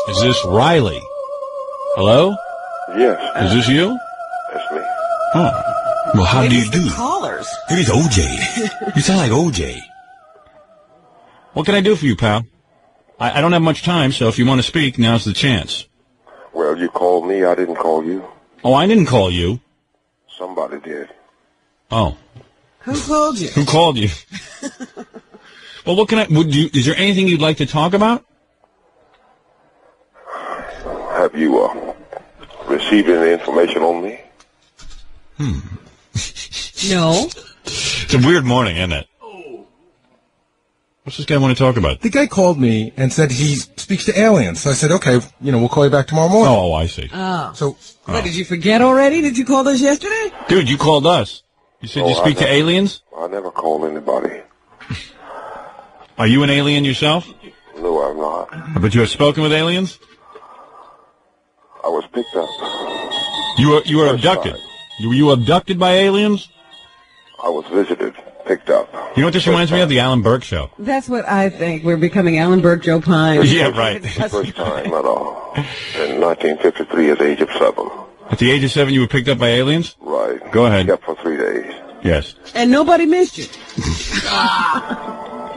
Is this Riley? Hello? Yes. Is this you? That's me. Oh. Well, how do you do? Callers. It is OJ. You sound like OJ. What can I do for you, pal? I don't have much time, so if you want to speak, now's the chance. Well, you called me. I didn't call you. Oh, I didn't call you. Somebody did. Oh. Who called you? Who called you? Well, what can is there anything you'd like to talk about? Have you received any information on me? No. It's a weird morning, isn't it? What's this guy want to talk about? The guy called me and said he speaks to aliens. So I said, okay, we'll call you back tomorrow morning. Oh, I see. So, What, did you forget already? Did you call us yesterday? Dude, you called us. You said you speak to aliens? I never called anybody. Are you an alien yourself? No, I'm not. But you have spoken with aliens? I was picked up. You were abducted. time. Were you abducted by aliens? I was visited, picked up. You know what this reminds me of? The Alan Burke Show. That's what I think. We're becoming Alan Burke, Joe Pine. Yeah, right. First time at all. In 1953 at the age of 7. At the age of 7, you were picked up by aliens? Right. Go ahead. Kept for 3 days. Yes. And nobody missed you.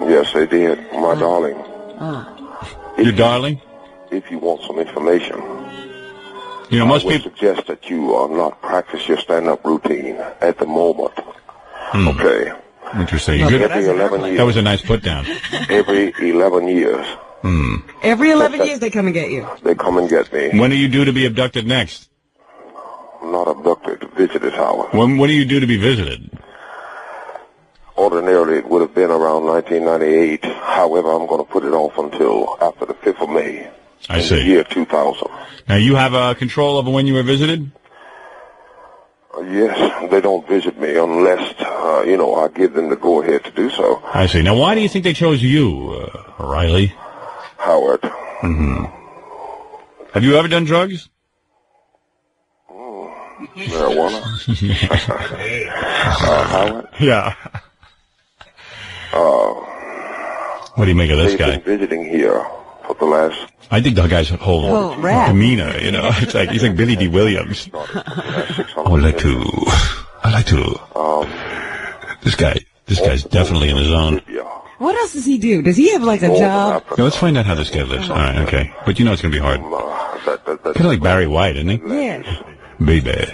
Yes, they did. My darling. Your darling? If you want some information, You know, most I would people... suggest that you not practice your stand-up routine at the moment. Okay. Interesting. You good? Every 11 years. That was a nice put down. Every 11 years, Every 11 years they come and get you. they come and get me. When are you due to be abducted next? I'm not abducted, visited, Howard. When do you due to be visited? Ordinarily, it would have been around 1998. However, I'm going to put it off until after the 5th of May. I in see. the year 2000. Now, you have control over when you were visited? Yes, they don't visit me unless, I give them the go-ahead to do so. I see. Now, why do you think they chose you, Riley? Howard. Have you ever done drugs? Marijuana. Howard. Yeah. What do you make of this They've guy? been visiting here for the last... I think the guy's whole Oh, rap. demeanor, it's like he's like Billy D. Williams. I would like to. This guy's definitely in his zone. What else does he do? Does he have like a job? Now, let's find out how this guy lives. All right, okay. But it's going to be hard. Kind of like Barry White, isn't he? Yeah. Baby.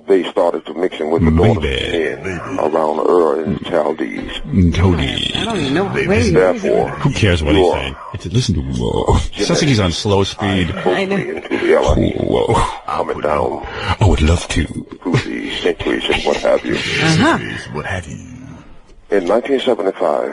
They started to mixing with the daughters men around Ur and Chaldees. Cody. I don't even know. Therefore, Who cares what he's saying? Listen to whoa. Sounds like he's on slow speed. I know. into reality, Whoa. coming down I would love to. through the centuries and what have you. What have you? In 1975,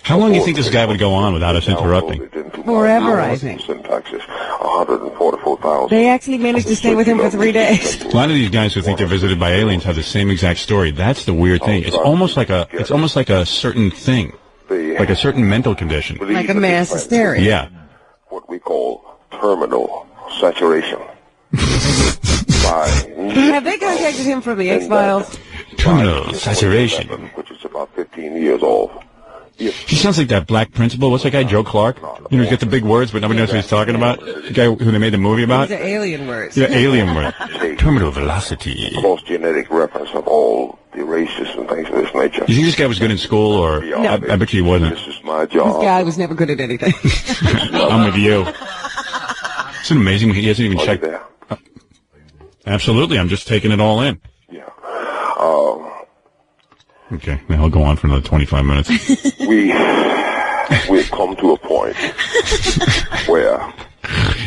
How long do you think this guy would go on without us interrupting? Forever, I think. Syntaxes, 144,000. They actually managed to stay with him for 3 days. A lot of these guys who think they're visited by aliens have the same exact story. That's the weird thing. It's almost like a certain thing, like a certain mental condition. Like a mass hysteria. Yeah. What we call terminal saturation. Have they contacted him from the X-Files? Terminal saturation. Which is about 15 years old. He sounds like that black principal. What's that guy, Joe Clark? He's got the big words, but nobody knows what he's talking about. The guy who they made the movie about? These are alien words. Yeah, alien word. Terminal velocity. Close genetic reference of all the races and things of this nature. You think this guy was good in school, or I bet you he wasn't. This is my This job. guy was never good at anything. I'm with you. Isn't it amazing? He hasn't even Are you checked. there? Absolutely, I'm just taking it all in. Yeah. Okay, now I'll go on for another 25 minutes. We've come to a point where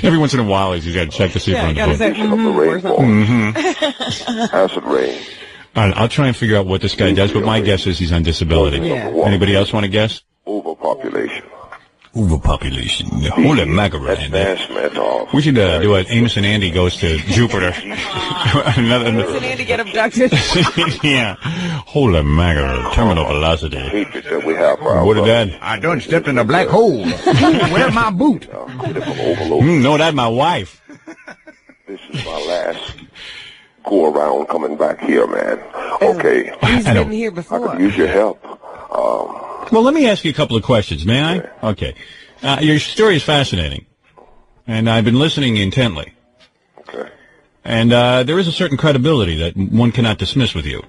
Every once in a while, he's got to check to see if Yeah, we're I on gotta the say, phone. of the rainfall, Mm-hmm. acid rain, All right, I'll try and figure out what this guy does, but my guess is he's on disability. Yeah. Anybody else want to guess? overpopulation, Overpopulation. Holy mackerel. advancement of... We should do an Amos and Andy goes to Jupiter. Another. Did Andy get abducted? Yeah. Holy mackerel. Terminal velocity. hatred that we have for our What did that? I done stepped in a black hole. Where's my boot? critical overload. No, that's my wife. This is my last go around coming back here, man. Okay, He's I know. been here I before. could use your help. Well, let me ask you a couple of questions, may I? Okay. Your story is fascinating. and I've been listening intently. Okay. And there is a certain credibility that one cannot dismiss with you.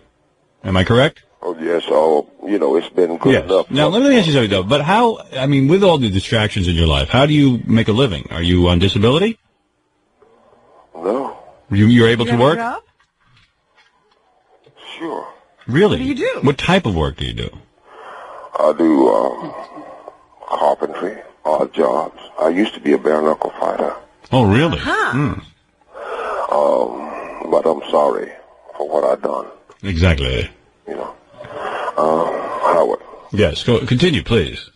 Am I correct? Oh, yes. Oh, it's been good enough. Now, let me ask you something, though. But how, I mean, with all the distractions in your life, how do you make a living? Are you on disability? No. You're able to You have a work? job? Sure. Really? What do you do? What type of work do you do? I do carpentry, odd jobs. I used to be a bare-knuckle fighter. Oh, really? Huh. But I'm sorry for what I've done. Exactly. Howard. Yes, continue, please.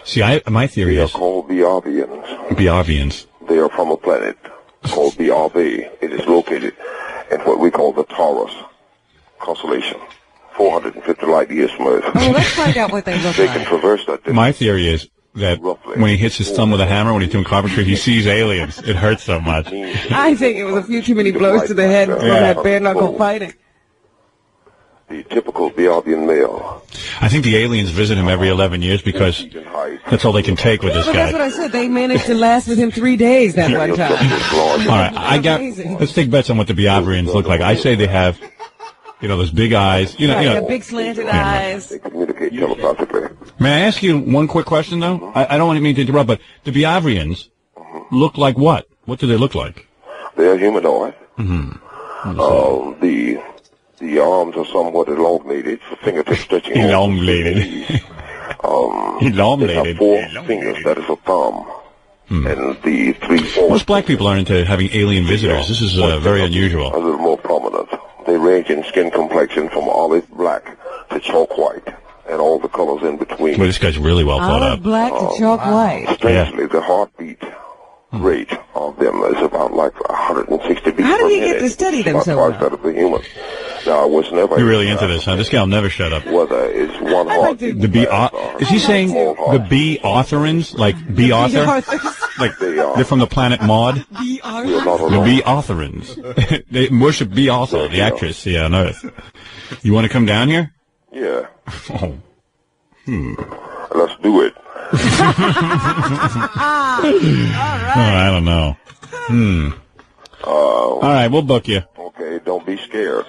See, my theory They are is called Biarvians. Biarvians. They are from a planet called BRV. It is located in what we call the Taurus constellation, 450 light years from Earth. Oh, let's find out what they look They can like. traverse that distance. My theory is that Roughly. when he hits his thumb with a hammer when he's doing carpentry, he sees aliens. It hurts so much. I think it was a few too many blows to the head from that bare knuckle fighting. The typical Biarvian male. I think the aliens visit him every 11 years because Feet in height. that's all they can take with this Well, that's what guy. I said. They managed to last with him 3 days that one time. All right, Amazing. let's take bets on what the Biavrians look like. I say they have, those big eyes. Right, got big slanted eyes. They communicate telepathically. May I ask you one quick question, though? I don't want to mean to interrupt, but the Biavrians look like what? What do they look like? They are humanoid. The arms are somewhat elongated, fingertips stretching. Elongated. They have 4 fingers, that is a thumb. And the 3 fourths. Most black people are into having alien visitors. This is very A unusual. little more prominent. They range in skin complexion from olive black to chalk white, and all the colors in between. Well, this guy's really well thought Olive up. black to chalk white. Strangely, the heartbeat rate of them is about like 160 beats How per did he minute. get to study them About so twice well? that of the human. Now, I was never. You're really into this, huh? This guy will never shut up. Whether it's one heart. to- The B. Is he saying the B. Authorins, like B. Author? Like they're from the planet Maud? We are not The alone. B. Authorins. They worship B. Author, the actress, on Earth. You want to come down here? Yeah. Oh. Let's do it. I don't know. All right, we'll book you. Okay, don't be scared.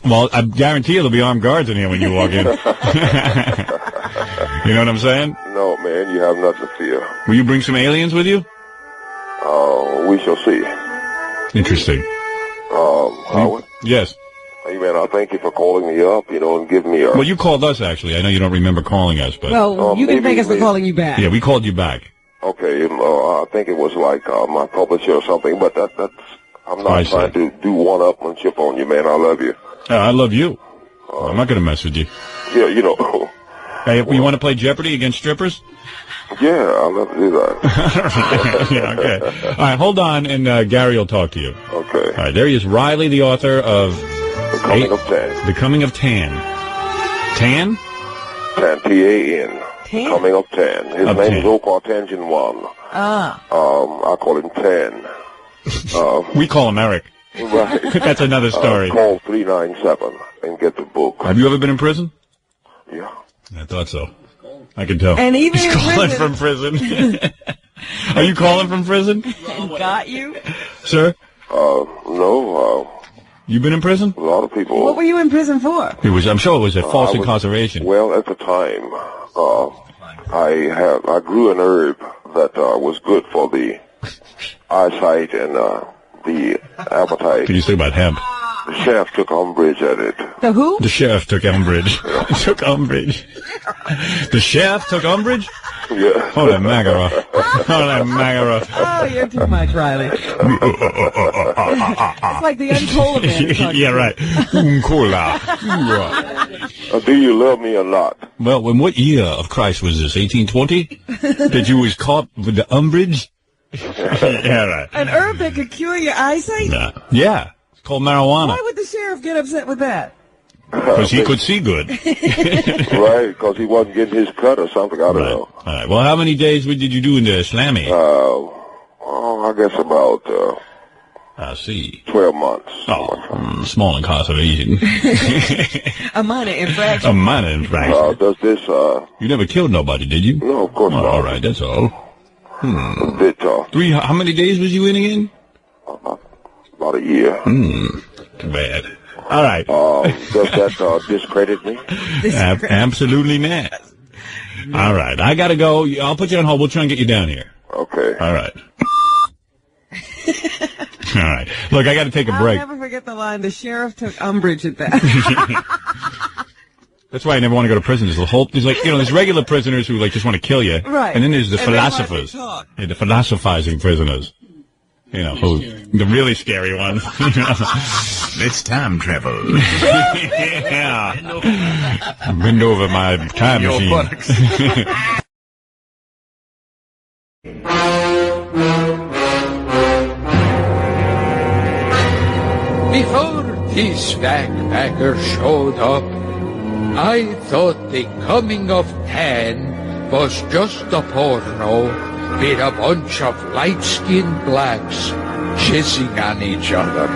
Well, I guarantee you there'll be armed guards in here when you walk in. You know what I'm saying? No, man, you have nothing to fear. Will you bring some aliens with you? We shall see. Interesting. Howard? Yes. Hey, man, I thank you for calling me up, and give me a... Well, you called us, actually. I know you don't remember calling us, but... Well, you can maybe- thank us for calling you back. Yeah, we called you back. Okay, I think it was like my publisher or something, but that's... I'm I not see. trying to do one-upmanship on you, man. I love you. I love you. I'm not going to mess with you. Yeah, Hey, you want to play Jeopardy against strippers? Yeah, I'd love to do that. Yeah, okay. All right, hold on, and Gary will talk to you. Okay. All right, there he is, Riley, the author of The Coming of Tan. The Coming of Tan. Tan? Tan, T-A-N. Tan? Coming of Tan. His Of name Tan. is Opar Tangent One. Ah. I call him Tan. We call him Eric. Right. That's another story. Call 397 and get the book. Have you ever been in prison? Yeah. I thought so. I can tell. And even He's in calling prison- from prison. Are you calling from prison, Got you? sir? No, You been in prison? a lot of people... What were you in prison for? It was. I'm sure it was a false I was- incarceration. Well, at the time, I grew an herb that was good for the eyesight and the appetite. Can you say about hemp? The chef took umbrage at it. The who? The sheriff took umbrage. Took umbrage. The sheriff took umbrage? Yeah. Holy Magara. Holy Magara. Oh, you're too much, Riley. It's like the untold man. talking. Yeah, right. Cola. Do you love me or not? Well, in what year of Christ was this? 1820? That you was caught with the umbrage? Yeah, right. An herb that could cure your eyesight? Nah. Yeah. It's called marijuana. Why would the sheriff get upset with that? Because he could see good. Right, because he wasn't getting his cut or something. I don't Right. know. All right. Well, how many days did you do in the slammy? I guess about I see. 12 months. Small incarceration. A minor infraction. A minor infraction. Does this, You never killed nobody, did you? no, of course Well, not. all right, that's all. That, How many days was you in again? about a year. Too bad. All right. Does that discredit me? Absolutely not. All right. I got to go. I'll put you on hold. We'll try and get you down here. Okay. All right. All right. Look, I got to take a break. I'll never forget the line, the sheriff took umbrage at that. That's why I never want to go to prison. There's like, there's regular prisoners who like just want to kill you. Right. And then there's the And they want to philosophers. talk. Yeah, the philosophizing prisoners. The really scary ones. Let's time travel. Yeah. Bend over my time machine. Before these backpackers showed up, I thought the coming of Tan was just a porno with a bunch of light-skinned blacks kissing on each other.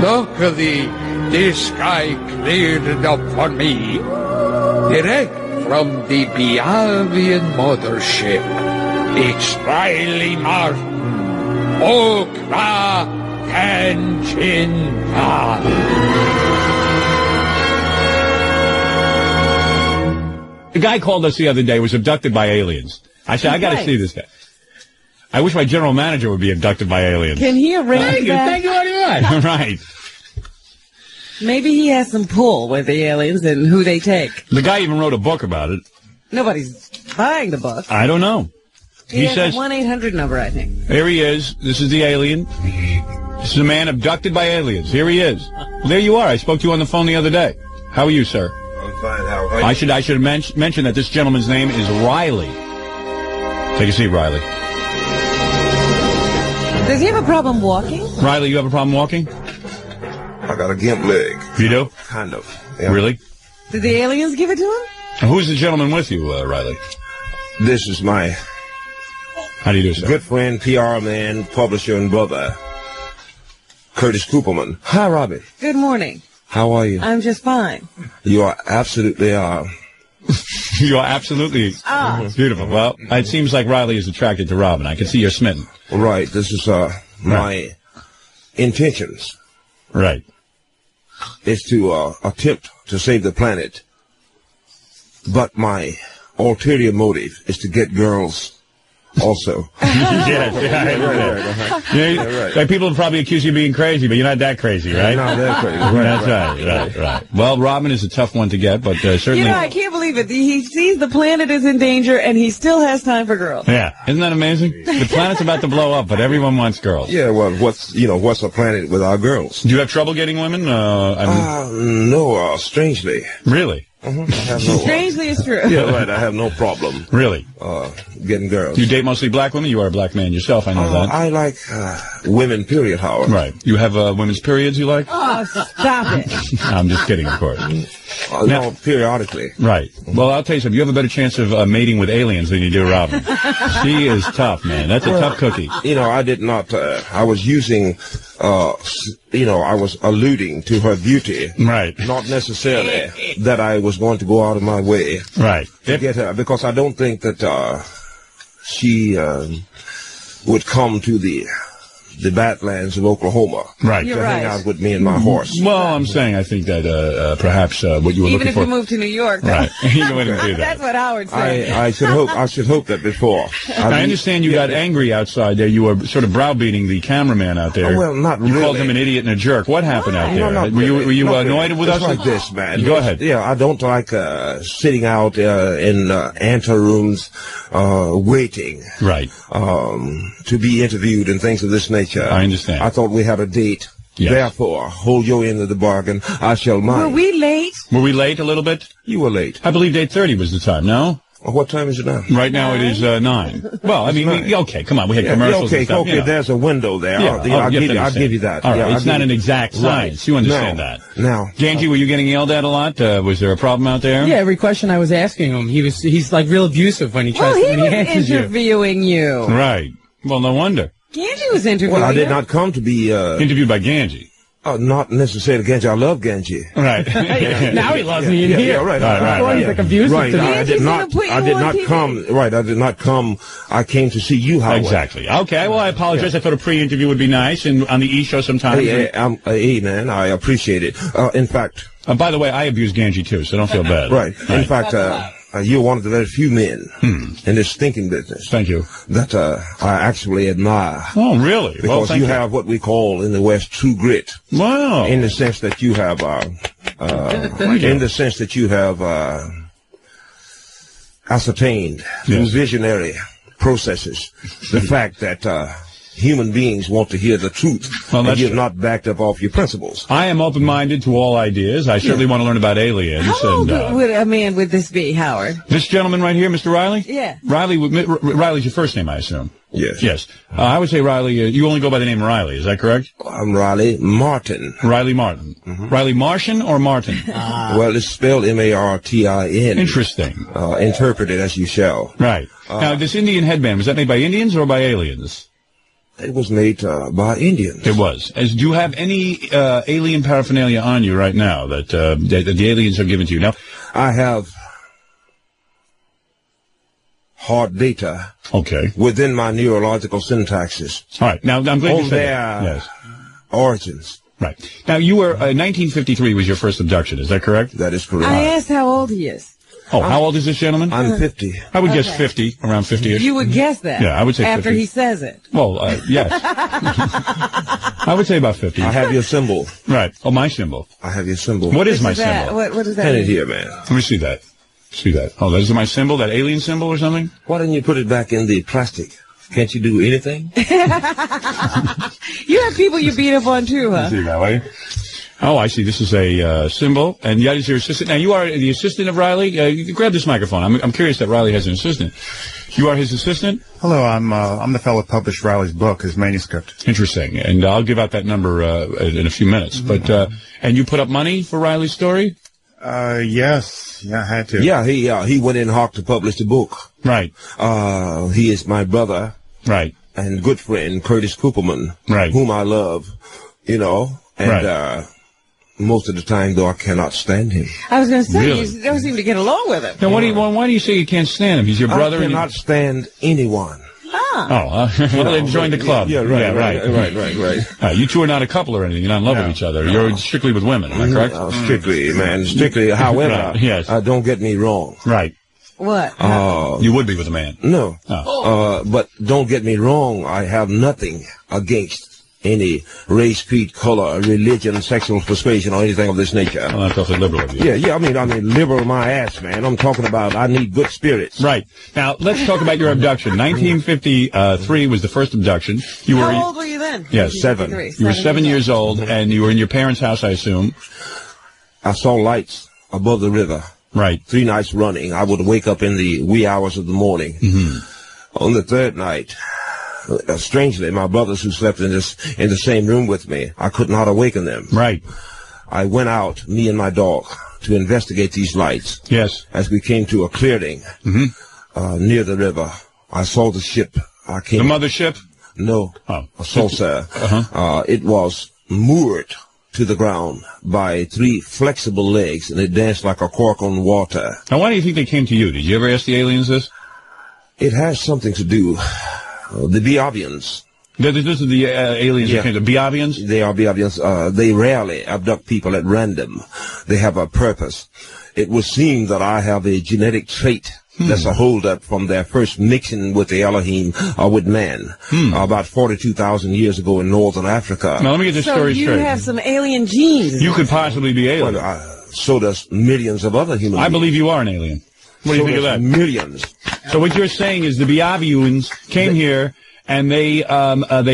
Luckily, this guy cleared it up for me, direct from the Biavian mothership. It's Riley Martin, Okra Kanchin Khan. The guy called us the other day, was abducted by aliens. I said, I got to see this guy. I wish my general manager would be abducted by aliens. Can he arrange that? Thank you very much. Right. Maybe he has some pull with the aliens and who they take. The guy even wrote a book about it. Nobody's buying the book. I don't know. He has says, a 1-800 number, I think. Here he is. This is the alien. This is a man abducted by aliens. Here he is. Well, there you are. I spoke to you on the phone the other day. How are you, sir? I'm fine. How are you? I should mention that this gentleman's name is Riley. Take a seat, Riley. Does he have a problem walking? Riley, you have a problem walking? I got a gimp leg. You do? Kind of. Yeah. Really? Did the aliens give it to him? And who's the gentleman with you, Riley? This is my How do you do, sir? good friend, PR man, publisher, and brother, Curtis Cooperman. Hi, Robbie. Good morning. How are you? I'm just fine. You are absolutely You are absolutely beautiful. Well, it seems like Riley is attracted to Robin. I can see you're smitten. right. This is my intentions. Right. Is to attempt to save the planet. But my ulterior motive is to get girls also. Like people probably accuse you of being crazy, but you're not that crazy, right? Not that crazy. That's right. Well, Robin is a tough one to get, but certainly... I can't believe it. He sees the planet is in danger, and he still has time for girls. Yeah. Isn't that amazing? The planet's about to blow up, but everyone wants girls. Yeah, well, what's a planet without girls? Do you have trouble getting women? No, strangely. Really? I have no, Strangely, it's true. yeah, right. I have no problem Really? getting girls. You date mostly black women? You are a black man yourself, I know that. I like women, period, Howard. Right. You have women's periods you like? Oh, stop it. I'm just kidding, of course. No, periodically. Right. Well, I'll tell you something. You have a better chance of mating with aliens than you do Robin. She is tough, man. That's a tough cookie. I did not. I was using. I was alluding to her beauty. Right. Not necessarily that I was going to go out of my way Right. to get her, because I don't think that she would come to the Badlands of Oklahoma. Right. You're to hang right. out with me and my horse. Well, I'm saying I think that perhaps what you were Even looking if for. you move to New York, though. Right. You wouldn't do that. That's what Howard said. I should hope that before. I understand you got angry outside there. You were sort of browbeating the cameraman out there. Oh, well, not You called really. him an idiot and a jerk. What happened out there? No, not were really. you Not annoyed really. with It's us? like this, man. Go ahead. Yeah, I don't like sitting out in anterooms waiting Right. to be interviewed and things of this nature. I understand. I thought we had a date. Yes. Therefore, hold your end of the bargain. I shall Were mind. we late? Were we late a little bit? You were late. I believe 8:30 was the time, no? What time is it now? Right now it is 9. Well, I mean, 9. okay, come on. We had commercials okay, and stuff. okay. There's a window there. Yeah, I'll you have to I'll understand. give you that. All right, Yeah, I'll it's give not you- an exact science. Right. You understand No. that. Now, Ganji, were you getting yelled at a lot? Was there a problem out there? Yeah, every question I was asking him, he's like real abusive when he Well, tries he when he was answers you. interviewing you. Right. Well, no wonder. Ganji was interviewing well, I did you. not come to be. Interviewed by Ganji. Not necessarily Ganji. I love Ganji. Right. Now he loves me in here. Yeah, right. Before he's like abusive to me. I did not come. Right. I did not come. I came to see you, Howard. Exactly. Okay. Well, I apologize. I thought a pre-interview would be nice, and on the E! Show sometime. Hey, man, I appreciate it. In fact. By the way, I abuse Ganji too, so don't feel bad. Right. In fact, you're one of the very few men in this stinking business. Thank you. That I actually admire. Oh, really? Because you have what we call in the West true grit. Wow. In the sense that you have, ascertained through visionary processes the fact that human beings want to hear the truth, and you're not backed up off your principles. I am open-minded to all ideas. I certainly want to learn about aliens. How old would a man would this be, Howard? This gentleman right here, Mr. Riley? Yeah. Riley's your first name, I assume. Yes. Yes. I would say Riley, you only go by the name Riley, is that correct? I'm Riley Martin. Riley Martin. Mm-hmm. Riley Martian or Martin? Well, it's spelled M-A-R-T-I-N. Interesting. Interpret it as you shall. Right. Now, this Indian headband, was that made by Indians or by aliens? It was made by Indians. It was. Do you have any alien paraphernalia on you right now that the aliens have given to you? Now, I have hard data. Okay. Within my neurological syntaxes. All right. Now, I'm glad you said that. Yes. Origins. Right. Now, you were 1953 was your first abduction. Is that correct? That is correct. I asked how old he is. Oh, how old is this gentleman? I'm 50. I would guess 50, around 50-ish. You would guess that? Yeah, I would say after 50. he says it. Well, yes. I would say about 50. I have your symbol. Right. Oh, my symbol. I have your symbol. What is my symbol? What does that Hand mean? it here, man. Let me see that. See that. Oh, that is my symbol, that alien symbol or something? Why didn't you put it back in the plastic? Can't you do anything? You have people you beat up on too, huh? See that way? Oh, I see. This is a symbol, and that is your assistant. Now, you are the assistant of Riley. You grab this microphone. I'm curious that Riley has an assistant. You are his assistant? Hello, I'm the fellow who published Riley's book, his manuscript. Interesting, and I'll give out that number in a few minutes. But and you put up money for Riley's story? Yes. Yeah, I had to. Yeah, he went in hard to publish the book. Right. He is my brother. Right. And good friend, Curtis Cooperman. Right. Whom I love, and most of the time, though, I cannot stand him. I was going to say, Really? you don't seem to get along with him. Now, why do you say you can't stand him? He's your brother. I cannot stand anyone. Well, then join the club. Yeah, right. You two are not a couple or anything. You're not in love with each other. You're strictly with women. Am I correct? Strictly, man. Strictly. However, yes. Don't get me wrong. Right. What? You would be with a man. No. But don't get me wrong. I have nothing against any race, creed, color, religion, sexual persuasion, or anything of this nature. Well, that's awfully liberal of you. Yeah. I mean, liberal my ass, man. I'm talking about I need good spirits. Right. Now, let's talk about your abduction. 1953 was the first abduction. How old were you then? Yes, 7. You were 7 years old, and you were in your parents' house, I assume. I saw lights above the river. Right. 3 nights running. I would wake up in the wee hours of the morning. Mm-hmm. On the third night, strangely, my brothers who slept in the same room with me, I could not awaken them. Right. I went out, me and my dog, to investigate these lights. Yes. As we came to a clearing near the river, I saw the ship. The mothership? No. Oh. A saucer. It was moored to the ground by 3 flexible legs, and it danced like a cork on water. Now, why do you think they came to you? Did you ever ask the aliens this? It has something to do. The Biavians. This is the aliens that came to Biavians? They are Biavians. They rarely abduct people at random. They have a purpose. It would seem that I have a genetic trait that's a holdup from their first mixing with the Elohim or with man about 42,000 years ago in northern Africa. Now, let me get this story straight. So you have some alien genes. You could possibly be alien. Well, so does millions of other human beings. I believe you are an alien. What do you think of that? Millions. So what you're saying is the Biavians came here and they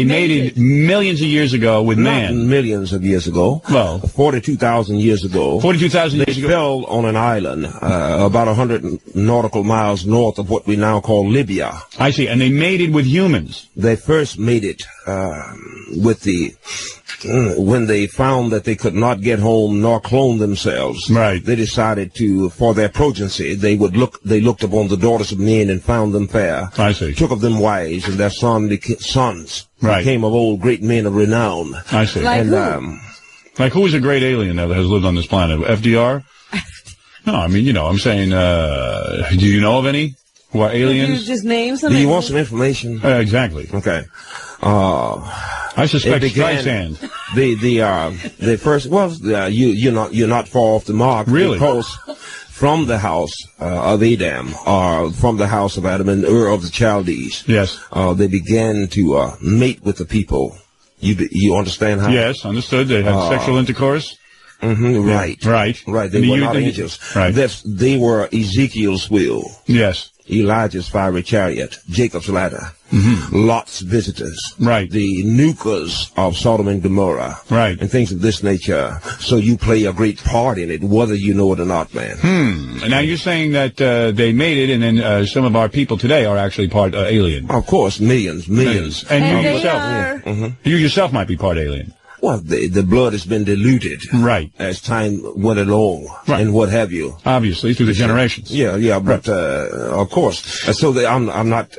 mated millions of years ago with man. Not millions of years ago. Well, 42,000 years ago. 42,000 years ago. They fell on an island about 100 nautical miles north of what we now call Libya. I see. And they mated with humans. They first mated with the... when they found that they could not get home nor clone themselves, right, they decided to, for their progeny, they looked upon the daughters of men and found them fair. I see. Took of them wives, and their sons right. became of old great men of renown. I see. Like and who? Like, who is a great alien now that has lived on this planet? FDR? No, I mean, I'm saying, do you know of any who are aliens? Could you just name some? Do you want some information? Exactly. Okay. I suspect Streisand. The first, you're not far off the mark. Really? Because from the house of Adam, or from the house of Adam and Ur of the Chaldees, yes, they began to mate with the people. You understand how? Yes, understood. They had sexual intercourse. Mm-hmm, right. Right. They were not angels. Right. They were Ezekiel's will. Yes. Elijah's fiery chariot, Jacob's ladder, Lot's visitors, right? The nukers of Sodom and Gomorrah, right? And things of this nature. So you play a great part in it, whether you know it or not, man. Now you're saying that they made it, and then some of our people today are actually part alien. Of course, millions. And you yourself might be part alien. Well, the blood has been diluted, right, as time went along, right, and what have you. Obviously, through the generations. Yeah, but of course. So I'm not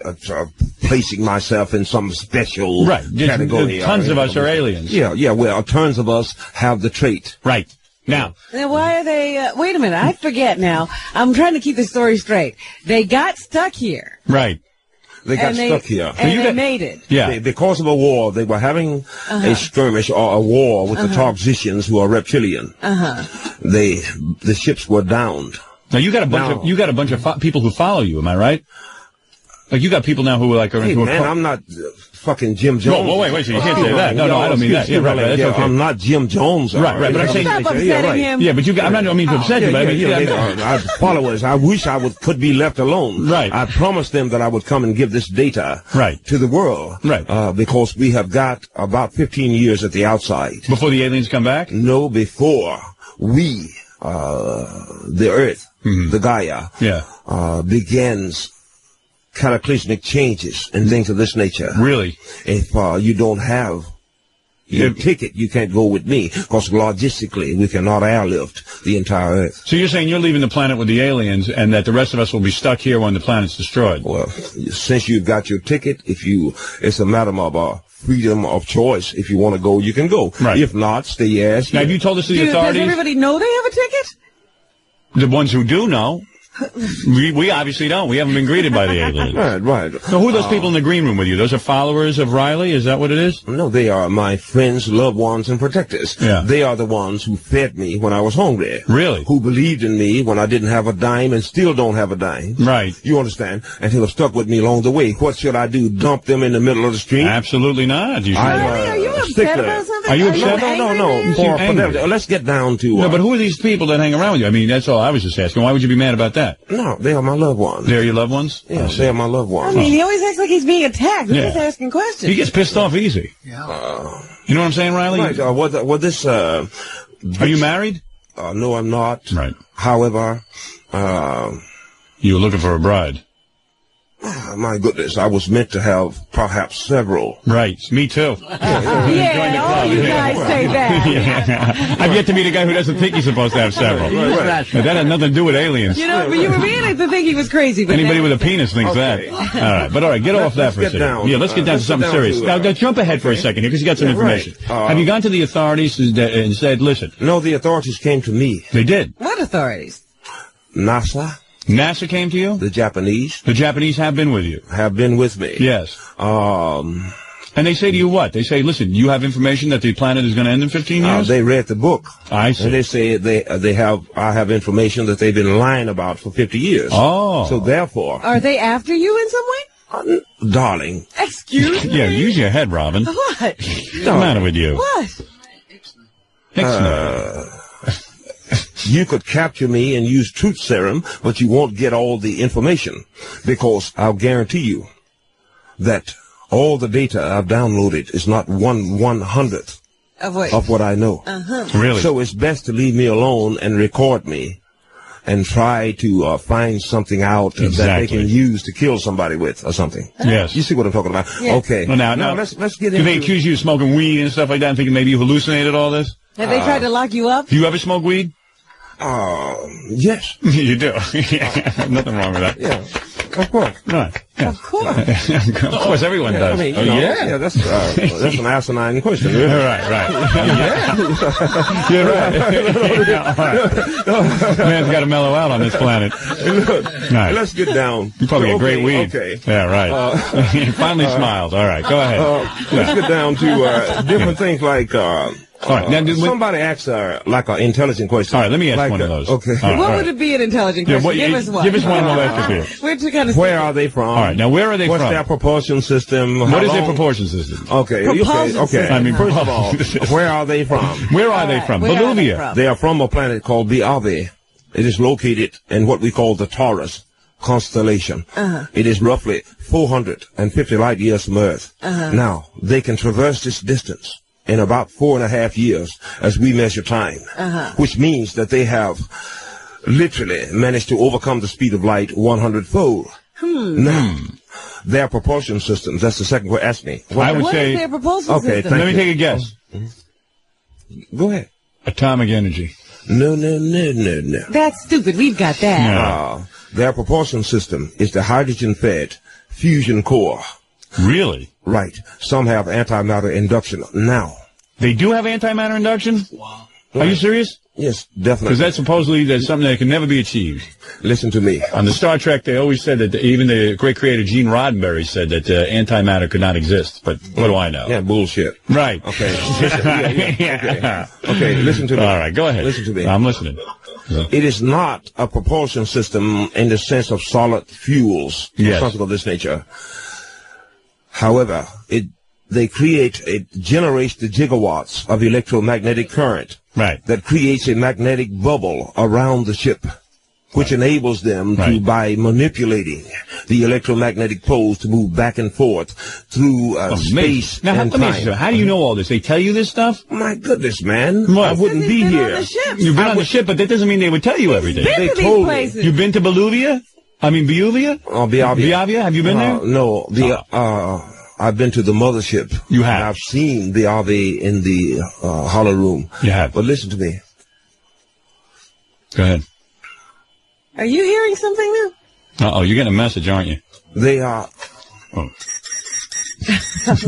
placing myself in some special category. Tons of us are aliens. Yeah. Well, tons of us have the trait. Right. Now why are they? Wait a minute, I forget now. I'm trying to keep the story straight. They got stuck here. Right. They got stuck here. And they made it. Yeah. Because of a war, they were having a skirmish or a war with the Toxicians, who are reptilian. The ships were downed. Now you got a bunch of people who follow you. Am I right? Like you got people now who are like. Hey, man, I'm not fucking Jim Jones. No, wait, so you can't say that. No, I don't mean that. Yeah, right, that's okay. I'm not Jim Jones. Right, but I'm saying. Stop upsetting him. Yeah, but you got. I don't mean to upset you, but I mean, followers. I wish I could be left alone. Right. I promised them that I would come and give this data. Right. To the world. Right. Because we have got about 15 years at the outside. Before the aliens come back? No, before we, the Earth, the Gaia, begins cataclysmic changes and things of this nature. Really? If you don't have your ticket, you can't go with me, because logistically we cannot airlift the entire Earth. So you're saying you're leaving the planet with the aliens, and that the rest of us will be stuck here when the planet's destroyed? Well, since you've got your ticket, it's a matter of freedom of choice. If you want to go, you can go. Right. If not, stay your ass here. Now, have you told us to the authorities? Does everybody know they have a ticket? The ones who do know. We obviously don't. We haven't been greeted by the aliens. Right. So who are those people in the green room with you? Those are followers of Riley? Is that what it is? No, they are my friends, loved ones, and protectors. Yeah. They are the ones who fed me when I was hungry. Really? Who believed in me when I didn't have a dime and still don't have a dime. Right. You understand? And who have stuck with me along the way. What should I do? Dump them in the middle of the street? Absolutely not. You should. Are you upset about something? Are you upset? No. Let's get down to... No, but who are these people that hang around with you? I mean, that's all I was just asking. Why would you be mad about that? No, they are my loved ones. They're your loved ones? Yes, they are my loved ones. I mean, he always acts like he's being attacked. He's just asking questions. He gets pissed off easy. Yeah. You know what I'm saying, Riley? Right. Are you married? No, I'm not. Right. However, you were looking for a bride. My goodness, I was meant to have perhaps several. Right, me too. Yeah, all you guys say that. I've yet to meet a guy who doesn't think he's supposed to have several. Right. That had nothing to do with aliens. You know, but you were beginning to think he was crazy. But anybody with a penis thinks that. All right, get off that for a second. Let's get down to something serious. Now, jump ahead for a second here, because you got some information. Right. Have you gone to the authorities and said, listen? No, the authorities came to me. They did? What authorities? NASA. NASA came to you? The Japanese. The Japanese have been with you? Have been with me. Yes. And they say to you what? They say, listen, you have information that the planet is going to end in 15 years? They read the book. I see. And they say I have information that they've been lying about for 50 years. Oh. So therefore... Are they after you in some way? Darling. Excuse me? Yeah, use your head, Robin. What? What's the matter with you? What? You could capture me and use truth serum, but you won't get all the information, because I'll guarantee you that all the data I've downloaded is not 1/100th of what I know. Really? So it's best to leave me alone and record me and try to find something out that they can use to kill somebody with or something. Yes. You see what I'm talking about? Yeah. Okay. Well, now let's get into... Do they accuse you of smoking weed and stuff like that and thinking maybe you hallucinated all this? Have they tried to lock you up? Do you ever smoke weed? Yes. You do. Nothing wrong with that. Yeah. Of course. Right. Yeah. Of course. Of course, everyone does. I mean, Oh, you know, yeah? that's an asinine question. Really. Right. Yeah. You're right. Yeah, all right. Man's got to mellow out on this planet. Look, Right. let's get down. You probably Okay, a great weed. Okay. Yeah, right. He finally smiled. All right, go ahead. Let's get down to different things like. All right. Now, somebody asked like an intelligent question. all right, let me ask like, one of those. Okay. All right, What all would right. it be an intelligent Yeah, question? what- Give us one. Give us one we'll ask you. We're just kind of Where are they from? All right, now where are they What's from? their propulsion system? What How is their long- propulsion system? Okay, Propulsion okay. system. I mean, First of all, where are they from? Where are All they right, from? where are they Bolivia. from? They are from a planet called Biavi. It is located in what we call the Taurus constellation. It is roughly 450 light years from Earth. Now, they can traverse this distance in about 4.5 years as we measure time, which means that they have literally managed to overcome the speed of light 100-fold. Now, their propulsion systems, that's the second question. Ask me. I would What say, is their propulsion Okay, system? thank let me you. take a guess. Go ahead. Atomic energy. No. That's stupid. We've got that. Yeah. Their propulsion system is the hydrogen-fed fusion core. Really? Right. Some have antimatter induction. Now, They do have antimatter induction? Wow. Are you serious? yes, definitely. Because that's supposedly that's something that can never be achieved. Listen to me. On the Star Trek, they always said that even the great creator Gene Roddenberry said that antimatter could not exist. But what do I know? Yeah, bullshit. Right. Okay. Listen, Okay, listen to me. All right, go ahead. Listen to me. I'm listening. It is not a propulsion system in the sense of solid fuels or Yes. something of this nature. However, it generates the gigawatts of electromagnetic current Right. that creates a magnetic bubble around the ship, which enables them to, Right. by manipulating the electromagnetic poles, to move back and forth through space Now, and let me ask you, time. how do you know all this? They tell you this stuff? My goodness, man. What? I wouldn't be He's been on here. the ship. You've been on the ship, but that doesn't mean they would tell you everything. Been They to these told me. places. You've been to Bolivia? I mean, Biuvia? Biavia? Have you been there? No. I've been to the mothership. You have? And I've seen the RV in the hollow room. You have. But listen to me. Go ahead. Are you hearing something now? Uh-oh, you're getting a message, aren't you? They are... Oh.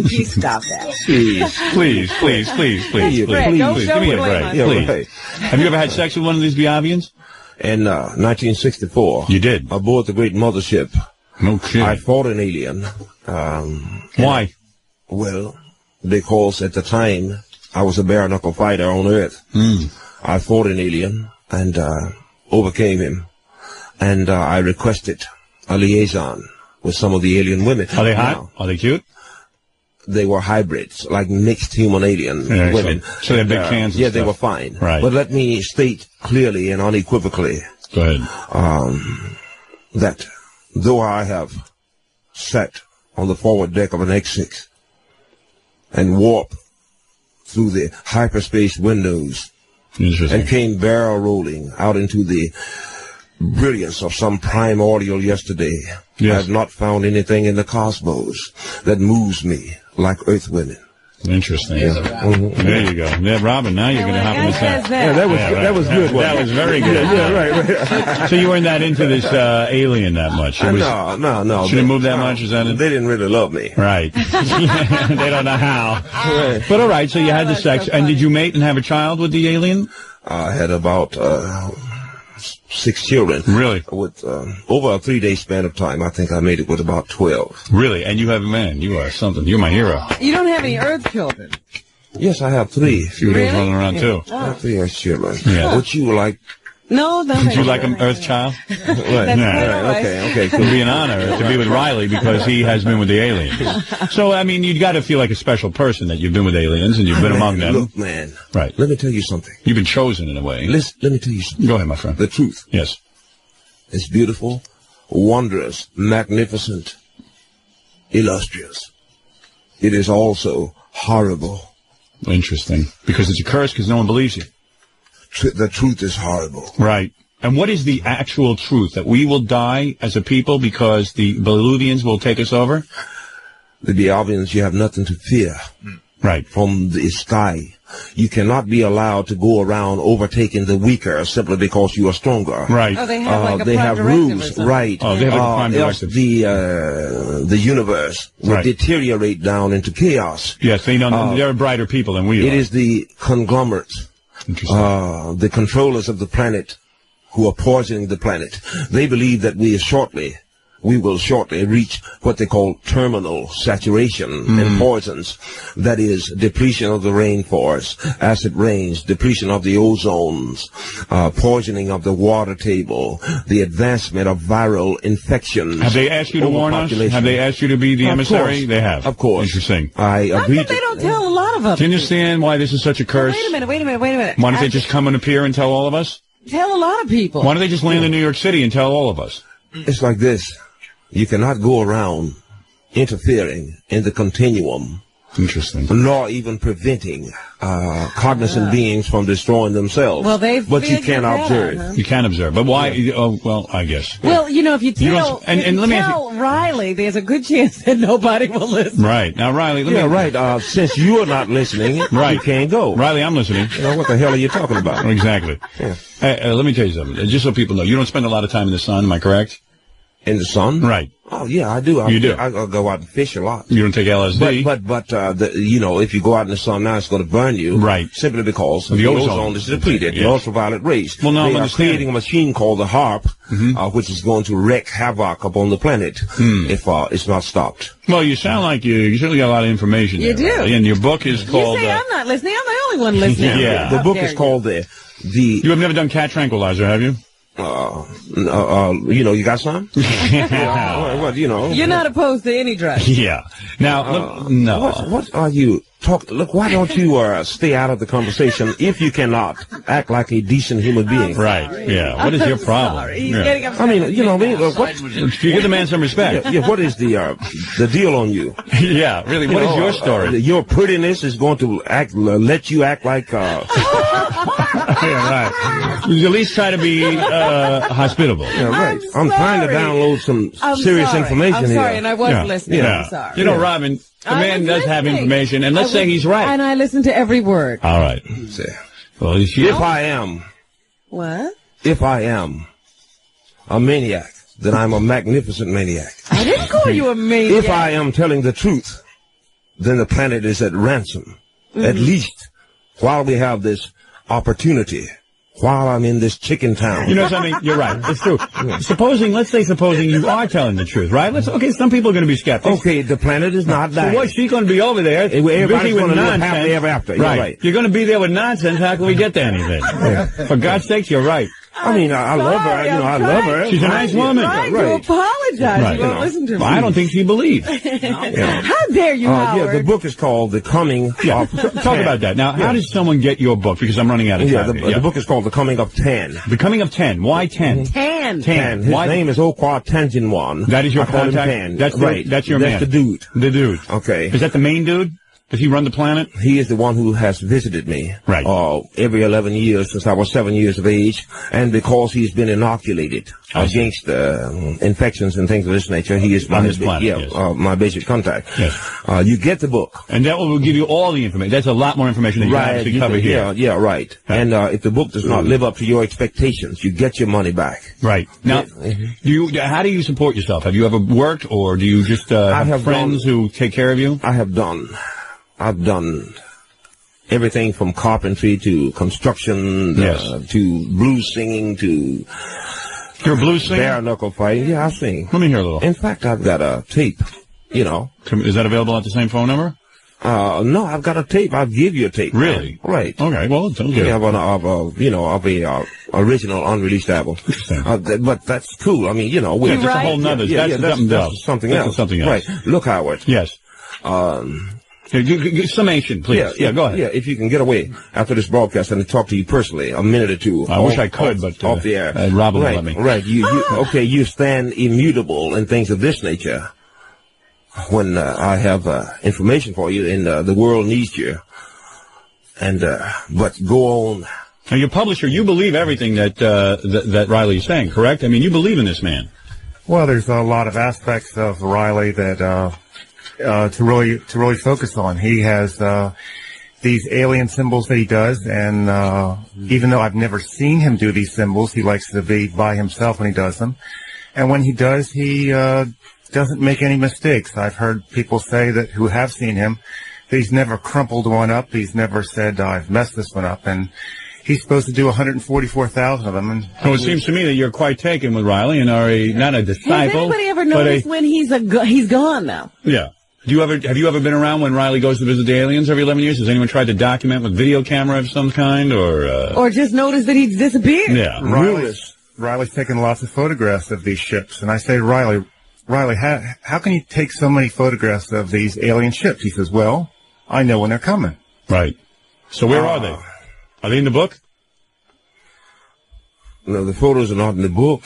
You stop that. Please. Fred, don't show Give me a away break, my- Yeah, please. right. Have you ever had sex with one of these Biavians? In 1964. You did? Aboard the great mothership. No kidding. I fought an alien. Why? Well, because at the time, I was a bare-knuckle fighter on Earth. I fought an alien and overcame him. And I requested a liaison with some of the alien women. Are they hot? Now, Are they cute? they were hybrids, like mixed human alien Yeah, women. so they had big cans and Yeah, they stuff. were fine. Right. But let me state clearly and unequivocally Go ahead. that though I have sat on the forward deck of an X6 and warped through the hyperspace windows Interesting. and came barrel rolling out into the brilliance of some primordial yesterday, Yes. I have not found anything in the cosmos that moves me like earth women. Interesting. There you go. Yeah, Robin, now you're going to hop in the says chat. that. that was good. That was very good. Right. So you weren't that into this alien that much? It was, No. Shouldn't move that much, is that it? They didn't really love me. Right. They don't know how. But all right, so you had the that's sex. so And funny. did you mate and have a child with the alien? I had about 6 children. Really? With over a 3-day span of time, I think I made it with about 12. Really? And you have, man, you are something. You're my hero. You don't have any Earth children. Yes, I have 3. You guys running around too. I have 3 Earth children. Yeah. Would you like? No, no. Would you like an Earth child? Right. That's Yeah. right. Okay. It would be an honor to be with Riley because he has been with the aliens. So, I mean, you've got to feel like a special person that you've been with aliens and you've been among them. Look, man. Right. Let me tell you something. You've been chosen in a way. Let me tell you something. Go ahead, my friend. The truth. Yes. It's beautiful, wondrous, magnificent, illustrious. It is also horrible. Interesting. Because it's a curse because no one believes you. The truth is horrible. Right. And what is the actual truth? That we will die as a people because the Bolivians will take us over? The Biavians, you have nothing to fear Right. from the sky You cannot be allowed to go around overtaking the weaker simply because you are stronger. Right. Oh, they have like a they prime have directive or rules, something. right? Oh, they have like a prime else directive. the universe will Right. deteriorate down into chaos. Yes, they know they're brighter people than we are. It is the conglomerates, Interesting. the controllers of the planet, who are poisoning the planet. They believe that we will shortly reach what they call terminal saturation in poisons. That is depletion of the rainforest, acid rains, depletion of the ozones, poisoning of the water table, the advancement of viral infections. Have they asked you to warn us? Have they asked you to be the emissary? Course. They have. Of course. Interesting. I How agree come they don't tell a lot of us? Do you understand why this is such a curse? Wait a minute. Why don't they just come and appear and tell all of us? Tell a lot of people. Why don't they just land in New York City and tell all of us? It's like this. You cannot go around interfering in the continuum, Interesting. nor even preventing cognizant beings from destroying themselves. Well, they've but you figured can that observe. out, huh? You can observe, but why? Oh, well, I guess. Well, you know, if you You tell, don't- and let me ask tell Riley, there's a good chance that nobody will listen. Right now, Riley. Let Yeah, me, right. Since you are not listening, Right. you can't go. Riley, I'm listening. You know, what the hell are you talking about? Exactly. Yeah. Hey, let me tell you something. Just so people know, you don't spend a lot of time in the sun. Am I correct? In the sun? Right. Oh, yeah, I do. You do? I go out and fish a lot. You don't take LSD. But you know, if you go out in the sun now, it's going to burn you. Right. Simply because The the ozone. ozone is depleted. Yes. The ultraviolet rays. Well, no, I'm they are understanding. creating a machine called the HARP, which is going to wreak havoc upon the planet if it's not stopped. Well, you sound like you certainly got a lot of information. You there, do. Riley. And your book is You called. say I'm not listening. I'm the only one listening. Yeah. The How book dare is you. called the You have never done cat tranquilizer, have you? you know, you got some? What, you know? You're not opposed to any drug. Yeah. Now, no. What are you talking? Look, why don't you stay out of the conversation if you cannot act like a decent human being? Right. Yeah. What is your problem? Sorry. He's Yeah. getting upset. I mean, you know, what? You give the man some respect. Yeah, what is the deal on you? Yeah. Really. What is your story? Your prettiness is going to let you act like. Yeah, right. You at least try to be hospitable. Yeah, right. I'm sorry. trying to download some I'm serious sorry. information I'm here. sorry, and I was Yeah. listening. Yeah. I'm sorry. You know, Robin, the I man was does have listening. information, and let's I say was- he's right. And I listened to every word. All right. See, Well, if I am a maniac, then I'm a magnificent maniac. I didn't call you a maniac. If I am telling the truth, then the planet is at ransom. At least while we have this opportunity, while I'm in this chicken town. You know something? You're right. It's true. Let's say supposing you are telling the truth, right? Okay, some people are going to be skeptics. Okay, the planet is not dying. So what's she going to be over there? Everybody's busy with going to live nonsense. happily ever after. You're right. You're going to be there with nonsense. How can we get to anything? For God's sakes, you're right. I mean, I love her. You know, I love her. She's a nice woman. I'm trying to Right. apologize. Right. You won't listen to me. Well, I don't think she believes. How dare you, Howard? Yeah, the book is called The Coming Yeah. of Talk about that. Now, how does someone get your book? Because I'm running out of Yeah, time. the book is called The Coming of 10. The Coming of 10. Why 10? Tan. 10. His Why? name is Okwa Tanjinwan. That is your I call him contact? 10. That's right. That's your man. That's the dude. The dude. Okay. Is that the main dude? Does he run the planet? He is the one who has visited me. Right. Every 11 years since I was 7 years of age. And because he's been inoculated I see. against infections and things of this nature, he is On this planet, yes. my basic contact. Yes. You get the book. And that will give you all the information. That's a lot more information than you can actually cover here. Yeah, right. And if the book does not live up to your expectations, you get your money back. Right. Now, how do you support yourself? Have you ever worked, or do you just have have friends who take care of you? I've done everything from carpentry to construction Yes. to blues singing to You're a blues singer? bare knuckle fighting. Yeah, I sing. Let me hear a little. In fact, I've got a tape, you know. Is that available at the same phone number? No, I've got a tape. I'll give you a tape. Really? Right. Okay, well, it's okay. We have of a original unreleased album. But that's cool. I mean, you know, Yeah, that's a whole nother. that's something else. Something else. Right. Look, Howard. Yes. Summation, please. Yeah, go ahead. Yeah, if you can get away after this broadcast and talk to you personally a minute or two. I wish I could, but off the air. Robin won't Right, let me. right. You stand immutable in things of this nature. When I have information for you, and the world needs you. And but go on. Now, your publisher, you believe everything that Riley is saying, correct? I mean, you believe in this man. Well, there's a lot of aspects of Riley that to really focus on. He has these alien symbols that he does, and even though I've never seen him do these symbols, he likes to be by himself when he does them. And when he does, he doesn't make any mistakes. I've heard people say that who have seen him, that he's never crumpled one up. He's never said, I've messed this one up. And he's supposed to do 144,000 of them. And well, it seems to me that you're quite taken with Riley and are not a disciple. Has anybody ever noticed when he's gone now? Yeah. Have you ever been around when Riley goes to visit the aliens every 11 years? Has anyone tried to document with video camera of some kind, or just noticed that he's disappeared? Yeah. Riley's taken lots of photographs of these ships, and I say, Riley, how can you take so many photographs of these alien ships? He says, well, I know when they're coming. Right. So where are they? Are they in the book? No, the photos are not in the book.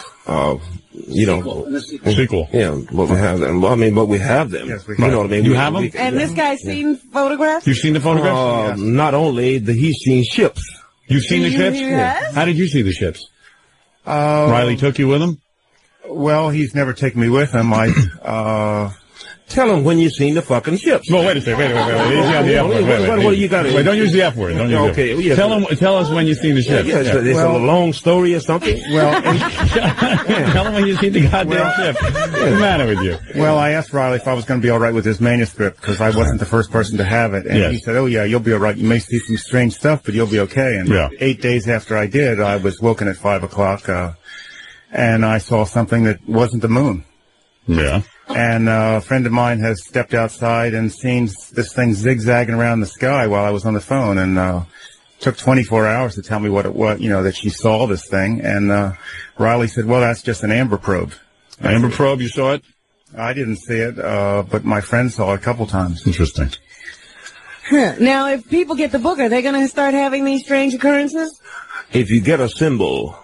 Sequel. Yeah, but we have them. I mean, but we have them. Yes, we you know what I mean? You have them? And this guy's seen photographs? You've seen the photographs? Not only he's seen ships. You've seen the ships? Yes? How did you see the ships? Riley took you with him? Well, he's never taken me with him. Tell him when you've seen the fucking ships. Well, wait a second. Wait. Easy on the F word. What do you got? Wait, don't use the F word. Don't use okay. the F word. Yes, Tell us when you've seen the ships. Yes, it's a long story or something. Well, tell him when you've seen the goddamn ship. What's the matter with you? Well, I asked Riley if I was going to be all right with his manuscript because I wasn't the first person to have it. And he said, oh, yeah, you'll be all right. You may see some strange stuff, but you'll be okay. And 8 days after I did, I was woken at 5 o'clock, and I saw something that wasn't the moon. Yeah. And a friend of mine has stepped outside and seen this thing zigzagging around the sky while I was on the phone. And took 24 hours to tell me what it was, that she saw this thing. And Riley said, well, that's just an amber probe. Amber probe, you saw it? I didn't see it, but my friend saw it a couple times. Interesting. Now, if people get the book, are they going to start having these strange occurrences? If you get a symbol,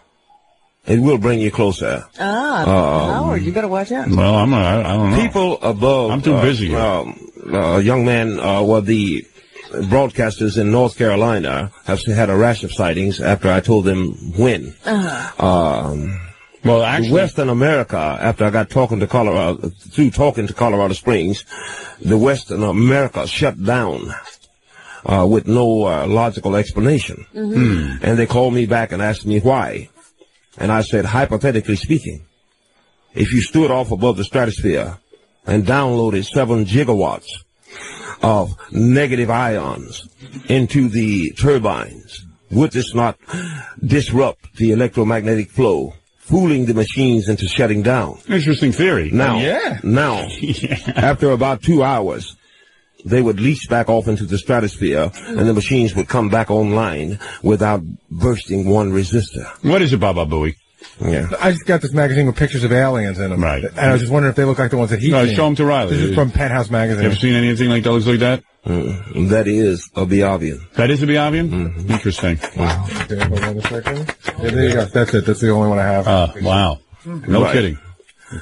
it will bring you closer. Howard, you better watch out. Well, I don't know. People above. I'm too busy. A young man, the broadcasters in North Carolina have had a rash of sightings after I told them when. Well, actually, Western America, after I got talking to Colorado Springs, the Western America shut down. With no logical explanation. Mm-hmm. And they called me back and asked me why. And I said, hypothetically speaking, if you stood off above the stratosphere and downloaded 7 gigawatts of negative ions into the turbines, would this not disrupt the electromagnetic flow, fooling the machines into shutting down? Interesting theory. Now, after about 2 hours, they would leach back off into the stratosphere, and the machines would come back online without bursting one resistor. What is it, Baba Booey? Yeah. I just got this magazine with pictures of aliens in them. Right. And I was just wondering if they look like the ones that he's seen. Show them to Riley. This is from Penthouse Magazine. You ever seen anything like that looks like that? That is a Biavian. That is a Biavian? Mm-hmm. Interesting. Wow. Okay, hold on a second. Yeah, there you go. That's it. That's the only one I have. Wow. No kidding.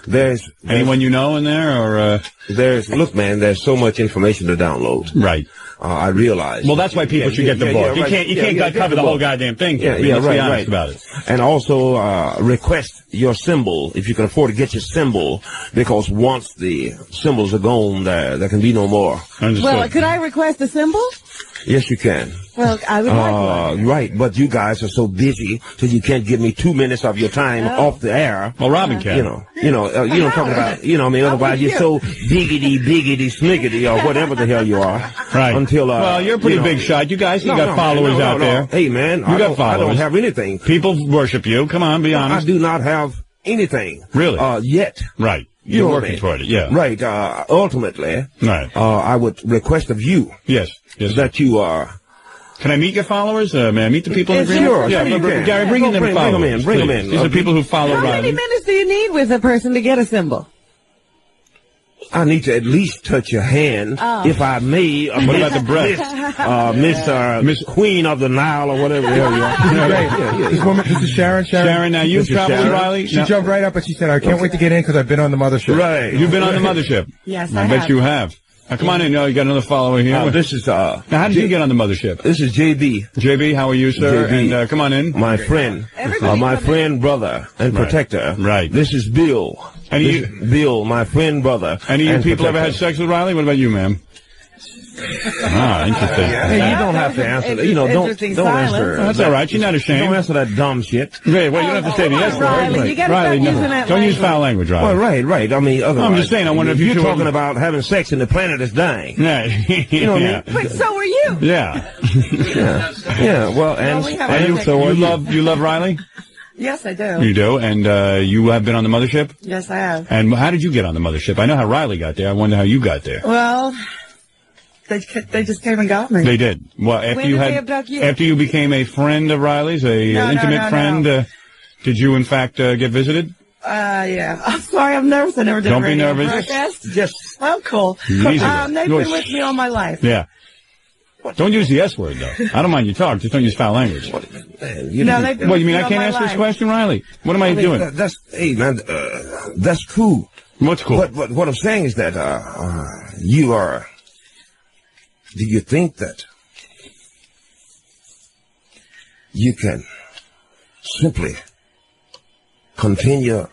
There's anyone you know in there, or look, man, there's so much information to download. Right. I realize. Well, that's why people should get the book. You can't cover the whole goddamn thing. Let's be honest about it. And also request your symbol if you can afford to get your symbol, because once the symbols are gone, there can be no more. Understood. Well, could I request a symbol? Yes, you can. Well, I would like one. Right, but you guys are so busy so you can't give me 2 minutes of your time off the air. Well, Robin can. You know, talking about, otherwise you're so biggity, smiggity, or whatever the hell you are. Right. Until, well, you're a pretty big shot. You guys, you got followers out there. Hey, man, you got followers. I don't have anything. People worship you. Come on, be honest. I do not have anything. Really? Yet. Right. You're working toward it, yeah. Right. Ultimately, right. I would request of you. Yes. That you are. Can I meet your followers? May I meet the people in the Sure. Yeah, Gary, bring in them followers. Bring them in. These are people who follow Riley. How many minutes do you need with a person to get a symbol? I need to at least touch your hand, if I may. What about the breast? Miss Queen of the Nile, or whatever the hell you are. This woman, this is Sharon. Sharon, now you've traveled with Riley? She jumped right up and she said, I can't wait to get in because I've been on the mothership. Right. You've been on the mothership? Yes, I bet you have. Now, come on in. You got another follower here. This is, now, how did you get on the mothership? This is JB. JB, how are you, sir? JB. And come on in. My friend. My friend, brother, and protector. Right. This is Bill. And Bill, my friend, brother. Any of you people ever had sex with Riley? What about you, ma'am? Interesting. Hey, you don't have to answer. Don't answer. That's all right. You're not ashamed. Don't answer that dumb shit. Hey, well, you don't have to say the yes word. Riley, you gotta Riley, stop no. using that Don't use language. foul language, Riley. Well, right. I mean, otherwise. I'm just saying, I wonder if you're two talking would- about having sex and the planet is dying. Yeah. You know what I mean? But so are you. Yeah. Yeah. Well, and you love Riley? Yes, I do. You do, and you have been on the mothership. Yes, I have. And how did you get on the mothership? I know how Riley got there. I wonder how you got there. Well, they just came and got me. They did. Well, after When did they abduct you? after you became a friend of Riley's, intimate friend, did you in fact get visited? Yeah. I'm sorry, I'm nervous. I never did Don't a be radio nervous. broadcast. I'm cool. Easy. They've been with me all my life. Yeah. Don't use the S word, though. I don't mind you talk. Just don't use foul language. No, they've been What, you mean with I me can't all ask my this life. question, Riley? What am I doing? Hey, man, that's cool. What's cool? But what I'm saying is that you are. Do you think that you can simply continue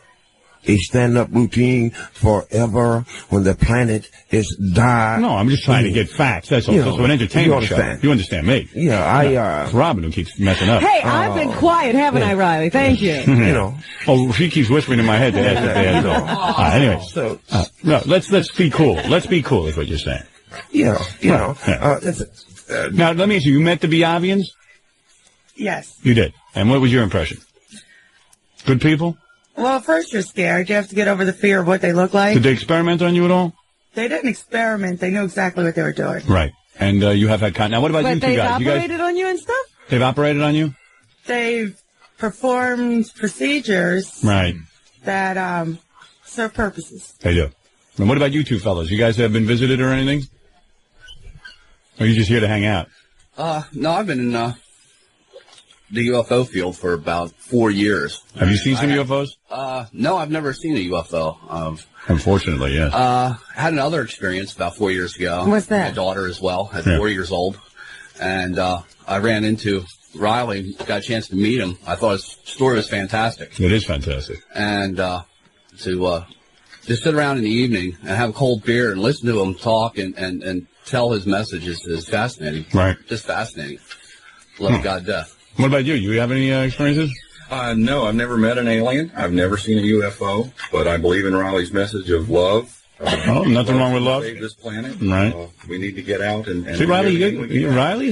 a stand-up routine forever when the planet is dying? No, I'm just trying to get facts. That's all. You It's know, an entertainment you show. understand. You understand me? Yeah, It's Robin who keeps messing up. Hey, I've been quiet, haven't I, Riley? Thank you. you know. Oh, she keeps whispering in my head to ask if they had anyway. So, No, let's be cool. Let's be cool is what you're saying. yeah, you know. Now, let me ask you, you met the Biavians? Yes. You did. And what was your impression? Good people? Well, first you're scared. You have to get over the fear of what they look like. Did they experiment on you at all? They didn't experiment. They knew exactly what they were doing. Right. And you have had contact. Now, what about you But two they've guys? operated on you and stuff? They've operated on you? They've performed procedures Right. that serve purposes. They do. And what about you two fellows? You guys have been visited or anything? Or are you just here to hang out? No, I've been in the UFO field for about 4 years. Have you seen some UFOs? No, I've never seen a UFO. Unfortunately, yes. I had another experience about 4 years ago. What's that? My daughter as well, at Yeah. 4 years old. And I ran into Riley, got a chance to meet him. I thought his story was fantastic. It is fantastic. And to just sit around in the evening and have a cold beer and listen to him talk and tell his message is fascinating. Right. Just fascinating. Love God to death. What about you? You have any experiences? No, I've never met an alien. I've never seen a UFO, but I believe in Riley's message of love. Nothing wrong with love. Save this planet. Right. We need to get out and See, Riley's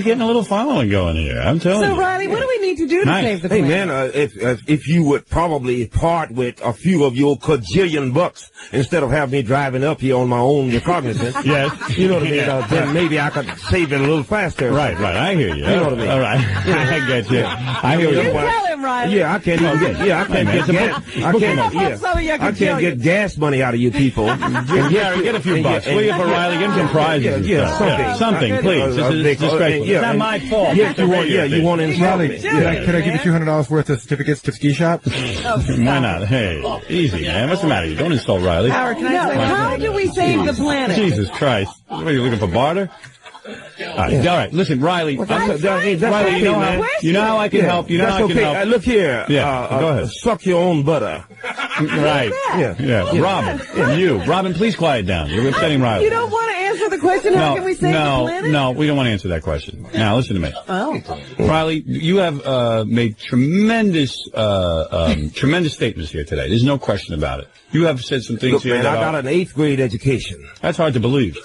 getting a little following going here. I'm telling So, you. Riley, what do we need to do to Nice. save the Hey, planet? man, if you would probably part with a few of your $1,000,000,000 bucks instead of having me driving up here on my own recognizance. Yes. You know what I mean? Yeah. Then maybe I could save it a little faster. Right. I hear you. You know what I mean? All right. I get you. I hear You you. tell him, Riley. Yeah, I can't even get. Yeah, I can't Hey, get man, gas. I Some can't. of you Yeah, can I tell can't you. get gas money out of you people. Gary, get a few bucks. Will you, for Riley? Give him some prizes. and Yeah, stuff. something. Something, please. This is disgraceful. It's not my fault. Yeah, It's a radio you thing. want to insult me? Could I give you $200 worth of certificates to ski shop? Why not? Hey, easy, man. What's the matter? You don't insult Riley. Howard, can I say how do we save the planet? Jesus Christ. What are you looking for, barter? All right. Listen, Riley. That's Riley, you okay, know, man. you know how I can help. You know That's how I can okay. help. Look here. Yeah, go ahead. Suck your own butter. Right. Yeah. Robin. And you. Robin, please quiet down. You're upsetting Riley. You don't want to answer the question, how can we save the planet? No, we don't want to answer that question. Now, listen to me. Oh. Riley, you have made tremendous statements here today. There's no question about it. You have said some things Look, here man, that I got are... an 8th grade education. That's hard to believe.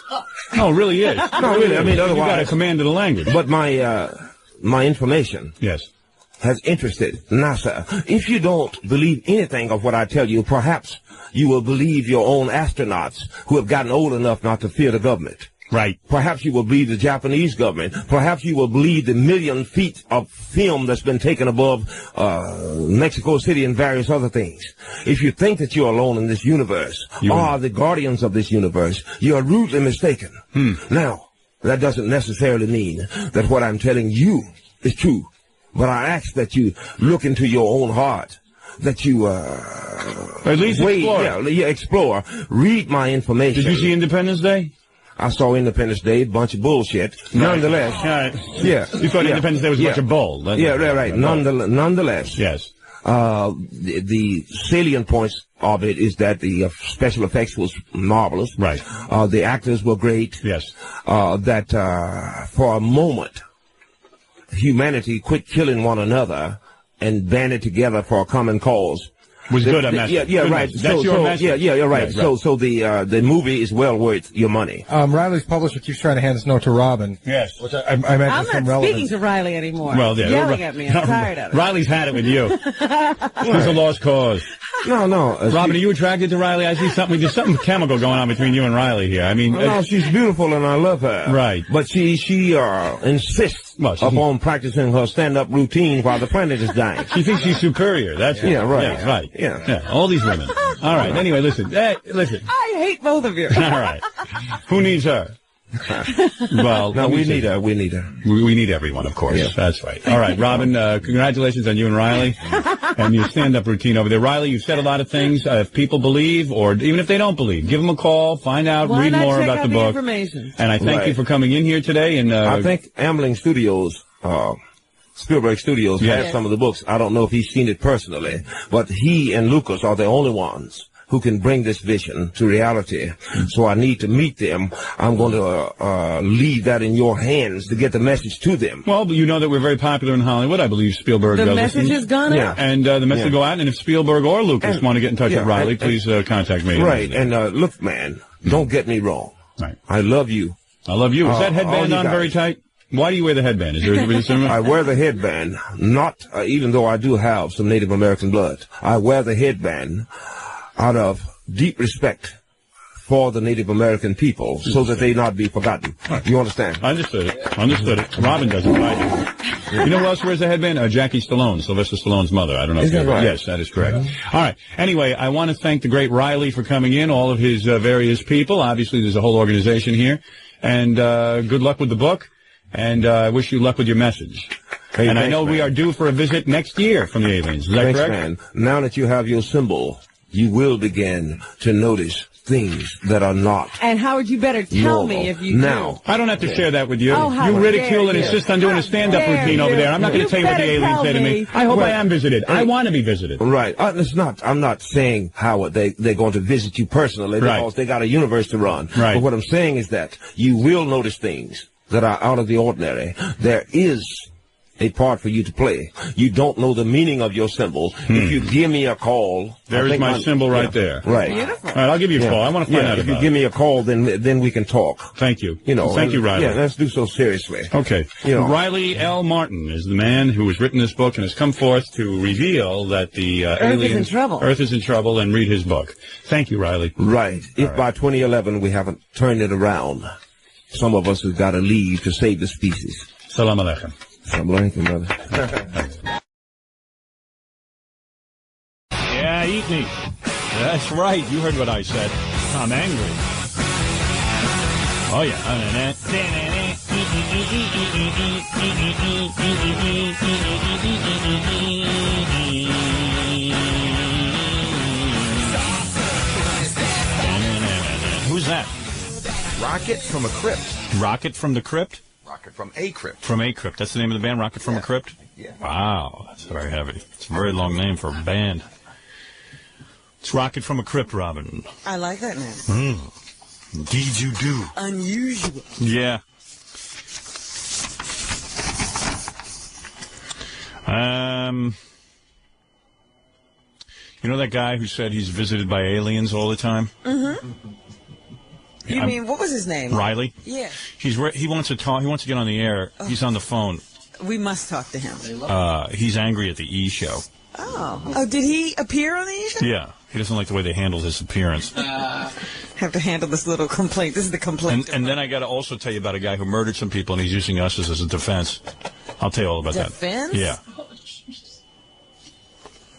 No, it really is. No, really. I mean, You otherwise. got a command of the language. But my information Yes. has interested NASA. If you don't believe anything of what I tell you, perhaps you will believe your own astronauts who have gotten old enough not to fear the government. Right. Perhaps you will believe the Japanese government. Perhaps you will believe the 1,000,000 feet of film that's been taken above Mexico City and various other things. If you think that you're alone in this universe, You are the guardians of this universe, you are rudely mistaken. Now, that doesn't necessarily mean that what I'm telling you is true. But I ask that you look into your own heart, that you At least explore. explore. Read my information. Did you see Independence Day? I saw Independence Day, bunch of bullshit. Nonetheless, All right. yeah. You thought Independence Day was a bunch of bull. Right. Nonetheless, Yes. The salient points of it is that the special effects was marvelous. Right. The actors were great. Yes. That for a moment, humanity quit killing one another and banded together for a common cause. Was good, I message. Yeah, Good right. message. That's your message. Yeah, you're right. Yeah, So the movie is well worth your money. Riley's publisher keeps trying to hand this note to Robin. Yes. Which I imagine I'm some not relevance. speaking to Riley anymore. Well, yeah. Yelling at me. I'm tired of it. Riley's had it with you. It's a lost cause. No. Robin, are you attracted to Riley? I see something. There's something chemical going on between you and Riley here. I mean, no, she's beautiful and I love her. Right. But she insists upon practicing her stand-up routine while the planet is dying. She thinks she's superior. That's it. Yeah, right. Yeah, right. Yeah. All these women. All right. Anyway, listen. Listen. I hate both of you. All right. Who needs her? Well, no, we need her. We need her. We need everyone, of course. Yeah. That's right. All right, Robin, congratulations on you and Riley and your stand-up routine over there. Riley, you've said a lot of things. If people believe, or even if they don't believe, give them a call, find out, Why read not more check about out the book. Information? And I thank you for coming in here today. And I think Amblin Studios, Spielberg Studios, Yes. has some of the books. I don't know if he's seen it personally, but he and Lucas are the only ones who can bring this vision to reality. So I need to meet them. I'm going to leave that in your hands to get the message to them. Well, you know that we're very popular in Hollywood. I believe Spielberg The does message listen. has gone out? And the message will go out. And if Spielberg or Lucas want to get in touch with Riley, please contact me. Right. And look, man, don't get me wrong. Right. I love you. I love you. Is that all headband you on guys. very tight? Why do you wear the headband? Is there a reason? I wear the headband, not even though I do have some Native American blood. I wear the headband out of deep respect for the Native American people, so that they not be forgotten. You understand? I understood it. Robin doesn't, but I do. You know who else wears a headband? Jackie Stallone, Sylvester Stallone's mother. I don't know. Is that right? Yes, that is correct. All right. Anyway, I want to thank the great Riley for coming in, all of his various people. Obviously, there's a whole organization here. And good luck with the book. And I wish you luck with your message. Hey, and I thanks, know we man. are due for a visit next year from the aliens. Is that Thanks, correct? man. Now that you have your symbol, you will begin to notice things that are not. And Howard, you better tell me if you now. I don't have to share that with you. Oh, how you ridicule dare and you. insist on doing a stand-up How routine dare over you. there. I'm not going to tell you what the better aliens tell say to me. me. I hope Well, I am visited. I want to be visited. Right. It's not. I'm not saying, Howard, they're going to visit you personally Right. because they got a universe to run. Right. But what I'm saying is that you will notice things that are out of the ordinary. There is a part for you to play. You don't know the meaning of your symbol. If you give me a call, There is my symbol right there. Right. Beautiful. All right, I'll give you a call. I want to find out if about you give me a call, then we can talk. Thank you. You know. Thank you, Riley. Yeah, let's do so seriously. Okay. You know. Riley L. Martin is the man who has written this book and has come forth to reveal that the aliens... is in trouble. Earth is in trouble, and read his book. Thank you, Riley. Right. If by 2011 we haven't turned it around, some of us have got to leave to save the species. Salam alaikum. Salam alaikum, brother. Yeah, eat me. That's right. You heard what I said. I'm angry. Oh, yeah. Who's that? Rocket from a Crypt. Rocket from the Crypt? Rocket from a Crypt. From a Crypt. That's the name of the band, Rocket from a Crypt? Yeah. Wow, that's very heavy. It's a very long name for a band. It's Rocket from a Crypt, Robin. I like that name. Indeed you do. Unusual. Yeah. You know that guy who said he's visited by aliens all the time? Mm-hmm. You mean, what was his name? Riley? Yeah. He wants to talk. He wants to get on the air. He's on the phone. We must talk to him. He's angry at the E! Show. Oh, did he appear on the E! Show? Yeah. He doesn't like the way they handled his appearance. Have to handle this little complaint. This is the complaint. And then I got to also tell you about a guy who murdered some people, and he's using us as a defense. I'll tell you all about Defense? that. Yeah.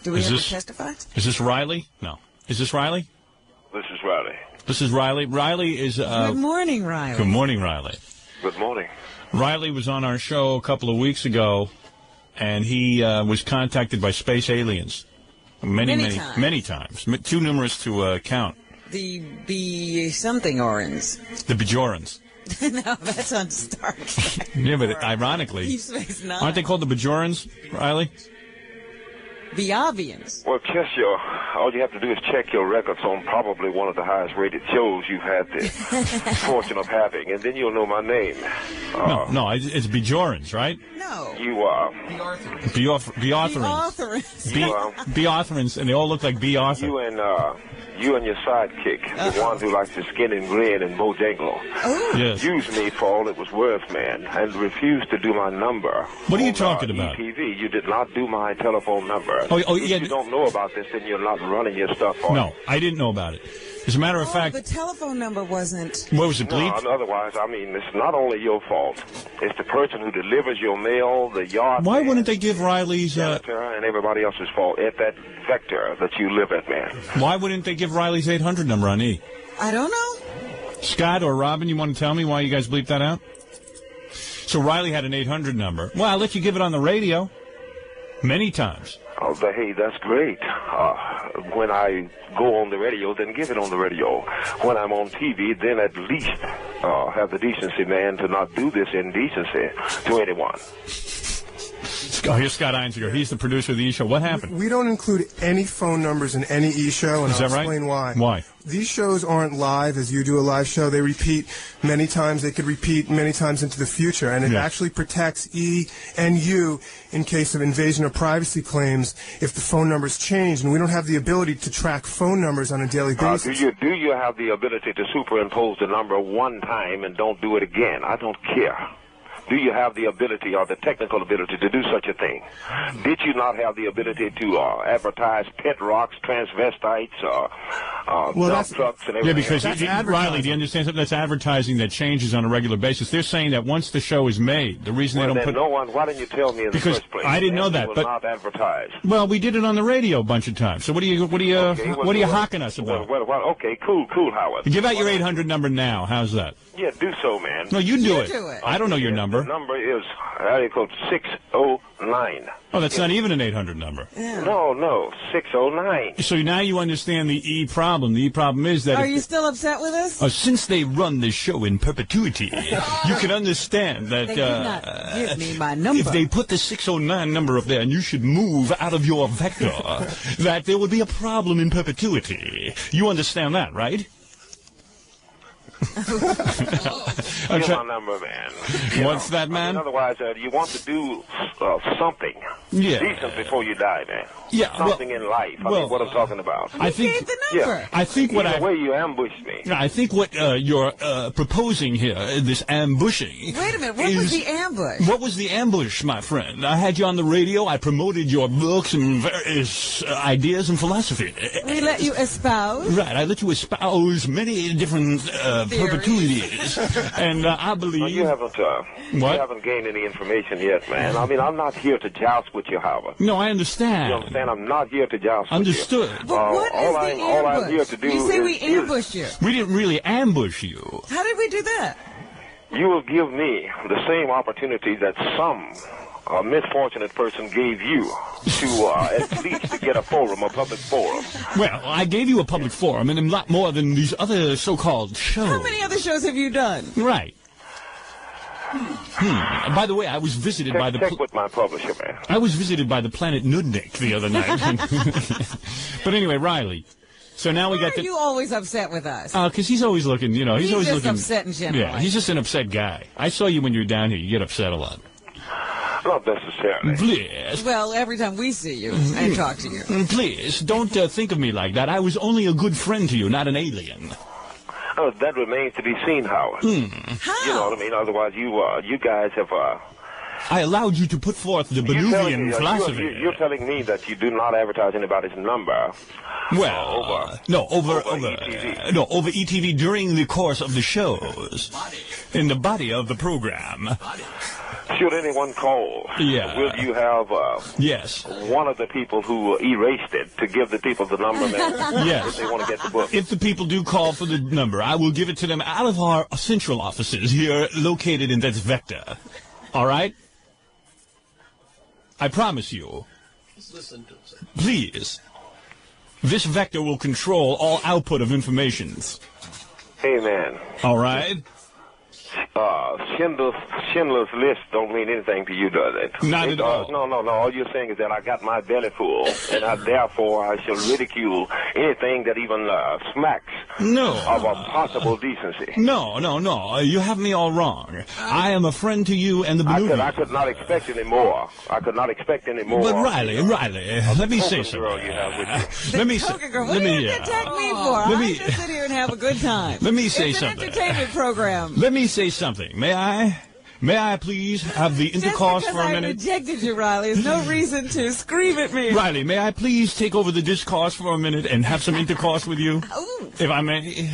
Do we Is ever this- testify? Is this Riley? No. Is this Riley? This is Riley. This is Riley. Riley is... Good morning, Riley. Good morning, Riley. Good morning. Riley was on our show a couple of weeks ago, and he was contacted by space aliens. Many times. Too numerous to count. The B-something Orans. The Bajorans. No, that's on Star Trek. Yeah, but ironically, Deep Space Nine. aren't they called the Bajorans, Riley? Biavians. Well, all you have to do is check your records on probably one of the highest rated shows you've had the fortune of having, and then you'll know my name. No, it's Bjorns, right? No. You are. Bearthurins. Bearthurins, and they all look like B. Arthur. You and your sidekick, the one who likes to skin and grin and Bojangles, Yes. used me for all it was worth, man, and refused to do my number. What are you talking about? ETV. You did not do my telephone number. Yeah. If you don't know about this, then you're not running your stuff for No, I didn't know about it. As a matter of fact, the telephone number wasn't. What was it, bleeped? No, otherwise, I mean, it's not only your fault. It's the person who delivers your mail, the yard. Why wouldn't they give Riley's... janitor and everybody else's fault at that vector that you live at, man. Why wouldn't they give Riley's 800 number on E? I don't know. Scott or Robin, you want to tell me why you guys bleeped that out? So Riley had an 800 number. Well, I'll let you give it on the radio. Many times. Oh, hey, that's great. When I go on the radio, then give it on the radio. When I'm on TV, then at least have the decency, man, to not do this indecency to anyone. Oh, here's Scott Einziger. He's the producer of the E-Show. What happened? We don't include any phone numbers in any E-Show, and Is I'll that right? explain why. Why? These shows aren't live as you do a live show. They repeat many times. They could repeat many times into the future, and it actually protects E and U in case of invasion of privacy claims if the phone numbers change, and we don't have the ability to track phone numbers on a daily basis. Do you have the ability to superimpose the number one time and don't do it again? I don't care. Do you have the ability or the technical ability to do such a thing? Did you not have the ability to advertise pet rocks, transvestites, dump trucks, and everything? Yeah, because Riley, do you understand something? That's advertising that changes on a regular basis. They're saying that once the show is made, the reason they don't put... Why didn't you tell me in the first place? I didn't know that, but but... not advertise. Well, we did it on the radio a bunch of times. So what are you hawking us about? Okay, cool, Howard. Give out your 800 number now. How's that? Yeah, do so, man. No, you do it. I don't know your number. The number is area code 609. Oh, that's not even an 800 number. Yeah. No, 609. So now you understand the E problem. The E problem is that... Are you still upset with us? Since they run the show in perpetuity, you can understand that... They did not give me my number. If they put the 609 number up there and you should move out of your vector, that there would be a problem in perpetuity. You understand that, right? Give my number, man. What's that, man? Otherwise, you want to do something decent before you die, man. Yeah, something in life. I mean, what I'm talking about. I think gave the number. Yeah. I think what Either way you ambushed me. I think what you're proposing here, this ambushing. Wait a minute. What was the ambush? What was the ambush, my friend? I had you on the radio. I promoted your books and various ideas and philosophy. We let you espouse. Right. I let you espouse many different perpetuities, and I believe you haven't. You haven't gained any information yet, man. I mean, I'm not here to joust with you, Howard. No, I understand. You understand? I'm not here to joust. Understood. With you. But what is the ambush? All I'm here to do you say is we ambushed you. We didn't really ambush you. How did we do that? You will give me the same opportunity that some misfortunate person gave you to at least to get a forum, a public forum. Well, I gave you a public forum, and a lot more than these other so-called shows. How many other shows have you done? Right. By the way, I was visited by the... Check with my publisher, man. I was visited by the planet Nudnik the other night. But anyway, Riley. So now we got Why are you always upset with us? Because he's always looking, he's always just looking... upset in general. Yeah, he's just an upset guy. I saw you when you were down here. You get upset a lot. Not necessarily. Please. Well, every time we see you and talk to you. Please, don't think of me like that. I was only a good friend to you, not an alien. Oh, that remains to be seen, Howard. How? You know what I mean? Otherwise, you guys have... I allowed you to put forth the Benuvian philosophy. You're telling me that you do not advertise anybody's number. Well, over ETV during the course of the shows, in the body of the program. Should anyone call, will you have yes, one of the people who erased it to give the people the number, man? Yes. If they want to get the book. If the people do call for the number, I will give it to them out of our central offices here located in that vector. All right? I promise you. Please. This vector will control all output of information. Hey, man. All right? Schindler's List don't mean anything to you, does it? Not at all. No. All you're saying is that I got my belly full, and therefore I shall ridicule anything that even smacks of a possible decency. No. You have me all wrong. I am a friend to you and the Benuvians. I could not expect any more. But Riley, let me say something. What are you going to attack me for? I just sit here and have a good time. Let me say it's something. An entertainment program. Let me say something. May I? May I please have the intercourse for a minute? I rejected you, Riley. There's no reason to scream at me. Riley, may I please take over the discourse for a minute and have some intercourse with you? Ooh. If I may.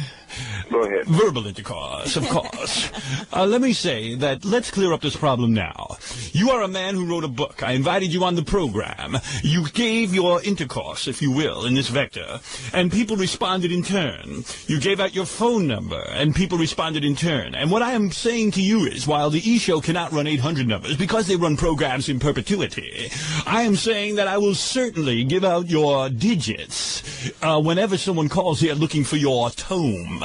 Go ahead. Verbal intercourse, of course. Let me say that let's clear up this problem now. You are a man who wrote a book. I invited you on the program. You gave your intercourse, if you will, in this vector, and people responded in turn. You gave out your phone number, and people responded in turn. And what I am saying to you is, while the E-Show cannot run 800 numbers because they run programs in perpetuity, I am saying that I will certainly give out your digits whenever someone calls here looking for your tome.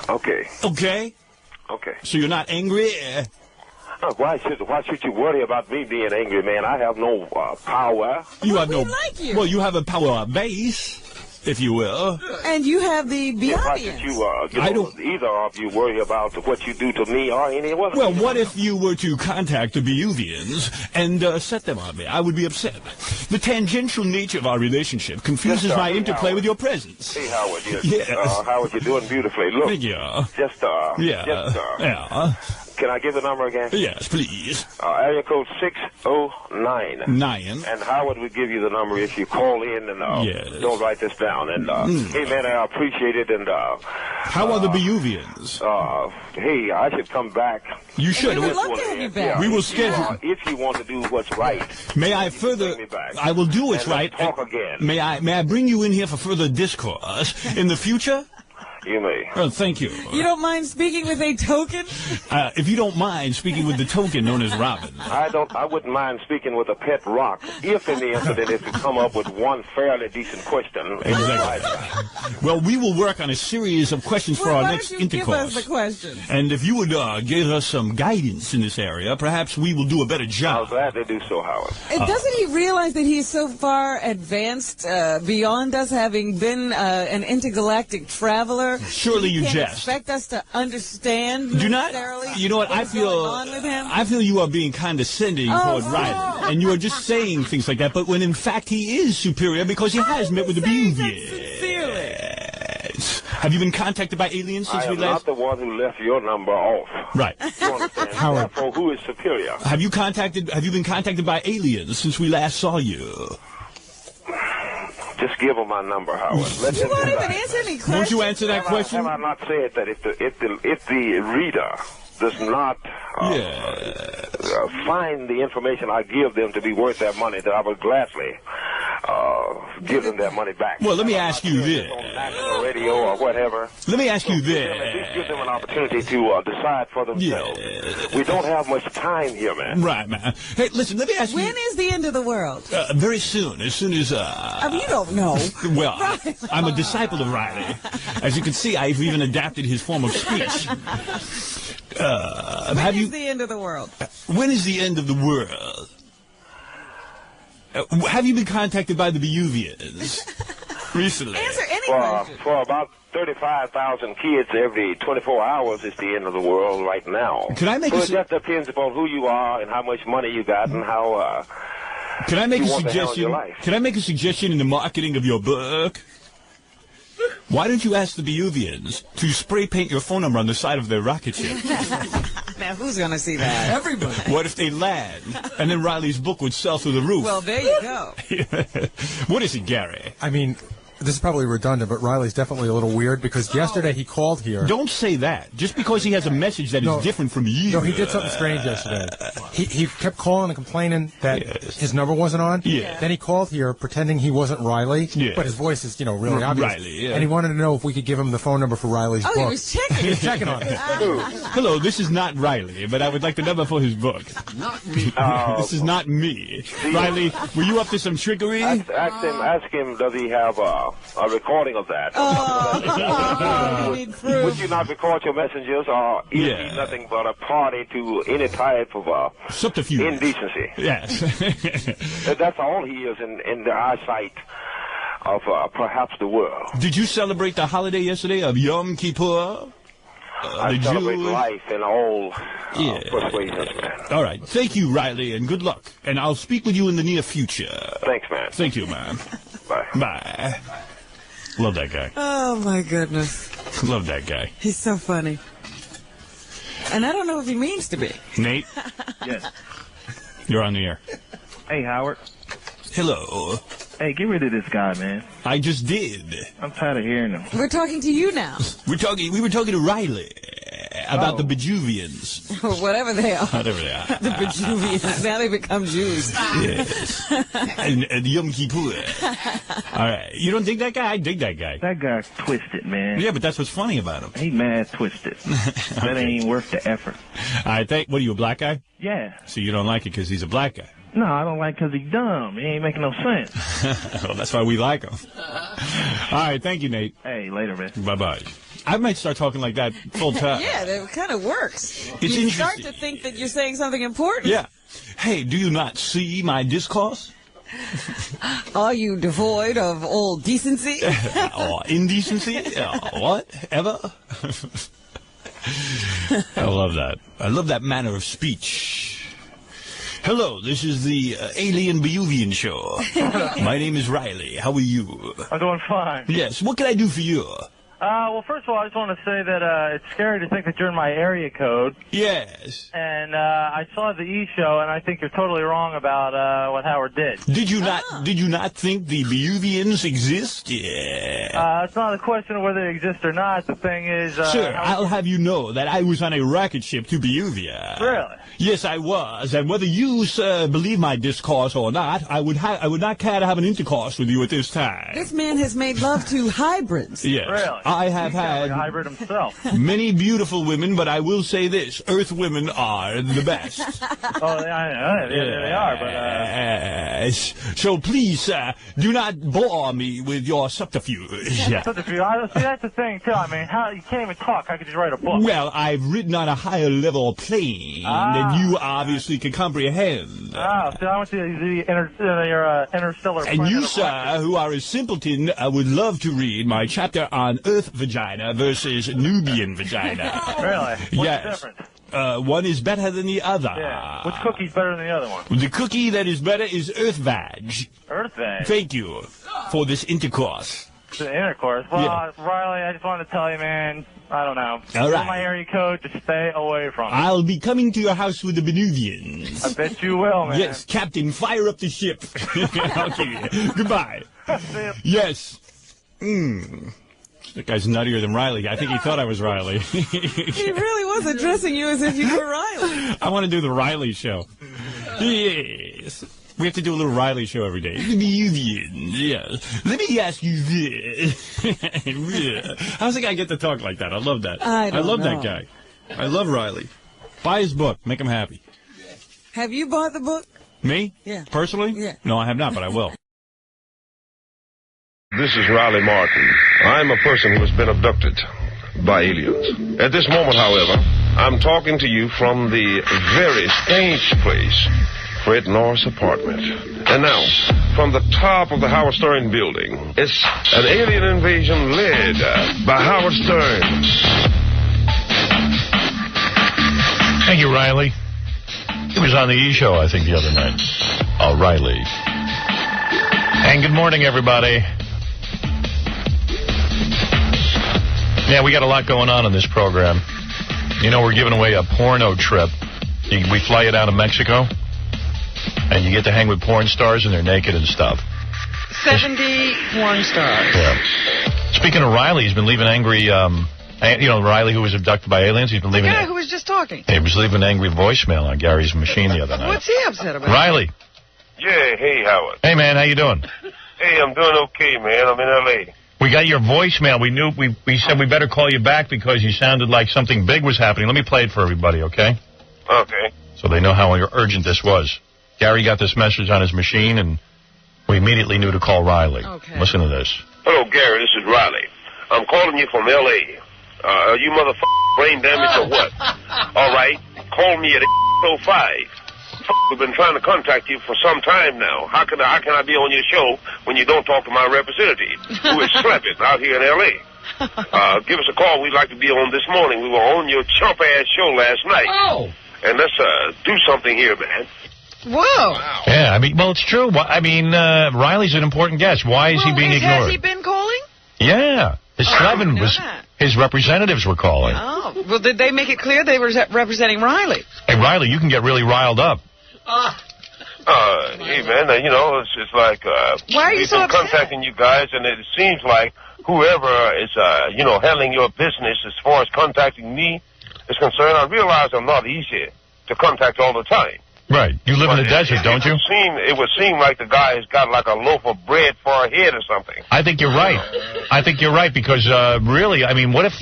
Okay. So you're not angry? Why should you worry about me being angry, man? I have no power. You have no. Like you. Well, you have a power base, if you will. And you have the Why should you, either of you worry about what you do to me or anyone? Well, what if you were to contact the Benuvians and set them on me? I would be upset. The tangential nature of our relationship confuses my interplay with your presence. Hey, Howard. Yes. Howard, you're doing beautifully. Look. Yeah. Yeah. Can I give the number again? Yes, please. Area code 609. 9. And Howard will give you the number if you call in and don't write this down. And hey, man, I appreciate it. And how are the Benuvians? Hey, I should come back. You should. We would love to have you back. We will schedule. If you want to do what's right. May I further? I will do what's right. Talk again. May I bring you in here for further discourse in the future? You may. Oh, thank you. You don't mind speaking with a token? If you don't mind speaking with the token known as Robin. I wouldn't mind speaking with a pet rock if in the incident is to come up with one fairly decent question. Exactly. Well, we will work on a series of questions for our next intercourse. Give us the question. And if you would give us some guidance in this area, perhaps we will do a better job. I'm glad they do so, Howard. Doesn't he realize that he's so far advanced beyond us, having been an intergalactic traveler? Surely you jest. Expect us to understand. Do not. You know what? I feel you are being condescending toward Riley, and you are just saying things like that. But when in fact he is superior because he has met with the Benuvians. Yes. Have you been contacted by aliens since we last? I am not the one who left your number off. Right. You understand? Howard. Therefore, who is superior? Have you been contacted by aliens since we last saw you? Just give them my number, Howard. Let you won't even answer any questions. Won't you answer that question? Have I not said that if the reader does not find the information I give them to be worth their money, that I would gladly give them their money back. Well, let me ask you this. On national radio or whatever. Let me ask you this. At least give them an opportunity to decide for themselves. We don't have much time here, man. Right, man. Hey, listen, let me ask you. When is the end of the world? Very soon. As soon as... you don't know. Well, I'm a disciple of Riley. As you can see, I've even adapted his form of speech. When is the end of the world? When is the end of the world? Have you been contacted by the Benuvians recently? Answer any question. For about 35,000 kids every 24 hours is the end of the world right now. Can I make it just depends upon who you are and how much money you got and how Can I make you a want to handle suggestion? your life. Can I make a suggestion in the marketing of your book? Why don't you ask the Benuvians to spray paint your phone number on the side of their rocket ship? Now, who's going to see that? Everybody. What if they land, and then Riley's book would sell through the roof? Well, there you go. What is it, Gary? I mean, this is probably redundant, but Riley's definitely a little weird because yesterday he called here. Don't say that. Just because he has a message that is different from you. No, he did something strange yesterday. He kept calling and complaining that his number wasn't on. Yeah. Then he called here pretending he wasn't Riley, but his voice is, really obvious. Riley, yeah. And he wanted to know if we could give him the phone number for Riley's book. He was checking. He was checking on it. Hello, this is not Riley, but I would like the number for his book. Not me. This is not me. Riley, were you up to some trickery? Ask him, does he have a recording of that. Would you not record your messengers, or is he nothing but a party to any type of subterfuge, indecency? Yes. That's all he is in the eyesight of perhaps the world. Did you celebrate the holiday yesterday of Yom Kippur? I celebrate life in all persuasions, man. All right. Thank you, Riley, and good luck. And I'll speak with you in the near future. Thanks, man. Thank you, man. Bye. Bye. Love that guy. Oh, my goodness. Love that guy. He's so funny. And I don't know if he means to be. Nate? Yes. You're on the air. Hey, Howard. Hello. Hey, get rid of this guy, man. I just did. I'm tired of hearing him. We're talking to you now. We were talking to Riley about the Bejuvians. Or whatever they are. Whatever they are. The Bejuvians. Now they become Jews. Yes. and Yom Kippur. All right. You don't dig that guy? I dig that guy. That guy's twisted, man. Yeah, but that's what's funny about him. He mad twisted. That ain't even worth the effort. I think. What are you, a black guy? Yeah. So you don't like it because he's a black guy? No, I don't like because he's dumb. He ain't making no sense. Well, that's why we like him. All right. Thank you, Nate. Hey, later, man. Bye-bye. I might start talking like that full time. Yeah, that kind of works. It's you start to think that you're saying something important. Yeah. Hey, do you not see my discourse? Are you devoid of all decency? Or indecency? What? Ever? I love that. I love that manner of speech. Hello, this is the Alien Bejuvian Show. My name is Riley. How are you? I'm doing fine. Yes. What can I do for you? Well, first of all, I just want to say that it's scary to think that you're in my area code. Yes. And I saw the E! Show, and I think you're totally wrong about what Howard did. Did you not think the Bejuvians exist? Yeah. It's not a question of whether they exist or not. The thing is... Sir, I'll have you know that I was on a rocket ship to Bejuvia. Really? Yes, I was. And whether you, sir, believe my discourse or not, I would not care to have an intercourse with you at this time. This man has made love to hybrids. Yes. Really? I have had like a hybrid himself. many beautiful women, but I will say this: Earth women are the best. Oh, I know. They are, but... So please, sir, do not bore me with your subterfuge. Subterfuge. See, that's the thing, too. I mean, you can't even talk. How could you write a book? Well, I've written on a higher level plane than you obviously can comprehend. So I went to the interstellar And you, sir, who are a simpleton, would love to read my chapter on Earth vagina versus Nubian vagina. Really? What's yes. the difference? One is better than the other. Yeah. Which cookie's better than the other one? The cookie that is better is Earth Vag. Earth Vag? Thank you for this intercourse. The intercourse? Well, Yeah. Riley, I just wanted to tell you, man, I don't know. All right. In my area code, just stay away from it. I'll be coming to your house with the Benuvians. I bet you will, man. Yes, Captain, fire up the ship. Okay, goodbye. Yes. That guy's nuttier than Riley. I think he thought I was Riley. He really was addressing you as if you were Riley. I want to do the Riley show. Yes. We have to do a little Riley show every day. Yes. Let me ask you this. How's the guy get to talk like that? I love that. I love know. that guy. I love Riley. Buy his book. Make him happy. Have you bought the book? Me? Yeah. Personally? Yeah. No, I have not, but I will. This is Riley Martin. I'm a person who has been abducted by aliens. At this moment, however, I'm talking to you from the very strange place, Fred Norris apartment. And now, from the top of the Howard Stern building, it's an alien invasion led by Howard Stern. Thank you, Riley. He was on the E! Show, I think, the other night. Riley. And good morning, everybody. Yeah, we got a lot going on in this program. You know, we're giving away a porno trip. We fly you down to Mexico, and you get to hang with porn stars, and they're naked and stuff. 70 porn stars. Yeah. Speaking of Riley, he's been leaving angry, Riley who was abducted by aliens, he's been The leaving... guy who was just talking. He was leaving an angry voicemail on Gary's machine the other night. What's he upset about? Riley. Yeah, hey, Howard. Hey, man, how you doing? Hey, I'm doing okay, man. I'm in L.A. We got your voicemail. We said we better call you back because you sounded like something big was happening. Let me play it for everybody, okay? Okay. So they know how urgent this was. Gary got this message on his machine, and we immediately knew to call Riley. Okay. Listen to this. Hello, Gary. This is Riley. I'm calling you from L.A. Are you motherfucking brain damaged or what? All right. Call me at 8:05. We've been trying to contact you for some time now. How can I be on your show when you don't talk to my representative, who is slapping out here in L.A.? Give us a call. We'd like to be on this morning. We were on your chump-ass show last night. Oh. And let's do something here, man. Whoa. Yeah, I mean, well, it's true. I mean, Riley's an important guest. Why is he being ignored? Has he been calling? Yeah. His representatives were calling. Oh. Well, did they make it clear they were representing Riley? Hey, Riley, you can get really riled up. Hey, man, it's like, why are you so upset? Contacting you guys, and it seems like whoever is, handling your business as far as contacting me is concerned, I realize I'm not easy to contact all the time. Right. You live in the desert, don't you? It would seem like the guy has got like a loaf of bread for a head or something. I think you're right. I think you're right because, really, I mean, what if,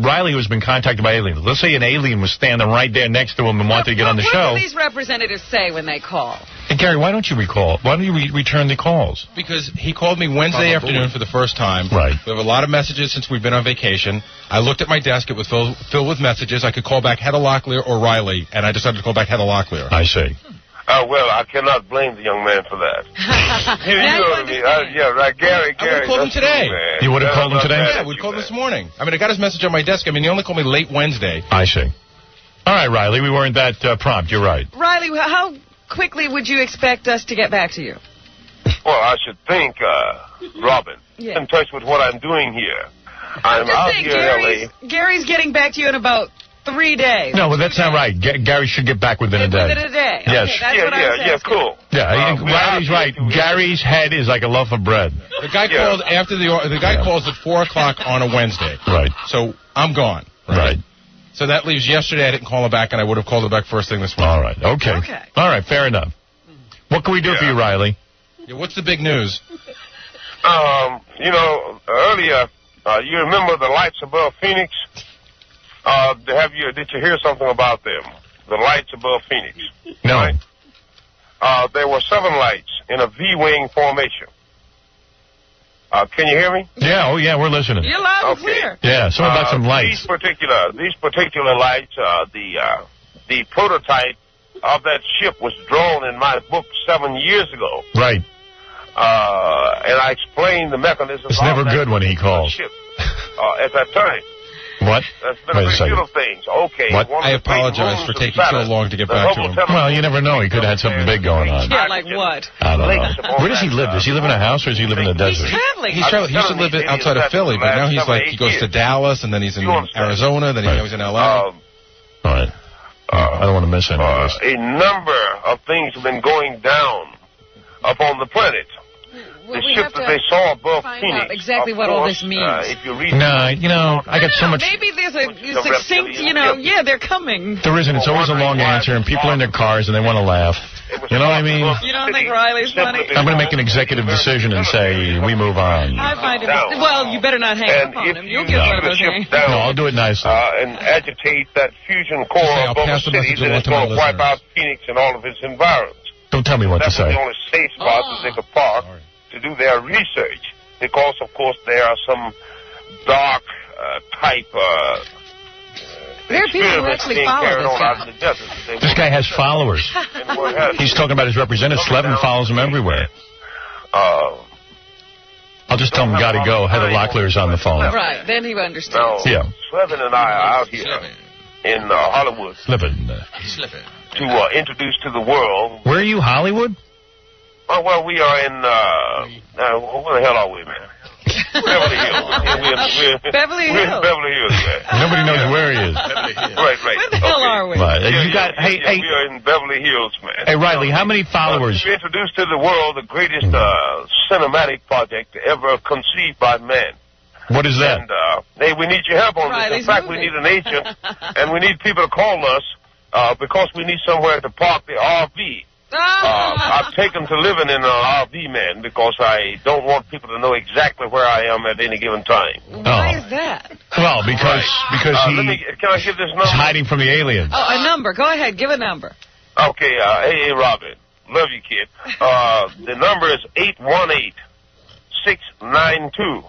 Riley who's been contacted by aliens. Let's say an alien was standing right there next to him and wanted to get on the show. What do these representatives say when they call? And Gary, why don't you recall? Why don't you return the calls? Because he called me Wednesday afternoon for the first time. Right. We have a lot of messages since we've been on vacation. I looked at my desk. It was filled with messages. I could call back Hedda Locklear or Riley, and I decided to call back Hedda Locklear. I see. Well, I cannot blame the young man for that. You know what I mean? Yeah, right, Gary. I would have called him today. True, you would have called him today? Yeah, I would call him this morning. I mean, I got his message on my desk. I mean, he only called me late Wednesday. I see. All right, Riley, we weren't that prompt. You're right. Riley, how quickly would you expect us to get back to you? Well, I should think, Robin, in touch with what I'm doing here. I'm out here in L.A. Gary's getting back to you in about 3 days. No, well, that's not right. Gary should get back within a day. Within a day. Yes. Okay, that's what I was asking. Cool. Yeah, Riley's right. Gary's head is like a loaf of bread. The guy called after the guy calls at 4 o'clock on a Wednesday. Right. So I'm gone. Right. So that leaves yesterday. I didn't call him back, and I would have called him back first thing this morning. All right. Okay. All right. Fair enough. What can we do for you, Riley? Yeah, what's the big news? Earlier, you remember the lights above Phoenix? Did you hear something about them? The lights above Phoenix? No. Right? There were 7 lights in a V-wing formation. Can you hear me? Yeah, we're listening. You're loud and clear. Yeah, so about some lights. These particular lights, the prototype of that ship was drawn in my book 7 years ago. Right. And I explained the mechanism. It's never good when he calls. Ship, at that time. What? That's been a big deal of things. Okay. What? I apologize for taking so long to get back to him. Well, you never know. He could have had something big going on. Yeah, like what? I don't know. Where does he live? Does he live in a house or does he live in the desert? Traveling. He used to live outside of Philly, but now he's he goes to Dallas, and then he's in Arizona, then he's in L.A. All right. I don't want to miss any of this. A number of things have been going down up on the planet. Well, the ship that they saw above Phoenix. Out exactly what all this means. If you read I got so much. Maybe there's a succinct, they're coming. There isn't. It's always a long answer, and people are in their cars and they want to laugh. You know what I mean? You don't think Riley's funny? I'm going to make an executive decision and say we move on. I find it. Well, you better not hang up on him. You'll get one of those hands. No, I'll do it nicely. And agitate that fusion core above the cities, and it's going to wipe out Phoenix and all of its environs. Don't tell me what to say. That's the only safe spot that they could park to do their research, because of course there are some dark type there are people who actually follow this guy. This guy has followers. He's talking about his representative. Slevin follows him everywhere. I'll just tell him gotta go. Heather Locklear's on the phone. Right, then he understands. Yeah. Slevin and I are out here in Hollywood. Slevin. To introduce to the world. Where are you, Hollywood? Oh, well, we are in, where the hell are we, man? Beverly Hills. Beverly Hills? We're in Beverly Hills, man. Nobody knows where he is. Right. Where the hell are we? Right. We are in Beverly Hills, man. Hey, Riley, how many followers? We introduced to the world the greatest cinematic project ever conceived by man. What is that? And, hey, we need your help on this. In fact, we need an agent, and we need people to call us, because we need somewhere to park the RV. I've taken to living in an RV, man, because I don't want people to know exactly where I am at any given time. Why is that? Well, because can I give this number? He's hiding from the aliens. Oh, a number. Go ahead. Give a number. Okay. Hey, Robin. Love you, kid. The number is 818-692-2605.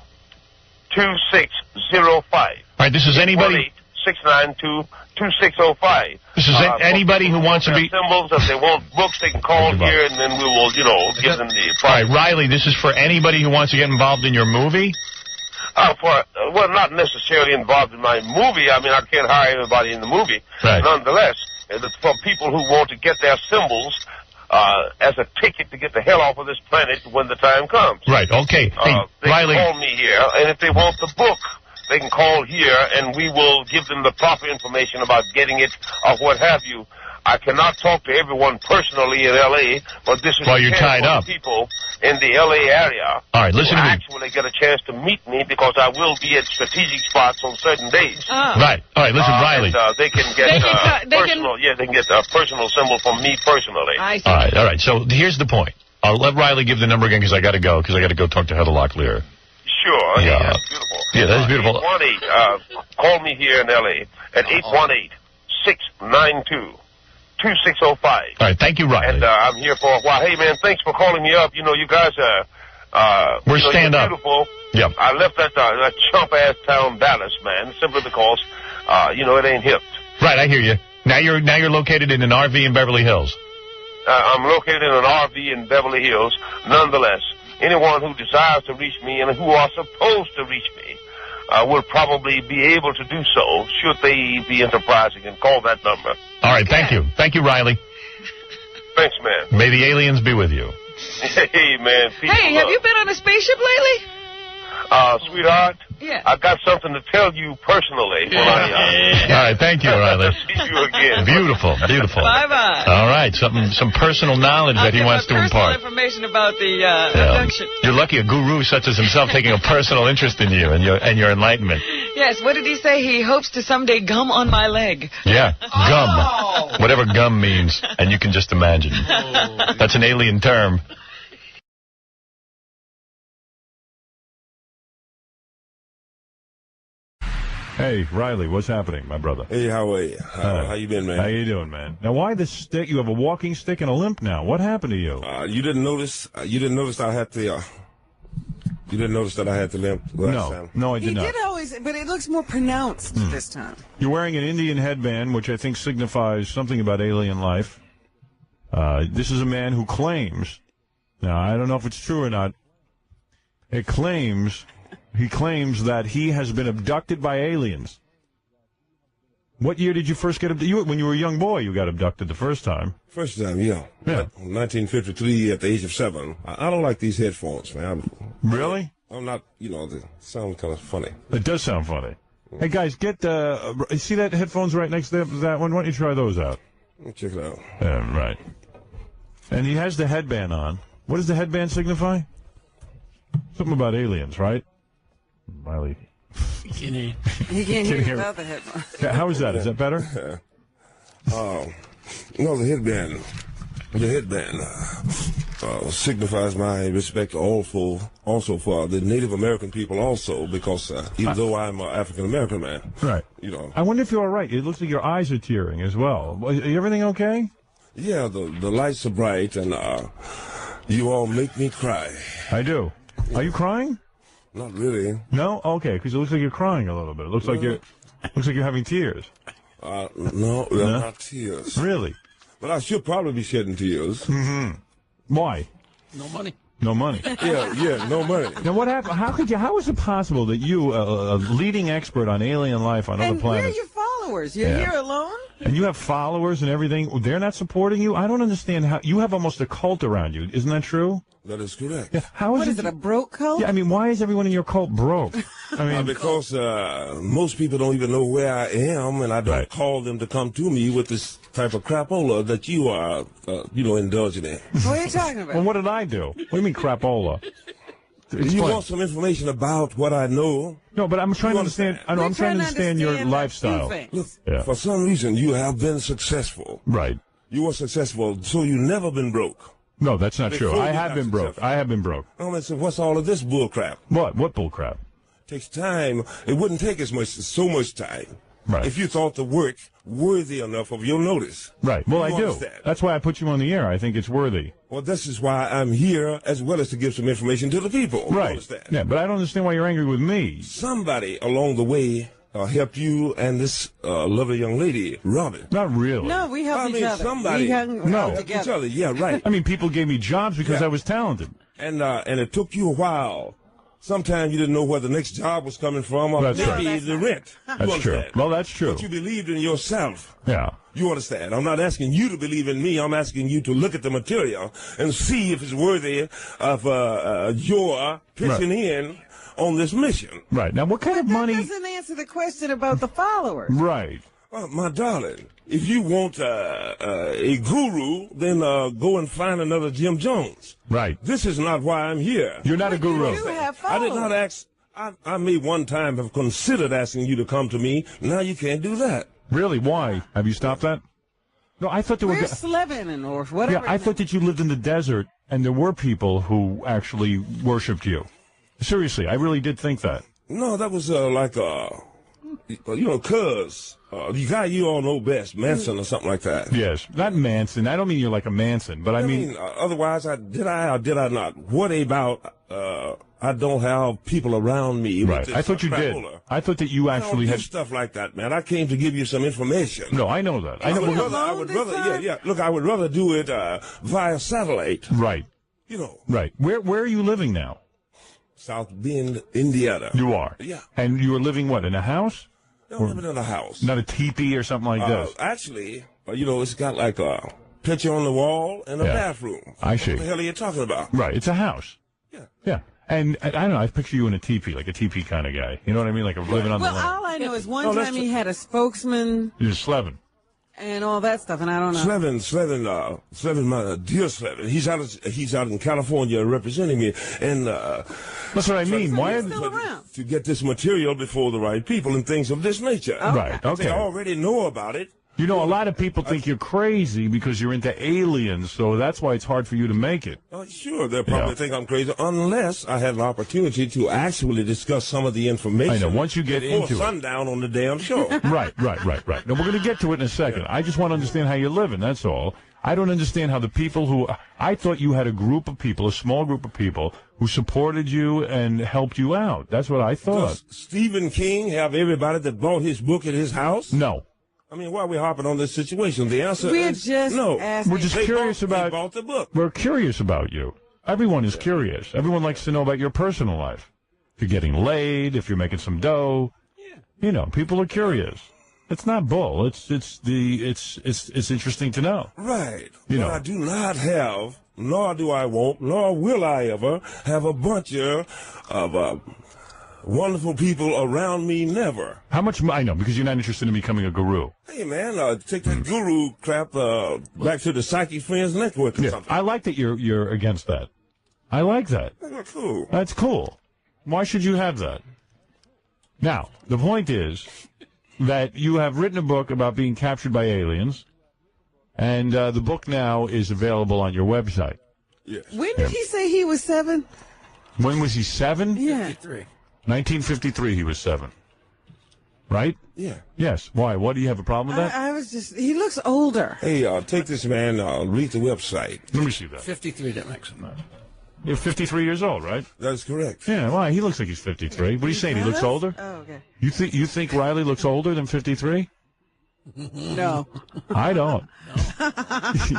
All right, this is anybody. 692-2605. This is anybody who wants to be symbols. If they want books, they can call here, and then we will, give them the. All right, Riley. This is for anybody who wants to get involved in your movie. Well, not necessarily involved in my movie. I mean, I can't hire everybody in the movie. Right. Nonetheless, it's for people who want to get their symbols as a ticket to get the hell off of this planet when the time comes. Right. Okay. Hey, they Riley. can call me here, and if they want the book, they can call here, and we will give them the proper information about getting it or what have you. I cannot talk to everyone personally in L.A., but this is Well, you're tied for up. the people in the L.A. area. All right, listen to me. Actually get a chance to meet me because I will be at strategic spots on certain days. Right. All right, listen, Riley. And, they can get personal. Yeah, they can get a personal symbol from me personally. I see. All right. So here's the point. I'll let Riley give the number again because I got to go talk to Heather Locklear. Sure. Yeah. That's beautiful. Yeah, that's beautiful. 818. Call me here in L.A. at 818-692-2605. All right, thank you, Riley. And I'm here for a while. Hey, man, thanks for calling me up. You guys are... We're stand you're up. Beautiful. Yep. I left that chump-ass town Dallas, man, simply because, it ain't hip. Right, I hear you. Now you're located in an RV in Beverly Hills. I'm located in an RV in Beverly Hills. Nonetheless, anyone who desires to reach me and who are supposed to reach me will probably be able to do so should they be enterprising and call that number. All right, thank you. Thank you, Riley. Thanks, man. May the aliens be with you. Hey, man. Hey, have you been on a spaceship lately? Sweetheart? Yeah. I got something to tell you personally. When All right, thank you, Riley. See you again. Beautiful. Bye-bye. All right, some personal knowledge that he wants to personal impart. information about the abduction. You're lucky a guru such as himself taking a personal interest in you and your enlightenment. Yes, what did he say? He hopes to someday gum on my leg. Yeah, gum. Whatever gum means, and you can just imagine. That's an alien term. Hey, Riley, what's happening, my brother? Hey, how are you? How you been, man? How you doing, man? Now, why the stick? You have a walking stick and a limp now. What happened to you? You didn't notice. You didn't notice I had the. You didn't notice that I had the limp last time. No, I did not. He did always, but it looks more pronounced this time. You're wearing an Indian headband, which I think signifies something about alien life. This is a man who claims. Now, I don't know if it's true or not. He claims that he has been abducted by aliens. What year did you first get abducted? When you were a young boy, you got abducted the first time. First time, yeah. 1953 at the age of 7. I don't like these headphones, man. Really? I'm not, they sound kind of funny. It does sound funny. Hey, guys, get see that headphones right next to that one? Why don't you try those out? Check it out. Right. And he has the headband on. What does the headband signify? Something about aliens, right? Riley. He can't hear without the headphones. How is that? Is that better? No, the headband. The headband signifies my respect also for the Native American people also, because even though I'm an African American man. Right. I wonder if you're all right. It looks like your eyes are tearing as well. Everything okay? Yeah, the lights are bright, and you all make me cry. I do. Are you crying? Not really. No? Okay, because it looks like you're crying a little bit. It looks like you're having tears. No, not tears. Really? But I should probably be shedding tears. Mm-hmm. Why? No money. No money. yeah, no money. Now, what happened? How is it possible that you, a leading expert on alien life on other planets... where are your followers? You're here alone? And you have followers and everything. They're not supporting you? I don't understand how... You have almost a cult around you. Isn't that true? That is correct. Yeah, What is it, a broke cult? Yeah, I mean, why is everyone in your cult broke? I mean, because most people don't even know where I am, and I don't call them to come to me with this type of crapola that you are, indulging in. What are you talking about? Well, what did I do? What do you mean crapola? You want some information about what I know? No, but I'm trying to understand. I know, I'm trying to understand your lifestyle. Look, for some reason, you have been successful. Right. You were successful, so you've never been broke. No, that's not true. I have been broke. I have been broke. Oh, so what's all of this bull crap? What bull crap? Takes time. It wouldn't take so much time Right. if you thought the work worthy enough of your notice. Right. Well, You I do. understand? That's why I put you on the air. I think it's worthy. Well, this is why I'm here, as well as to give some information to the people. You Right. understand? Yeah, but I don't understand why you're angry with me. Somebody along the way helped you and this lovely young lady, Robin. Not really. No, we helped each other. Somebody We hung No. out helped each together. other. Yeah, right. I mean, people gave me jobs because Yeah. I was talented. And it took you a while. Sometimes you didn't know where the next job was coming from, or That's maybe right. the rent. You That's true. understand? Well, that's true. But you believed in yourself. Yeah. You understand? I'm not asking you to believe in me. I'm asking you to look at the material and see if it's worthy of your pitching in on this mission. Right. Now, what kind of money? That doesn't answer the question about the followers. Right. My darling, if you want a guru, then go and find another Jim Jones. Right. This is not why I'm here. You're not a guru. You have I did followers. not ask. I may one time have considered asking you to come to me. Now you can't do that. Really? Why? Have you stopped that? No, I thought there were. Where's Slevin or whatever? Yeah, I thought that you lived in the desert and there were people who actually worshipped you. Seriously, I really did think that. No, that was Cuz, the guy you all know best, Manson or something like that. Yes, not Manson. I don't mean you're like a Manson, but I mean otherwise, did I or did I not? What about, I don't have people around me. with right. this I thought you did. crapola. I thought that you I don't actually do had stuff like that, man. I came to give you some information. No, I know that. I know. I would rather, yeah. Look, I would rather do it via satellite. Right. You know, Right. Where are you living now? South Bend, Indiana. You are. Yeah. And you are living what, in a house? I'm living in a house. Not a teepee or something like this. Actually, it's got like a picture on the wall and a Yeah. bathroom. I see. What the hell are you talking about? Right. It's a house. Yeah. Yeah. And I don't know. I picture you in a teepee, like a teepee kind of guy. You know what I mean? Like a living on Well, the land. all I know is one No, that's time he had a spokesman You're Slevin. and all that stuff, and I don't know. Slevin, my dear Slevin, he's out in California representing me, and that's what I mean. Why to get this material before the right people and things of this nature? Right. Okay. They already know about it. You know, a lot of people think you're crazy because you're into aliens, so that's why it's hard for you to make it. Sure, they'll probably think I'm crazy unless I had an opportunity to actually discuss some of the information. I know. Once you get before into it. sundown on the damn show. Right. Now, we're going to get to it in a second. I just want to understand how you're living, that's all. I don't understand how the people who... I thought you had a group of people, a small group of people, who supported you and helped you out. That's what I thought. Does Stephen King have everybody that bought his book at his house? No. I mean, why are we harping on this situation? The answer We're is just no. asking. We're just curious They about... bought the book. We're curious about you. Everyone is curious. Everyone likes to know about your personal life. If you're getting laid, if you're making some dough. Yeah. You know, people are curious. It's not bull. It's interesting to know. Right. You know. But I do not have, nor do I want, nor will I ever have a bunch of wonderful people around me. Never. How much? I know, because you're not interested in becoming a guru. Hey, man, take that guru crap back to the Psychic Friends Network or something. I like that you're against that. I like that. That's cool. That's cool. Why should you have that? Now, the point is that you have written a book about being captured by aliens, and the book now is available on your website. Yes. When did he say he was 7? When was he 7? Yeah. 1953 he was 7. Right? Yeah. Yes. Why? What, do you have a problem with that? I was just, he looks older. Hey, take this, man, read the website. Let me see that. 53, that makes sense. You're 53 years old, right? That's correct. Yeah, why? He looks like he's 53. What are you saying? He looks older? Oh, okay. You think Riley looks older than 53? No. I don't.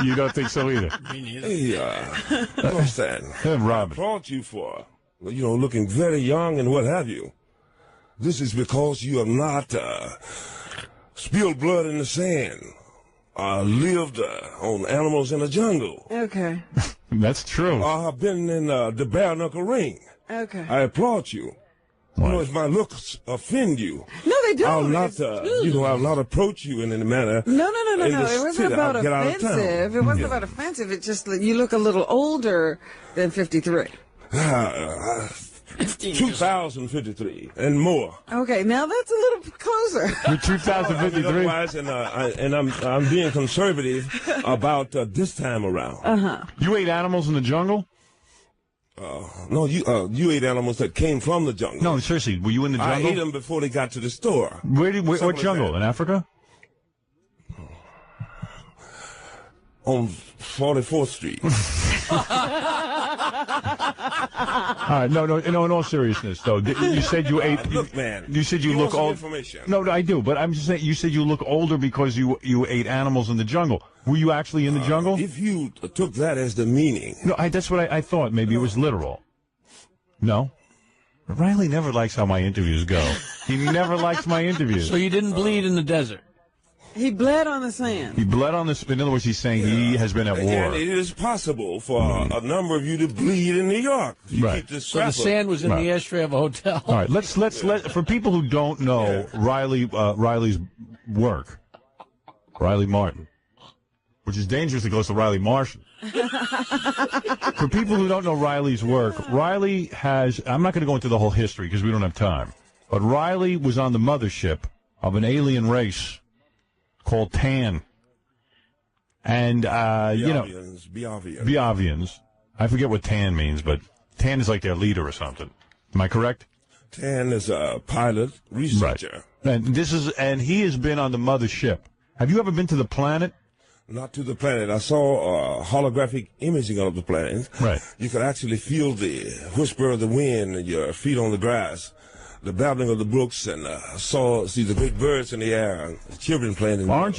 You don't think so either? Me neither. Hey, understand? Robin. I applaud you for, looking very young and what have you. This is because you have not spilled blood in the sand, lived on animals in the jungle. Okay. That's true. I've been in the bare knuckle ring. Okay. I applaud you. If my looks offend you, No, they don't. I'll not, I'll not approach you in any manner. No. in the It wasn't city. about I'll get out of town. offensive. It wasn't about offensive. It's just that you look a little older than 53. 2053 and more. Okay, now that's a little closer. You're 2053. Otherwise, and I'm being conservative about this time around. Uh-huh. You ate animals in the jungle? No, you ate animals that came from the jungle. No, seriously, were you in the I jungle? ate them before they got to the store. What jungle? In Africa? On 44th Street. All right, no. In all seriousness, though, you said you ate. Look, man. You said you want look some old. information? No, I do, but I'm just saying. You said you look older because you ate animals in the jungle. Were you actually in the jungle? If you took that as the meaning. No, that's what I thought. Maybe it was literal. No. Riley never likes how my interviews go. He never likes my interviews. So you didn't bleed in the desert? He bled on the sand. He bled on this. In other words, he's saying he has been at war. And it is possible for a number of you to bleed in New York. You Right. keep this So the sand was in the ashtray of a hotel. All right, let's for people who don't know Riley's work, Riley Martin, which is dangerously close to Riley Martian. For people who don't know Riley's work, Riley has. I'm not going to go into the whole history because we don't have time. But Riley was on the mothership of an alien race called Tan. And, Biavians. I forget what Tan means, but Tan is like their leader or something. Am I correct? Tan is a pilot researcher. Right. And he has been on the mothership. Have you ever been to the planet? Not to the planet. I saw holographic imaging of the planet. Right. You could actually feel the whisper of the wind and your feet on the grass, the babbling of the brooks, and see the great birds in the air, the children playing in the Aren't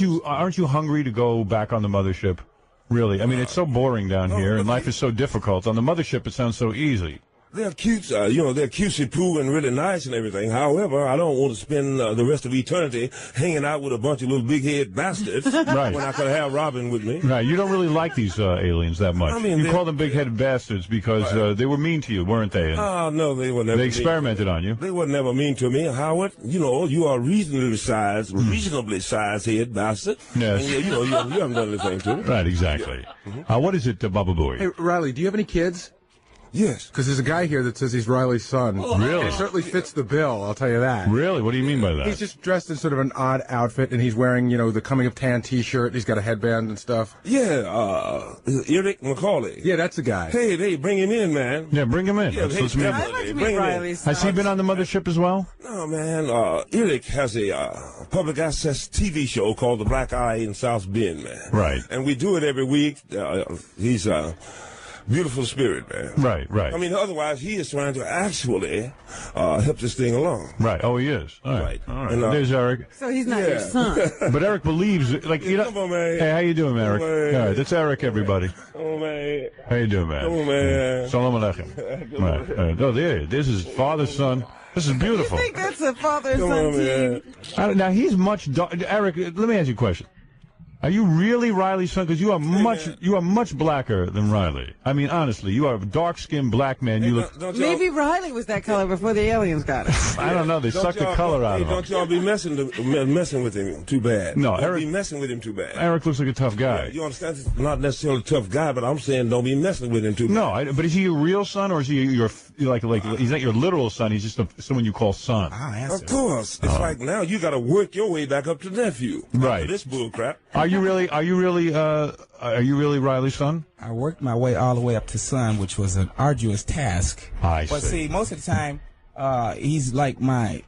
you hungry to go back on the mothership? Really? I mean, it's so boring down here, and life is so difficult. On the mothership, it sounds so easy. They're cute, they're cutesy-poo and really nice and everything. However, I don't want to spend the rest of eternity hanging out with a bunch of little big-head bastards Right. when I could have Robin with me. Right. You don't really like these aliens that much. I mean, you call them big-headed bastards because they were mean to you, weren't they? And no, they were never they experimented on you. They were never mean to me. Howard, you are reasonably sized head bastard. Yes. And, you haven't done anything to me. Right, exactly. What is it, Baba Booey? Hey, Riley, do you have any kids? Yes. Because there's a guy here that says he's Riley's son. Really? He certainly fits the bill, I'll tell you that. Really? What do you mean by that? He's just dressed in sort of an odd outfit, and he's wearing, the Coming of Tan t-shirt. He's got a headband and stuff. Yeah, Eric McCauley. Yeah, that's the guy. Hey, bring him in, man. Yeah, bring him in. Yeah, Let's meet him. bring him in. Has he been on the mothership as well? No, man. Eric has a public access TV show called The Black Eye in South Bend, man. Right. And we do it every week. He's a beautiful spirit, man. Right. I mean, otherwise, he is trying to actually help this thing along. Right. Oh, he is. All right. And, there's Eric. So he's not your son. But Eric believes, Come on, man. Hey, how you doing, Eric? All right, that's Eric, everybody. Oh, man. How you doing, man? Oh, man. Salam alaikum. Right. Oh, this is father, son. This is beautiful. You think that's a father-son team? Now, he's much Eric, let me ask you a question. Are you really Riley's son? Because you are much blacker than Riley. I mean, honestly, you are a dark-skinned black man. You look. Maybe Riley was that color before the aliens got him. I don't know. They sucked the color out of him. Don't y'all be messing with him too bad. No, don't Eric. be messing with him too bad. Eric looks like a tough guy. Yeah, you understand? He's not necessarily a tough guy, but I'm saying don't be messing with him too bad. No, but is he your real son, or is he your like he's not your literal son? He's just someone you call son. Of course. It's like now you got to work your way back up to nephew. Right. After this bull crap. Are you really Riley's son? I worked my way all the way up to son, which was an arduous task. But see, most of the time, he's like my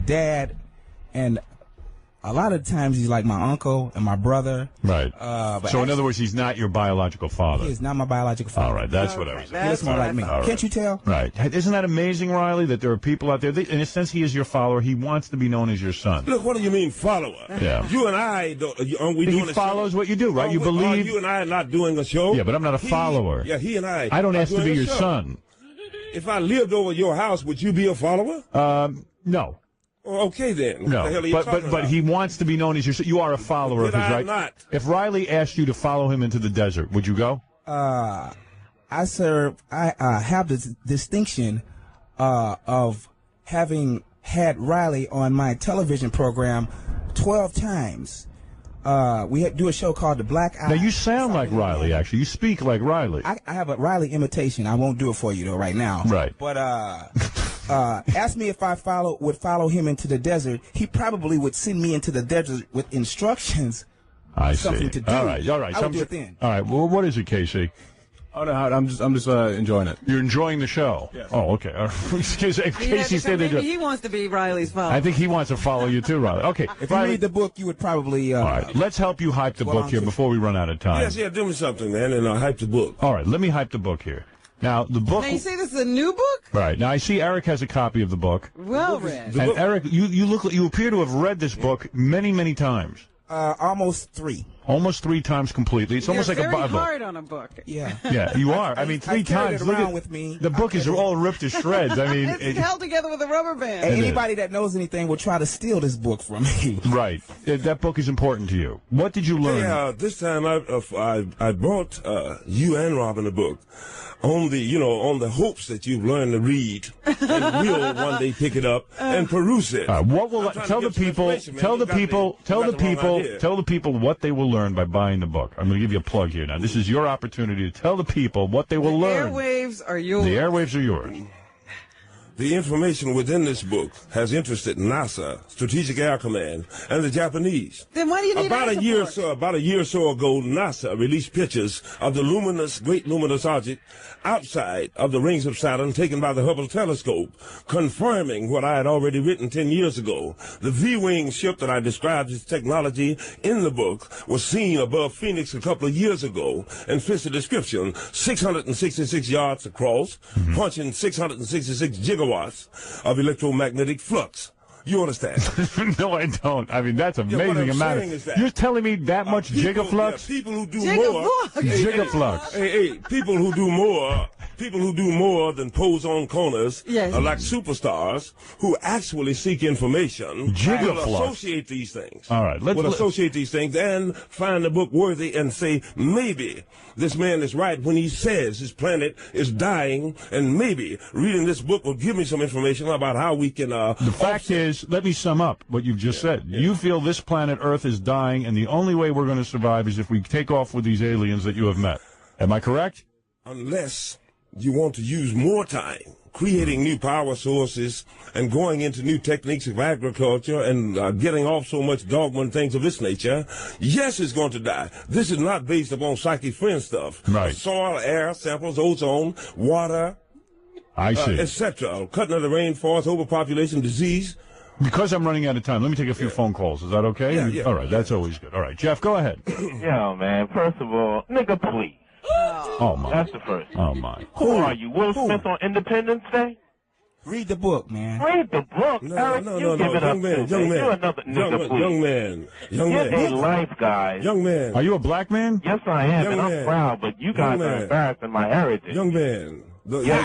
dad, and a lot of times he's like my uncle and my brother. Right. But So in other words, he's not your biological father. he is not my biological father. All right, that's what I was. He looks more like me. All right. Can't you tell? Right. Isn't that amazing, Riley, that there are people out there, in a sense, he is your follower. He wants to be known as your son. Look, what do you mean follower? Yeah. You and I, aren't we doing He a follows show? what you do, right? You Are believe. you and I not doing a show? Yeah, but I'm not a follower. Yeah, he and I. I don't are ask to doing be a your show. son. If I lived over your house, would you be a follower? No. Well, okay then. What the hell No, are you but talking about? he wants to be known as your son. You are a follower of But his, I'm right? not. If Riley asked you to follow him into the desert, would you go? I have the distinction of having had Riley on my television program 12 times. We do a show called The Black Eye. Now you sound like Riley. Actually, you speak like Riley. I have a Riley imitation. I won't do it for you though right now. Right. But ask me if I would follow him into the desert. He probably would send me into the desert with instructions. I something see. to do. All right. I would do it then. All right. Well, what is it, Casey? Oh no, I'm just enjoying it. You're enjoying the show. Yes. Oh, okay. In case he said Maybe he wants to be Riley's follower. I think he wants to follow you too, Riley. Okay. If you read the book, you would probably. All right. Let's help you hype the book here before we run out of time. Yes, yeah, do me something, man, and I'll hype the book. All right. Let me hype the book here. Now, the book. Now, you say this is a new book? Right. Now, I see Eric has a copy of the book. Well read. And Eric, you appear to have read this book many, many times. Almost 3. Almost 3 times completely. It's almost like a Bible. Very hard on a book. Yeah. Yeah, you are. I mean, 3 times. Look at with me. The book is all ripped to shreds. I mean, it's held together with a rubber band. And anybody that knows anything will try to steal this book from me. Right. That book is important to you. What did you learn? Yeah, this time I brought you and Robin a book on the hopes that you've learned to read and will one day pick it up and peruse it. What will tell the people what they will learn by buying the book? I'm going to give you a plug here now. This is your opportunity to tell the people what they will learn. The airwaves are yours. The airwaves are yours. The information within this book has interested NASA, Strategic Air Command, and the Japanese. Then why do you need About a year or so ago, NASA released pictures of the great luminous object outside of the rings of Saturn taken by the Hubble telescope, confirming what I had already written 10 years ago. The V-wing ship that I described as technology in the book was seen above Phoenix a couple of years ago and fits the description: 666 yards across, punching 666 gigawatts of electromagnetic flux. You understand? No, I don't. I mean, that's amazing what I'm amount. saying is that You're telling me that much gigaflux? People who do more. Gigaflux. Hey, people who do more than pose on corners are like superstars who actually seek information. Gigaflux. Will associate these things. All right. Associate these things and find the book worthy and say, maybe this man is right when he says his planet is dying, and maybe reading this book will give me some information about how we can the fact is, let me sum up what you've just said. You feel this planet Earth is dying, and the only way we're going to survive is if we take off with these aliens that you have met. Am I correct? Unless you want to use more time creating new power sources and going into new techniques of agriculture and getting off so much dogma and things of this nature, yes, it's going to die. This is not based upon psychic friend stuff. Right. Soil, air, samples, ozone, water, I see. etc. Cutting of the rainforest, overpopulation, disease. Because I'm running out of time, let me take a few phone calls. Is that okay? Yeah. All right, that's always good. All right, Jeff, go ahead. Yo, man, first of all, nigga, please. Oh, my. That's the first. Oh, my. Who are you, Will Smith on Independence Day? Read the book, man. Read the book. No, Eric, no, give it young man, You're another nigga, please. young man. Get a life, guys. Young man. Are you a black man? Yes, I am, Young and I'm man. proud, but you guys are embarrassing my heritage. Young man,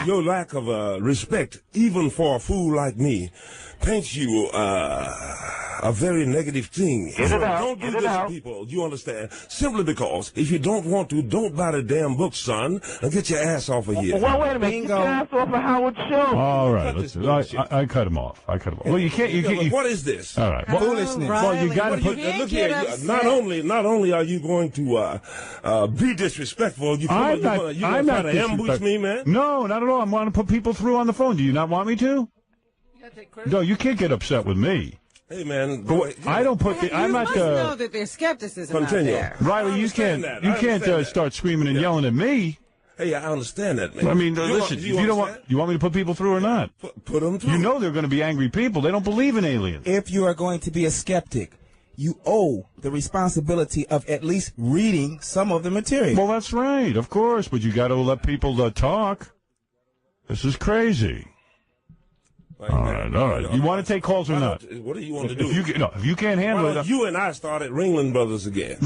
your lack of respect, even for a fool like me, paints you a very negative thing. Get it out. Don't do Get it this out. to people, you understand? Simply because if you don't want to, don't buy the damn book, son, and get your ass off of here. Well, wait a minute. Get your ass off of Howard Schultz. All right, I cut him off. Well, you can't. What is this? All right. Foolishness. Well, you got to put. Look here. Not only are you going to be disrespectful, I'm not try to ambush me, man. No, not at all. I'm going to put people through on the phone. Do you not want me to? No, you can't get upset with me. Hey, man. I don't put the. I'm you not. must know that there's skepticism Continue. out there. Riley, you can't. You can't start screaming and yelling at me. Hey, I understand that, man. I mean, listen. If you don't want, you want me to put people through or not? Put them through. You know they're going to be angry people. They don't believe in aliens. If you are going to be a skeptic, you owe the responsibility of at least reading some of the material. Well, that's right, of course, but you got to let people talk. This is crazy. All right. You want to take calls or not? What do you want to do? If you can't handle it. You and I started Ringling Brothers again.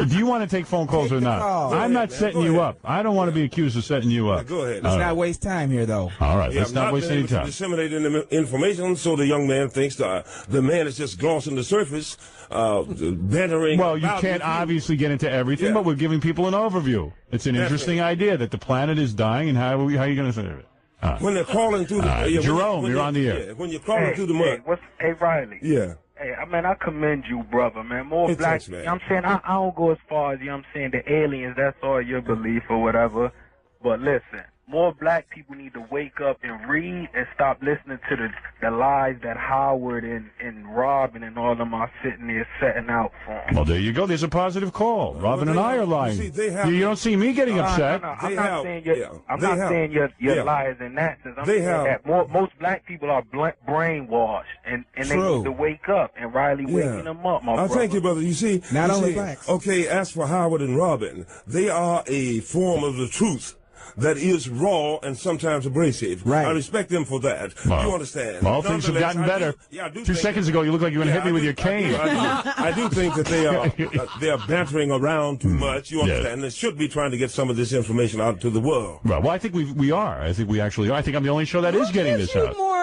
Do you want to take phone calls or not? I'm not setting you up. I don't want to be accused of setting you up. Go ahead. Let's not waste time here, though. All right, let's not waste any time. Disseminating the information so the young man thinks the man is just glossing the surface, bantering. Well, you can't obviously get into everything, but we're giving people an overview. It's an interesting idea that the planet is dying, and how are you going to save it? When they're crawling through the Jerome, you're on the air. When you're crawling through the mud. Hey, Riley. Yeah. Hey, I commend you, brother, man. More black. Thanks, man. You know what I'm saying? I don't go as far as, the aliens, that's all your belief or whatever. But listen, more black people need to wake up and read and stop listening to the lies that Howard and Robin and all of them are sitting there setting out for them. Well, there you go. There's a positive call. Robin and I are lying. You don't see me getting upset. No, I'm not saying you're liars in that sense. I'm saying that most black people are brainwashed, and they need to wake up, and Riley waking them up, my brother. Thank you, brother. You see, not only blacks. Okay, as for Howard and Robin, they are a form of the truth that is raw and sometimes abrasive. Right. I respect them for that. Well, you understand? Well, things have gotten better. I do 2 seconds ago, you looked like you were going to hit me with your cane. I do think that they are bantering around too much. You understand? They should be trying to get some of this information out to the world. Right. Well, I think we are. I think we actually are. I think I'm the only show that is getting this out. More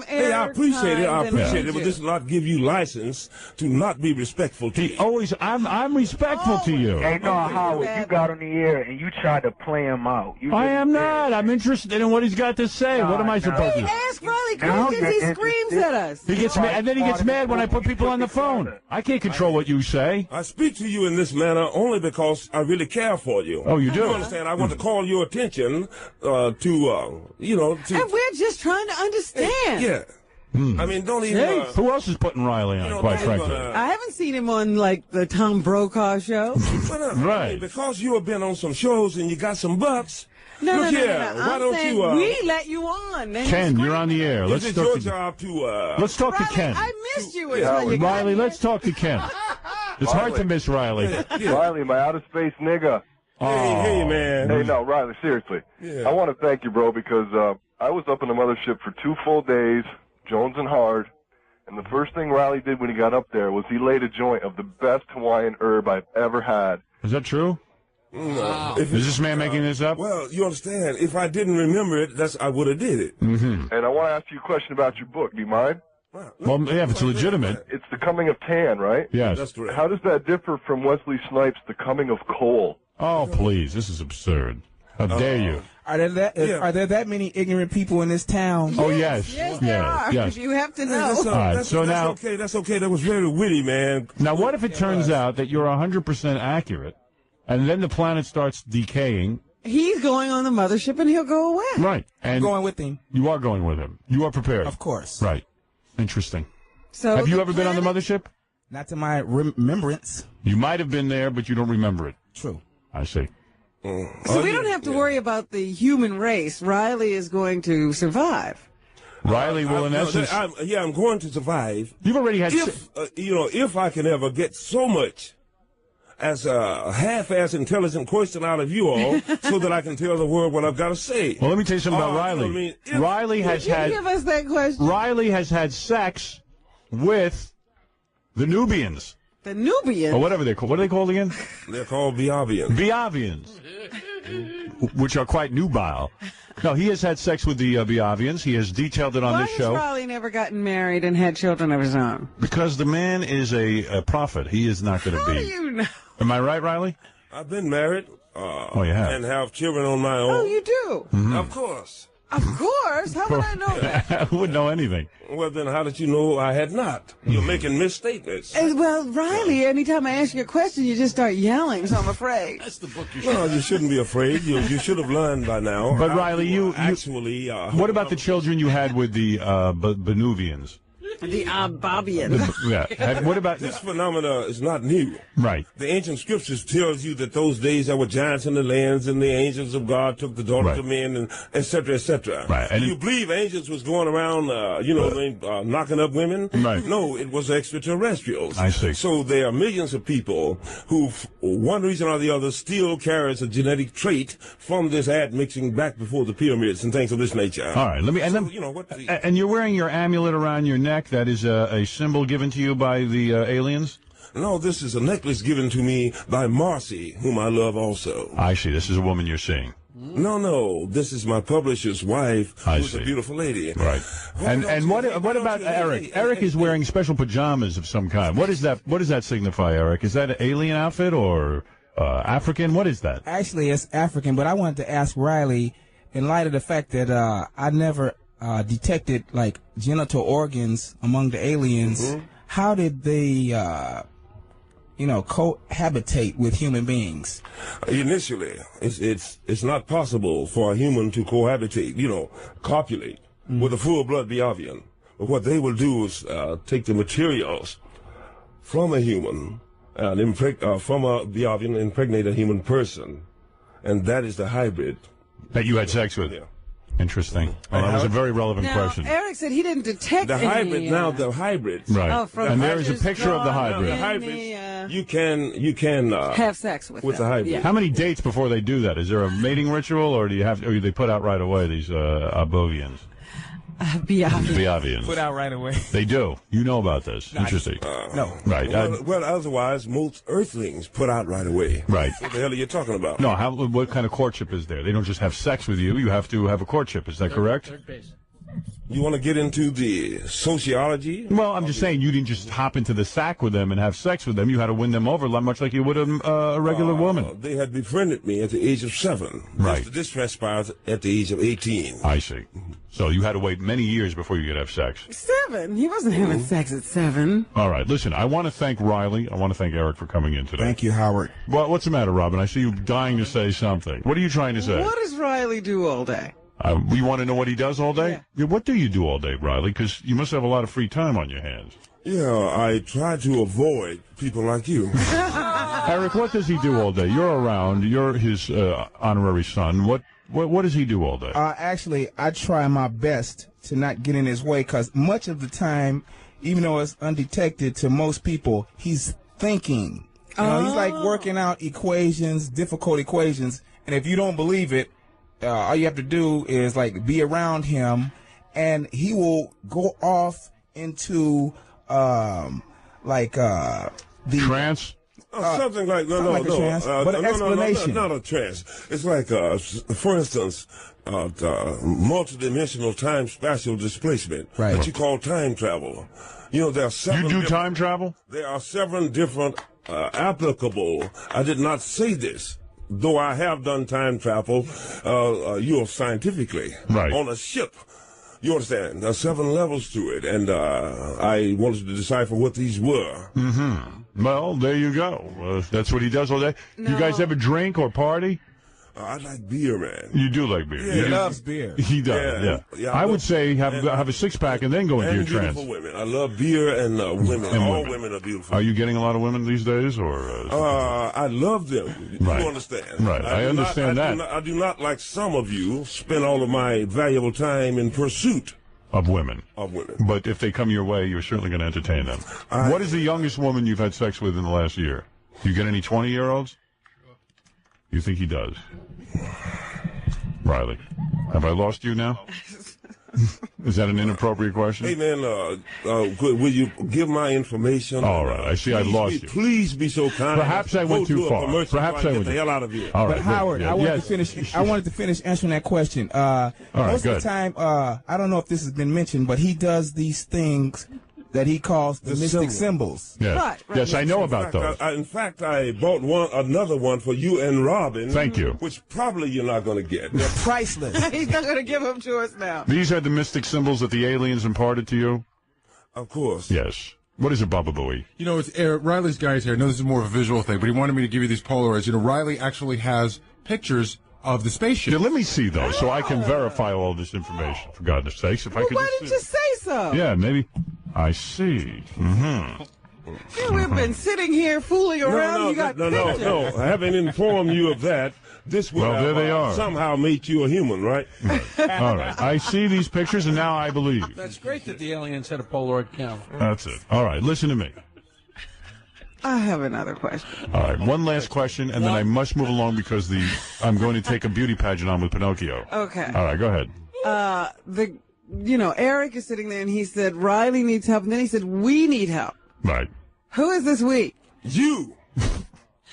hey, I appreciate it. I appreciate it, but this does not give you license to not be respectful to me. Always, I'm respectful to you. Hey, no, Howard, you got on the air and you tried to play him out. I am not. I'm interested in what he's got to say. What am I supposed to do? Ask Riley questions. He screams at us. He gets mad, and then he gets mad when I put people on the phone. I can't control what you say. I speak to you in this manner only because I really care for you. Oh, you do? You understand? I want to call your attention to. And we're just trying to understand. Yeah. I mean, don't even. Who else is putting Riley on, quite frankly? I haven't seen him on, like, the Tom Brokaw show. Right. I mean, because you have been on some shows and you got some bucks. No. Why don't saying you? We let you on. Ken, you're on the air. Let's talk Let's talk to Ken. I missed you. Riley, let's talk to Ken. It's hard to miss Riley. Riley, my outer space nigga. Hey, man. Hey, no, Riley, seriously. Yeah. I want to thank you, bro, because I was up in the mothership for 2 full days, Jones and Hard, and the first thing Riley did when he got up there was he laid a joint of the best Hawaiian herb I've ever had. Is that true? No. Is this man making this up? Well, you understand, if I didn't remember it, I would have did it. Mm-hmm. And I want to ask you a question about your book. Do you mind? Well, yeah, if it's legitimate. It's The Coming of Tan, right? Yes. That's correct. How does that differ from Wesley Snipes' The Coming of Coal? Oh, please. This is absurd. How dare you? Are there that many ignorant people in this town? Oh, yes. Yes, there are. Yes. You have to know. That's okay. That's okay. That was very witty, man. Now, what if it turns out that you're 100% accurate, and then the planet starts decaying? He's going on the mothership, and he'll go away. Right. And I'm going with him. You are going with him. You are prepared. Of course. Right. Interesting. So have you ever been on the mothership? Not to my remembrance. You might have been there, but you don't remember it. True. I see. So we don't have to worry about the human race. Riley is going to survive. Riley will, in essence... I'm going to survive. You've already had... If I can ever get so much as a half-ass intelligent question out of you all so that I can tell the world what I've got to say. Well, let me tell you something about Riley. You know what I mean? Riley has had... Give us that question. Riley has had sex with the Nubians. The Nubians? Or whatever they're called. What are they called again? They're called Biavians. Biavians. Which are quite nubile. No, he has had sex with the Biavians. He has detailed it on this show. Why has Riley never gotten married and had children of his own? Because the man is a prophet. He is not going to be. How do you know? Am I right, Riley? I've been married. You have? And have children on my own. Oh, you do? Mm-hmm. Of course. Of course. How would I know that? I wouldn't know anything. Well, then how did you know I had not? You're making misstatements. Well, Riley, anytime I ask you a question, you just start yelling, so I'm afraid. That's the book you should No, you shouldn't be afraid. You should have learned by now. But, Riley, you actually... what about the children you had with the Benuvians? The Ababians. Yeah. What about this phenomena is not new. Right. The ancient scriptures tells you that those days there were giants in the lands, and the angels of God took the daughters of men, and et cetera, et cetera. Right. And you believe angels was going around, knocking up women? Right. No, it was extraterrestrials. I see. So there are millions of people who, for one reason or the other, still carries a genetic trait from this admixing back before the pyramids and things of this nature. All right. And you're wearing your amulet around your neck. That is a symbol given to you by the aliens? No, this is a necklace given to me by Marcy, whom I love also. I see. This is a woman you're seeing. No. This is my publisher's wife, who's a beautiful lady. Right. And what about Eric? Eric is wearing special pajamas of some kind. What is that? What does that signify, Eric? Is that an alien outfit or African? What is that? Actually, it's African, but I wanted to ask Riley, in light of the fact that I never detected like genital organs among the aliens. How did they cohabitate with human beings? Initially, it's not possible for a human to cohabitate, copulate with a full-blood Biavian. But what they will do is take the materials from a human and from a Biavian, impregnate a human person, and that is the hybrid that you had sex with. Yeah. Interesting. Well, that was a very relevant question. Eric said he didn't detect the hybrid. Now the hybrids, right? And there is a picture of the hybrid. The hybrids, you can have sex with the hybrid. Yeah. How many dates before they do that? Is there a mating ritual, or do they put out right away these Abovians? Biavians. Put out right away. They do. You know about this. Interesting. No. Right. Well, otherwise, most earthlings put out right away. Right. What the hell are you talking about? No. What kind of courtship is there? They don't just have sex with you. You have to have a courtship. Is that correct? Third base. You want to get into the sociology? Well, I'm just saying you didn't just hop into the sack with them and have sex with them. You had to win them over, much like you would a regular woman. They had befriended me at the age of 7. Right. This transpired at the age of 18. I see. So you had to wait many years before you could have sex. 7? He wasn't having sex at 7. All right. Listen, I want to thank Riley. I want to thank Eric for coming in today. Thank you, Howard. Well, what's the matter, Robin? I see you dying to say something. What are you trying to say? What does Riley do all day? We want to know what he does all day? Yeah, what do you do all day, Riley? Because you must have a lot of free time on your hands. Yeah, I try to avoid people like you. Eric, what does he do all day? You're around. You're his honorary son. What does he do all day? Actually, I try my best to not get in his way, because much of the time, even though it's undetected to most people, he's thinking. He's like working out equations, difficult equations, and if you don't believe it, all you have to do is be around him, and he will go off into the trance. Something like but an explanation. Not a trance. It's like, for instance, multidimensional time-spatial displacement that you call time travel. There are 7. You do time travel? There are 7 different applicable. I did not say this, though I have done time travel, scientifically on a ship. You understand? There are 7 levels to it, and I wanted to decipher what these were. Mm-hmm. Well, there you go. That's what he does all day. No. You guys ever drink or party? I like beer, man. You do like beer. Yeah. He loves beer. He does, yeah. I would say have a 6-pack and then go into your trance. Beautiful women. I love beer and women. And all women are beautiful. Are you getting a lot of women these days, or? I love them. You understand? Right. I understand that. I do not, like some of you, spend all of my valuable time in pursuit of women. But if they come your way, you're certainly going to entertain them. What is the youngest woman you've had sex with in the last year? You get any 20-year-olds? You think he does? Riley, have I lost you now? Is that an inappropriate question? Hey, man, will you give my information? All right, I see I've lost you. Please be so kind. Perhaps I went too far. Perhaps I went the hell out of here. All right, but Howard, I wanted to finish answering that question. Most of the time, I don't know if this has been mentioned, but he does these things that he calls the mystic symbols. Yes, yes, I know about those. In fact, I bought another one for you and Robin. Thank you. Which probably you're not going to get. They're priceless. He's not going to give them to us now. These are the mystic symbols that the aliens imparted to you? Of course. Yes. What is it, Baba Booey? It's Riley's guys here. I know this is more of a visual thing, but he wanted me to give you these Polaroids. Riley actually has pictures of the spaceship. Yeah, let me see those so I can verify all this information, for goodness sakes. If I could why didn't you say so? Yeah, maybe. I see. Mm-hmm. Yeah, we've been sitting here fooling around. You got pictures. No. I haven't informed you of that. This will there they are. Somehow make you a human, right? All right. I see these pictures, and now I believe. That's great that the aliens had a Polaroid camera. That's it. All right. Listen to me. I have another question. All right. One last question, and then I must move along because I'm going to take a beauty pageant on with Pinocchio. Okay. All right. Go ahead. Eric is sitting there, and he said, Riley needs help, and then he said, we need help. Right. Who is this we? You.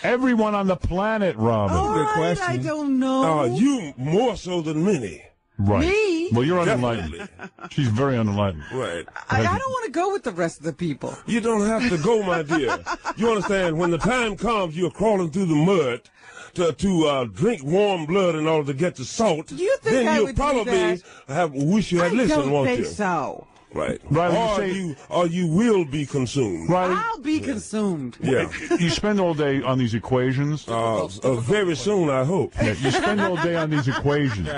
Everyone on the planet, Robin. Good question. I don't know. You more so than many. Right. Me? Well, you're unenlightened. She's very unenlightened. Right. I don't want to go with the rest of the people. You don't have to go, my dear. You understand? When the time comes, you're crawling through the mud to drink warm blood in order to get the salt. You think then I you'll would probably do that? wish you had listened, won't you? I don't think so. Right. Riley, or you will be consumed. Riley, I'll be consumed. Yeah. You spend all day on these equations? Very soon, I hope. Yeah, you spend all day on these equations.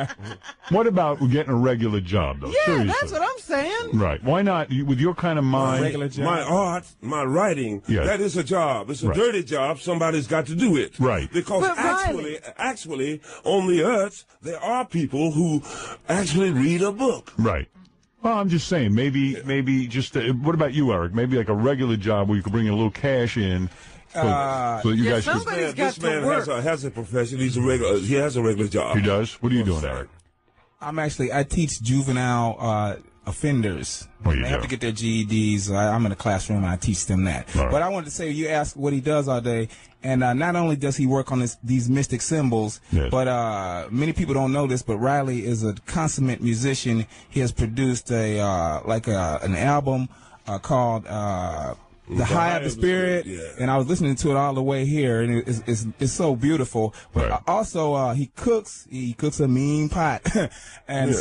What about getting a regular job, though? Yeah, Seriously. that's what I'm saying. Right. Why not, with your kind of mind? Regular job. My art, my writing, Yes. that is a job. It's a Right. dirty job. Somebody's got to do it. Right. Because But actually, on the earth, there are people who actually read a book. Right. Well, I'm just saying, maybe just, what about you, Eric? Maybe like a regular job where you could bring a little cash in. So that you guys could. This man has a profession. He has a regular job. He does? What are you doing, Eric? I teach juvenile offenders. Well, you they have do. to get their GEDs. I'm in a classroom and I teach them that. All right. But I wanted to say, you asked what he does all day, and not only does he work on these mystic symbols, Yes. but many people don't know this, but Riley is a consummate musician. He has produced an album called The High of the Spirit, and I was listening to it all the way here, and it's so beautiful. But also, he cooks a mean pot, and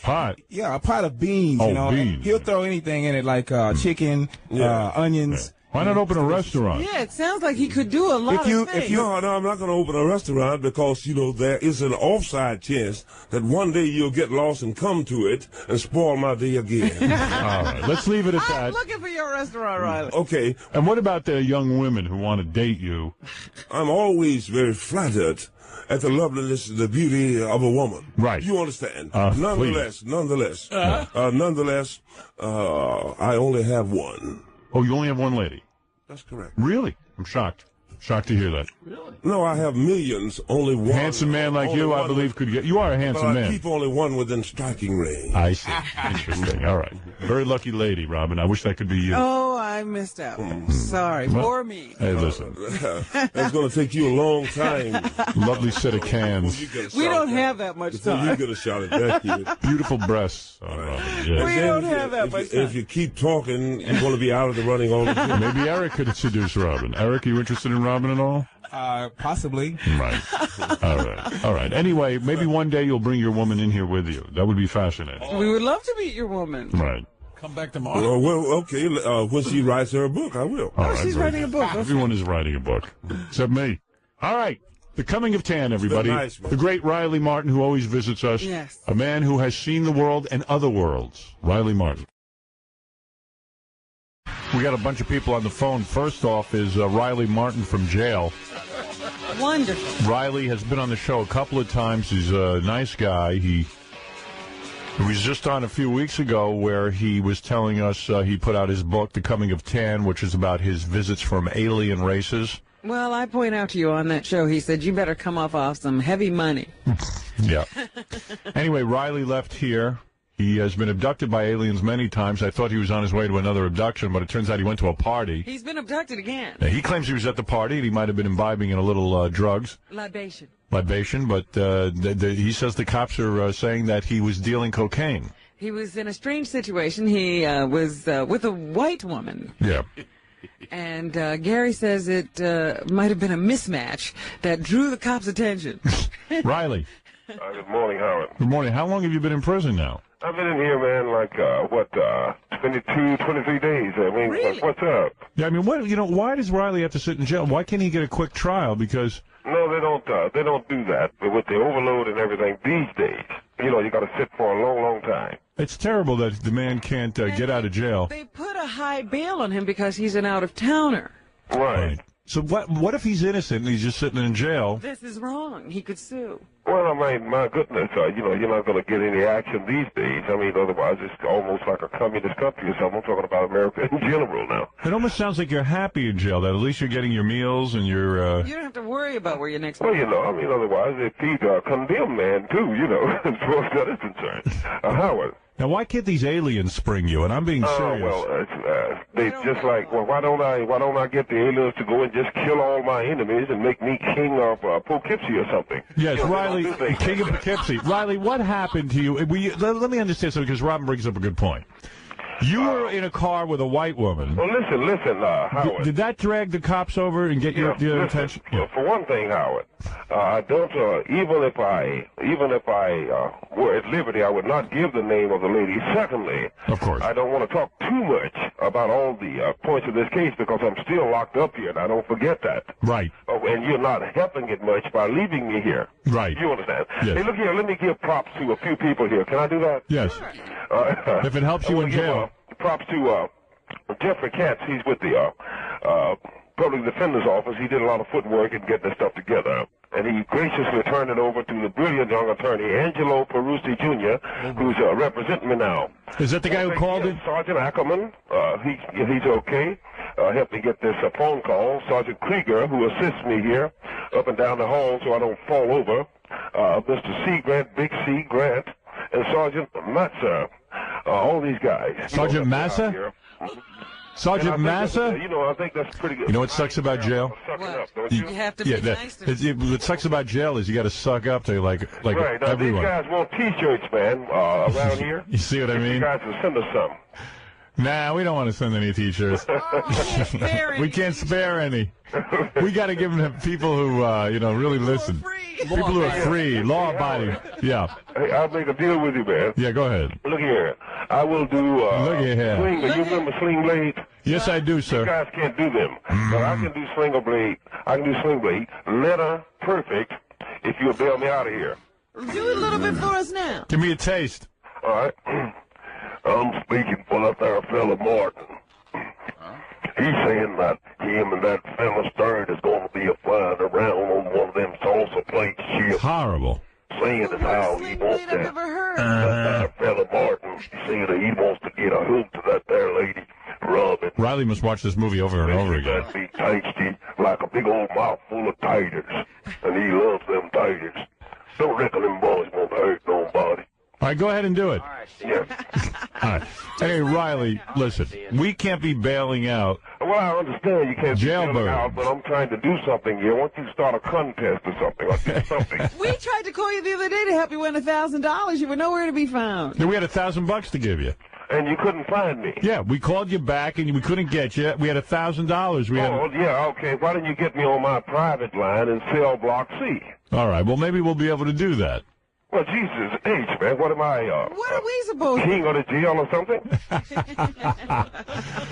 pot. Yeah, a pot of beans. Oh, you know, beans. he'll throw anything in it, like chicken, onions. Why not open a restaurant? Yeah, it sounds like he could do a lot of things. No, I'm not going to open a restaurant because, there is an offside chance that one day you'll get lost and come to it and spoil my day again. All right, let's leave it at that. I'm looking for your restaurant, Riley. Okay. And what about the young women who want to date you? I'm always very flattered at the loveliness, the beauty of a woman. Right. You understand? Nonetheless, I only have one. Oh, you only have one lady? That's correct. Really? I'm shocked. Shocked to hear that. Really? No, I have millions. Only one. Handsome man like you, I believe, could get. You are a handsome but I man. keep only one within striking range. I see. Interesting. All right. Very lucky lady, Robin. I wish that could be you. Oh, I missed out. Sorry. Well, For me. Hey, listen. That's going to take you a long time. Lovely set of cans. We don't have that much time. You get a shot at that, kid. Beautiful breasts, Robin. Yes. We don't have that much time. If you keep talking, you're going to be out of the running all the time. Maybe Eric could seduce Robin. Eric, are you interested in Robin at all? Possibly. Right. All right. Anyway, maybe one day you'll bring your woman in here with you. That would be fascinating. We would love to meet your woman. Right. Come back tomorrow. Well, okay. When she writes her book, I will. All right, she's very writing a book. Everyone is writing a book, except me. All right. The Coming of Tan, everybody. Nice, man. The great Riley Martin, who always visits us. Yes. A man who has seen the world and other worlds. Riley Martin. We got a bunch of people on the phone. First off is Riley Martin from jail. Wonderful. Riley has been on the show a couple of times. He's a nice guy. He was just on a few weeks ago where he was telling us he put out his book, The Coming of Tan, which is about his visits from alien races. Well, I point out to you on that show, he said, you better come off some heavy money. Yeah. Anyway, Riley left here. He has been abducted by aliens many times. I thought he was on his way to another abduction, but it turns out he went to a party. He's been abducted again. Now, he claims he was at the party and he might have been imbibing in a little drugs. Libation. But he says the cops are saying that he was dealing cocaine. He was in a strange situation. He was with a white woman. Yeah. And Gary says it might have been a mismatch that drew the cops' attention. Riley. Good morning, Howard. Good morning. How long have you been in prison now? I've been in here, man, like, 22, 23 days. I mean, really? What's up? Yeah, I mean, why does Riley have to sit in jail? Why can't he get a quick trial? Because... No, they don't do that. But with the overload and everything these days, you got to sit for a long, long time. It's terrible that the man can't get out of jail. They put a high bail on him because he's an out-of-towner. Right. So what if he's innocent and he's just sitting in jail? This is wrong. He could sue. Well, I mean, my goodness, you're not going to get any action these days. I mean, otherwise it's almost like a communist country or something. I'm talking about America in general now. It almost sounds like you're happy in jail, that at least you're getting your meals and your... You don't have to worry about where your next... Well, otherwise they feed a condemned man, too, as far as that is concerned. Howard. Now, why can't these aliens spring you? And I'm being serious. They just like, why don't I get the aliens to go and just kill all my enemies and make me king of Poughkeepsie or something? Yes, Riley, king of Poughkeepsie. Riley, what happened to you? Let me understand something, because Robin brings up a good point. You were in a car with a white woman. Well, listen, Howard. Did that drag the cops over and get your attention? Yeah. For one thing, Howard, I don't. Even if I were at liberty, I would not give the name of the lady. Secondly, of course, I don't want to talk too much about all the points of this case because I'm still locked up here, and I don't forget that. Right. Oh, and you're not helping it much by leaving me here. Right. You understand? Yes. Hey, look here. Let me give props to a few people here. Can I do that? Yes. If it helps you in jail. Props to Jeffrey Katz. He's with the Public Defender's Office. He did a lot of footwork in getting this stuff together. And he graciously turned it over to the brilliant young attorney, Angelo Perusi Jr., who's representing me now. Is that the guy who called it? Sergeant Ackerman. He's okay. Helped me get this phone call. Sergeant Krieger, who assists me here up and down the hall so I don't fall over. Mr. C. Grant, Big C. Grant, and Sergeant Matzer. All these guys. Sergeant Massa? Sergeant Massa? I think that's pretty good. You know what sucks about jail? You have to be nice to what sucks about jail is you got to suck up to like right. Now, everyone. These guys want T-shirts, man, around here. You see what I mean? You guys will send us some. Nah, we don't want to send any T-shirts. We can't spare any. We got to give them to people who, really listen. People who are free, law-abiding. Yeah. Hey, I'll make a deal with you, man. Yeah, go ahead. Look here. I will do, Look here. Sling. You remember Sling Blade? Yes, I do, sir. You guys can't do them. But I can do Sling Blade. I can do Sling Blade. Letter perfect if you'll bail me out of here. Do a little bit for us now. Give me a taste. All right. I'm speaking for that there fella Martin. He's saying that him and that fella Stern is going to be flying around on one of them salsa plate ships. Horrible. Saying as how he wants that fella Martin, saying that he wants to get a hook to that there lady, Robin. Riley must watch this movie over and over again. That'd be tasty, like a big old mouthful of taters. And he loves them taters. Don't reckon them boys won't hurt nobody. All right, go ahead and do it. Yeah. All right. Hey, Riley, listen, we can't be bailing out. Well, I understand you can't Jailbird. be bailing out, but I'm trying to do something here. Why don't you start a contest or something? Or do something. We tried to call you the other day to help you win $1,000. You were nowhere to be found. We had $1,000 to give you. And you couldn't find me. Yeah, we called you back and we couldn't get you. We had $1,000. Yeah, okay. Why didn't you get me on my private line in cell block C? All right, well, maybe we'll be able to do that. Well, Jesus H, man, what am I, what are we supposed to king of the jail or something?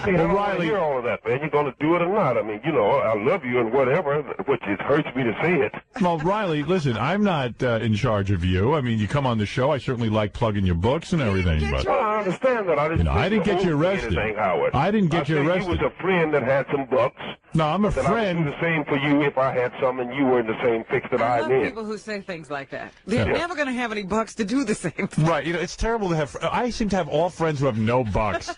Well, Riley, hear all of that, man. You going to do it or not? I mean, I love you and whatever, which it hurts me to say it. Well, Riley, listen, I'm not in charge of you. I mean, you come on the show. I certainly like plugging your books and everything. But well, I understand that. I didn't get you arrested. I didn't get you arrested. You was a friend that had some bucks. No, I'm a friend. I would do the same for you if I had some and you were in the same fix that I'm in. I love people who say things like that. They're never going to have any bucks to do the same thing. Right. It's terrible to have. I seem to have all friends who have no bucks.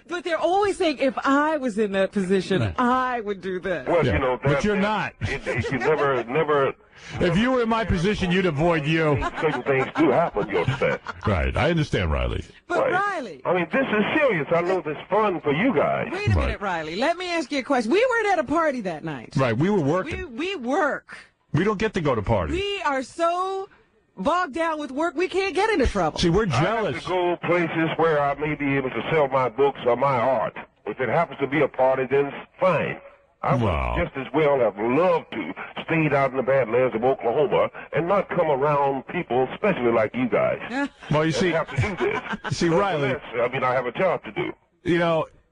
But they're always saying, if I was in that position, I would do this. Well, but you're not. You never. If you were in my position, you'd avoid you. Certain things do happen, you understand. Right. I understand, Riley. But Riley. I mean, this is serious. I know this is fun for you guys. Wait a minute, Riley. Let me ask you a question. We weren't at a party that night. Right. We were working. We work. We don't get to go to parties. We are so bogged down with work, we can't get into trouble. See, we're jealous. I have to go places where I may be able to sell my books or my art. If it happens to be a party, then fine. I would just as well have loved to stayed out in the Badlands of Oklahoma and not come around people, especially like you guys. Well, you see, have to do this. You see, Riley. I mean, I have a job to do.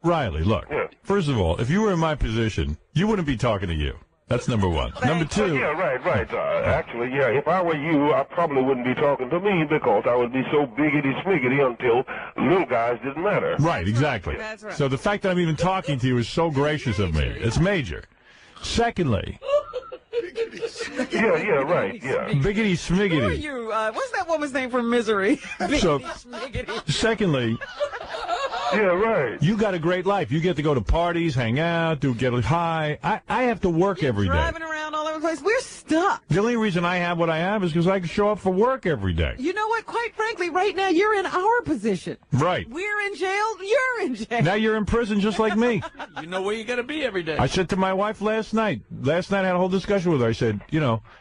Riley, look. Yeah. First of all, if you were in my position, you wouldn't be talking to you. That's number one. Number two. Yeah, right. Actually, if I were you, I probably wouldn't be talking to me because I would be so biggity-smiggity until little guys didn't matter. Right, exactly. That's right. So the fact that I'm even talking to you is so gracious of me. It's major. Secondly. Right. Biggity smiggity. Who are you? What's that woman's name from Misery? So, smiggity. Secondly. Yeah, right. You got a great life. You get to go to parties, hang out, get high. I have to work every day. Driving around all over the place. We're stuck. The only reason I have what I have is because I can show up for work every day. You know what? Quite frankly, right now, you're in our position. Right. We're in jail. You're in jail. Now you're in prison just like me. You know where you got to be every day. I said to my wife last night I had a whole discussion with her. I said,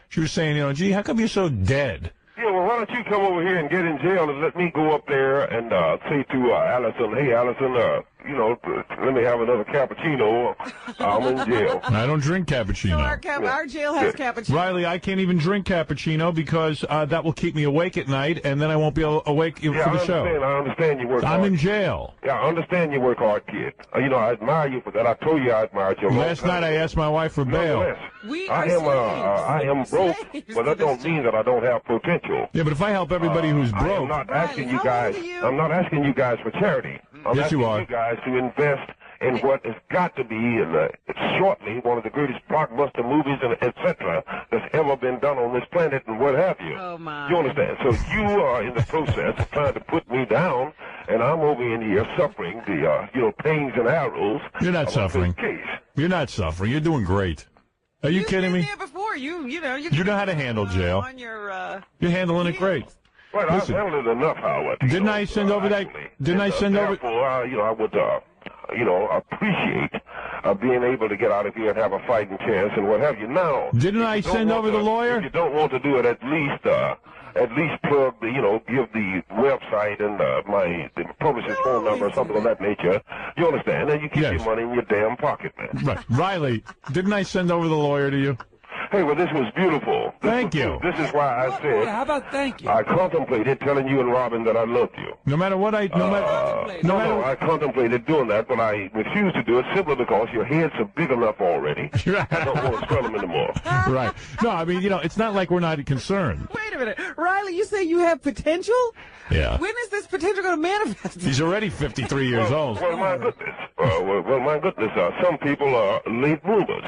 she was saying, gee, how come you're so dead? Yeah, well, why don't you come over here and get in jail and let me go up there and say to Allison, hey, Allison, let me have another cappuccino. I'm in jail. I don't drink cappuccino. So our jail has cappuccino. Riley, I can't even drink cappuccino because that will keep me awake at night, and then I won't be awake for the show. I understand you work hard. I'm in jail. Yeah, I understand you work hard, kid. I admire you for that. I told you I admired you. Last night I asked my wife for bail. I am broke, but that don't mean that I don't have potential. Yeah, but if I help everybody who's broke, I'm not asking you guys. I'm not asking you guys for charity. I'm asking you guys to invest in what has got to be shortly one of the greatest blockbuster movies and etc. that's ever been done on this planet and what have you. Oh my! You understand? So you are in the process of trying to put me down, and I'm over in here suffering the pains and arrows. You're not suffering. You're not suffering. You're doing great. Are you kidding me? There before you know how to handle jail. You're handling it great. Right, I've handled it enough, Howard. Didn't I send over that? Didn't I send over? Therefore, I would, appreciate being able to get out of here and have a fighting chance and what have you. Now, didn't I send over the lawyer? If you don't want to do it, at least plug the, give the website and the publisher's phone number or something of that nature. You understand? And you keep your money in your damn pocket, man. Right, Riley. Didn't I send over the lawyer to you? Hey, well, this was beautiful. Thank you. This is why I said. How about thank you? I contemplated telling you and Robin that I loved you. No matter what I, I contemplated doing that, but I refused to do it simply because your heads are big enough already. I don't want to swell them anymore. Right. No, I mean, it's not like we're not concerned. Wait a minute, Riley. You say you have potential? Yeah. When is this potential going to manifest? He's already 53 years old. Well, my goodness. Some people are late bloomers.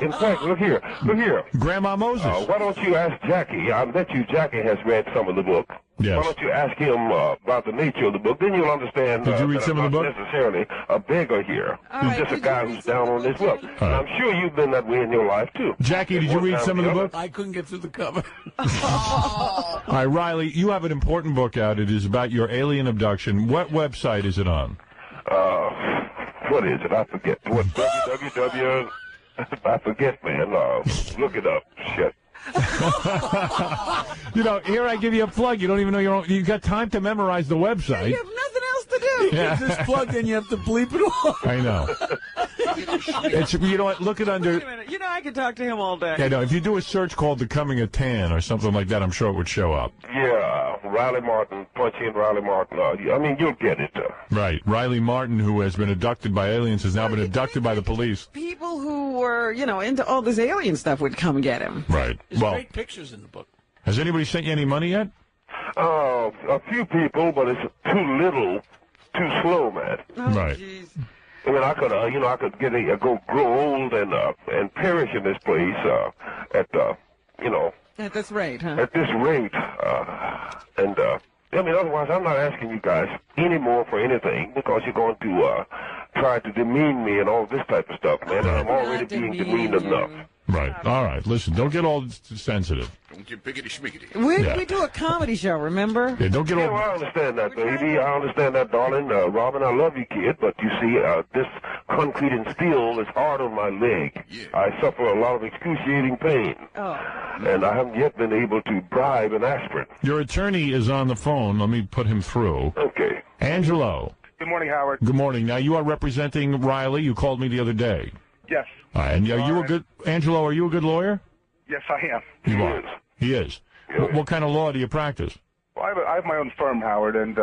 In fact, look here. Grandma Moses. Why don't you ask Jackie? I bet you Jackie has read some of the book. Yes. Why don't you ask him about the nature of the book? Then you'll understand. Did you read some of the book? Not necessarily a beggar here. He's just a guy who's down on his luck. And I'm sure you've been that way in your life too. Jackie, did you read some of the book? I couldn't get through the cover. All right, Riley, you have an important book out. It is about your alien abduction. What website is it on? What is it? I forget. What? www. I forget, man. Look it up. Shit. Here I give you a plug. You don't even know you've got time to memorize the website. You have nothing else to do. Yeah. It's just plugged in. You have to bleep it all. I know. It's, look it under. Wait a minute. I could talk to him all day. Yeah, no. If you do a search called "Becoming a Tan" or something like that, I'm sure it would show up. Yeah, Riley Martin. Punch in Riley Martin. You'll get it. Right. Riley Martin, who has been abducted by aliens, has now been abducted by the police. People who were, into all this alien stuff would come get him. Right. There's great pictures in the book. Has anybody sent you any money yet? A few people, but it's too little, too slow, man. Oh, right. Geez. I mean, I could grow old and perish in this place At this rate, huh? At this rate, otherwise I'm not asking you guys anymore for anything because you're going to try to demean me and all this type of stuff, man. And I'm already being demeaned enough. Right. All right. Listen, don't get all sensitive. Don't get biggity schmiggity. We do a comedy show, remember? Yeah, don't get all... Well, I understand that, baby. I understand that, darling. Robin, I love you, kid. But you see, this concrete and steel is hard on my leg. Yeah. I suffer a lot of excruciating pain. Oh. And I haven't yet been able to bribe an aspirin. Your attorney is on the phone. Let me put him through. Okay. Angelo. Good morning, Howard. Good morning. Now, you are representing Riley. You called me the other day. Yes. All right. And are you a good... Angelo, are you a good lawyer? Yes, I am. You are. He is. What kind of law do you practice? Well, I have my own firm, Howard, and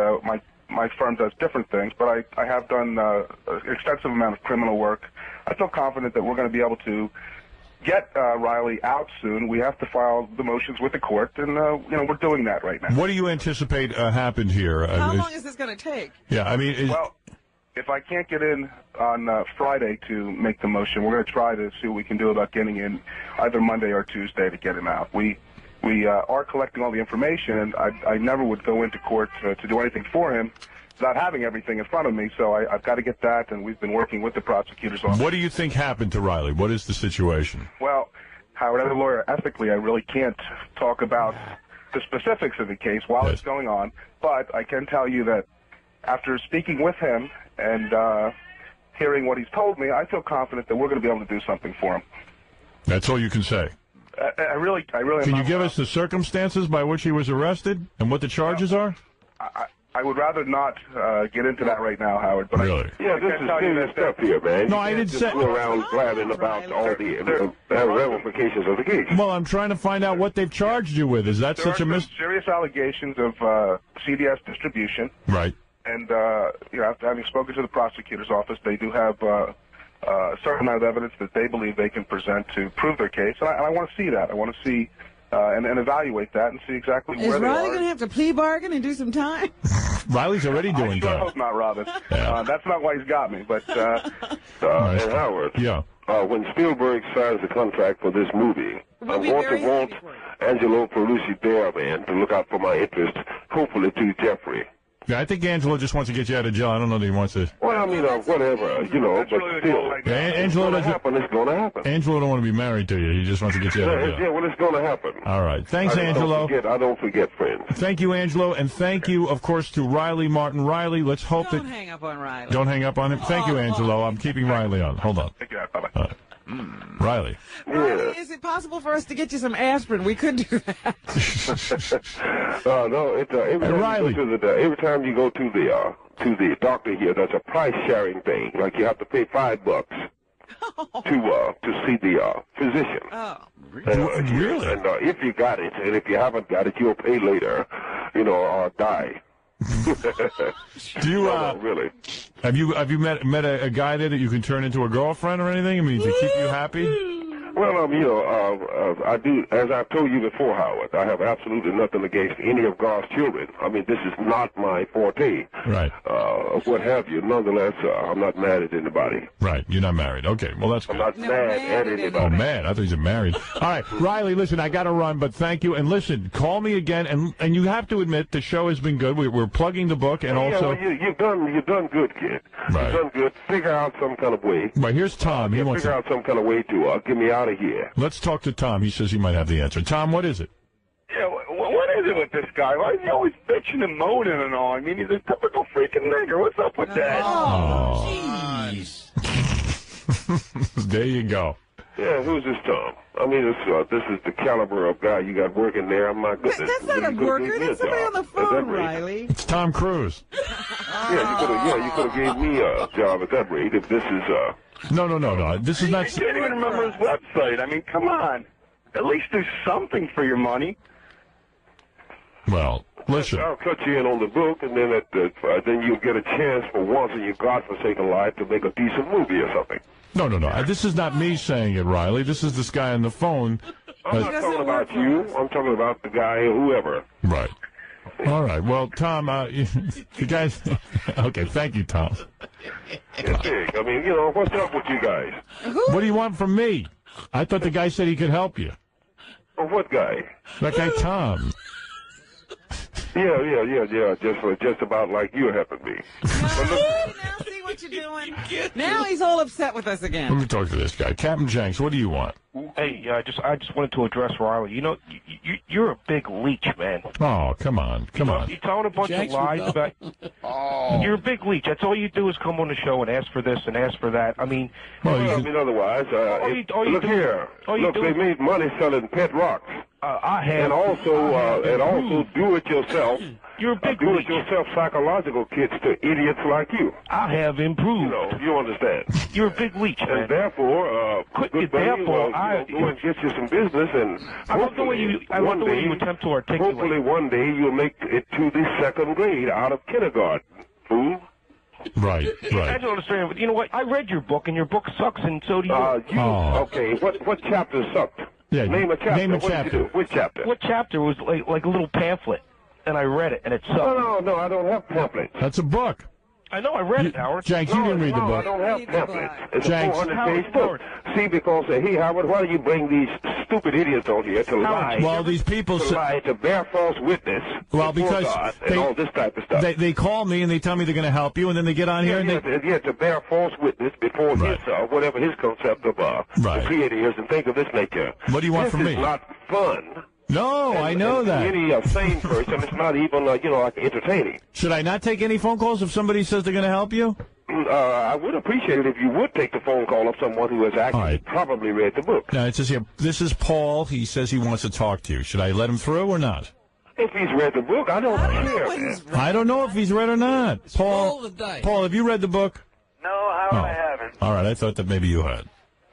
my firm does different things, but I have done an extensive amount of criminal work. I feel confident that we're going to be able to get Riley out soon. We have to file the motions with the court, and we're doing that right now. What do you anticipate happened here? How long is this going to take? Yeah, I mean... Well, if I can't get in on Friday to make the motion, we're going to try to see what we can do about getting in either Monday or Tuesday to get him out. We are collecting all the information, and I never would go into court to do anything for him without having everything in front of me, so I've got to get that, and we've been working with the prosecutors on it. What do you think happened to Riley? What is the situation? Well, Howard, as a lawyer, ethically, I really can't talk about the specifics of the case while it's going on, but I can tell you that after speaking with him and hearing what he's told me, I feel confident that we're going to be able to do something for him. That's all you can say? I really. Can you give us the circumstances by which he was arrested and what the charges are? I would rather not get into that right now, Howard. But really? Yeah, this is serious stuff here, man. No, I didn't say. Go around blabbing about all the ramifications of the case. Well, I'm trying to find out what they've charged you with. Is that such a serious allegations of CDS distribution? Right. And after having spoken to the prosecutor's office, they do have a certain amount of evidence that they believe they can present to prove their case. And I want to see that. I want to see and evaluate that and see exactly where they are. Is Riley going to have to plea bargain and do some time? Riley's already doing that. I hope not, Robin. Yeah. That's not why he's got me. But and Howard, when Spielberg signs the contract for this movie, I'm going to want Angelo Perlucci there, man, to look out for my interest, hopefully to Jeffrey. Yeah, I think Angelo just wants to get you out of jail. I don't know that he wants to. Well, I mean, whatever, but still. Angelo doesn't. It's going to happen. Angelo don't want to be married to you. He just wants to get you out of jail. Yeah, well, it's going to happen. All right. Thanks, Angelo. I don't forget, friends. Thank you, Angelo, and thank you, of course, to Riley Martin. Riley, let's hope Don't hang up on Riley. Don't hang up on him. Thank you, Angelo. I'm keeping Riley on. Hold on. Bye-bye. Riley. Riley, is it possible for us to get you some aspirin? We could do that. No, every time you go to the doctor here, there's a price sharing thing. Like you have to pay $5 to see the physician. Oh, really? And if you got it, and if you haven't got it, you'll pay later, or die. Do you really? Have you met a guy there that you can turn into a girlfriend or anything? I mean, to keep you happy? Well, I do, as I've told you before, Howard, I have absolutely nothing against any of God's children. I mean, this is not my forte. Right. What have you. Nonetheless, I'm not mad at anybody. Right. You're not married. Okay. Well, that's good. I'm not mad at anybody. Oh, mad. I thought you said married. All right. Riley, listen, I got to run, but thank you. And listen, call me again. And you have to admit the show has been good. We're plugging the book and also. Yeah, well, you've done good, kid. Right. You've done good. Figure out some kind of way. Right. Here's Tom. He wants figure out some kind of way to get me out of here. Let's talk to Tom. He says he might have the answer. Tom, what is it? Yeah, what is it with this guy? Why is he always bitching and moaning and all? I mean, he's a typical freaking nigger. What's up with that? Oh, jeez. There you go. Yeah, who's this Tom? I mean, this is the caliber of guy you got working there. My goodness. That's not a worker. That's somebody on the phone, Riley. It's Tom Cruise. You could have gave me a job at that rate if this is No. This is not. I can't even remember his website. I mean, come on. At least do something for your money. Well, listen. I'll cut you in on the book, and then then you'll get a chance for once in your godforsaken life to make a decent movie or something. No. This is not me saying it, Riley. This is this guy on the phone. I'm not talking about you. I'm talking about the guy, whoever. Right. All right. Well, Tom, the guys. Okay. Thank you, Tom. It's big. I mean, what's up with you guys? What do you want from me? I thought the guy said he could help you. Oh, what guy? That guy, Tom. Yeah. Just about like you're helping me. Now see what you're doing. Now he's all upset with us again. Let me talk to this guy. Captain Jenks, what do you want? Hey, I just wanted to address Riley. You're a big leech, man. Oh, come on. You're telling a bunch of lies about. You're a big leech. That's all you do is come on the show and ask for this and ask for that. I mean, otherwise, look here. Look, they made money selling pet rocks. I have, and also do it yourself. You're a big do it yourself psychological kits to idiots like you. I have improved. You understand. You're a big leech, man. And therefore, go and get you some business, and I love the way you attempt to articulate. Hopefully, one day you'll make it to the second grade out of kindergarten, fool. Right. I don't understand, but you know what? I read your book, and your book sucks, and so do you. Okay. What chapter sucked? Yeah, name a chapter. Name a what chapter. Did you do? Which chapter? What chapter was like a little pamphlet, and I read it, and it sucked. No, I don't have pamphlets. That's a book. I know, I read it, Howard. Jenks, you didn't read the book. I don't have pamphlets. It's Jenks. a 400-page book. See, because, hey, Howard, why do you bring these stupid idiots on here to lie? Well, these people to bear false witness. Well, because God and all this type of stuff. They call me and they tell me they're going to help you, and then they get on here and they to bear false witness before his whatever his concept of the creator is, and think of this nature. What do you want from me? This is not fun. No, I know that. Any sane person, it's not even like entertaining. Should I not take any phone calls if somebody says they're going to help you? I would appreciate it if you would take the phone call of someone who has actually probably read the book. Now, it says here, this is Paul. He says he wants to talk to you. Should I let him through or not? If he's read the book, I don't care, man. I don't know if he's read or not. Paul, have you read the book? No, I haven't. All right, I thought that maybe you had.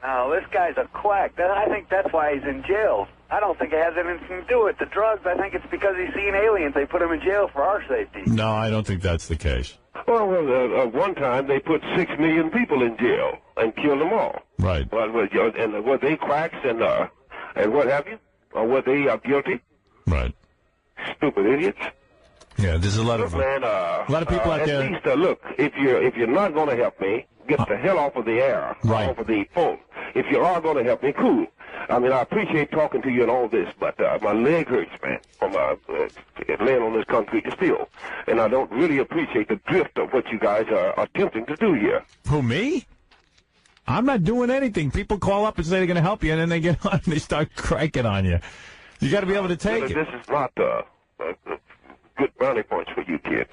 No, this guy's a quack. I think that's why he's in jail. I don't think it has anything to do with the drugs. I think it's because he's seen aliens. They put him in jail for our safety. No, I don't think that's the case. Well, one time they put 6 million people in jail and killed them all. Right. Well, and were they quacks and what have you? Or were they guilty? Right. Stupid idiots. Yeah, there's a lot of man, a lot of people out there. At least look, if you're not going to help me, get the hell off of the air, off of the phone. If you are going to help me, cool. I mean, I appreciate talking to you and all this, but my leg hurts, man, from laying on this concrete steel, and I don't really appreciate the drift of what you guys are attempting to do here. Who, me? I'm not doing anything. People call up and say they're going to help you, and then they get on and they start cranking on you. You got to be able to take it. This is not good brownie points for you, kid.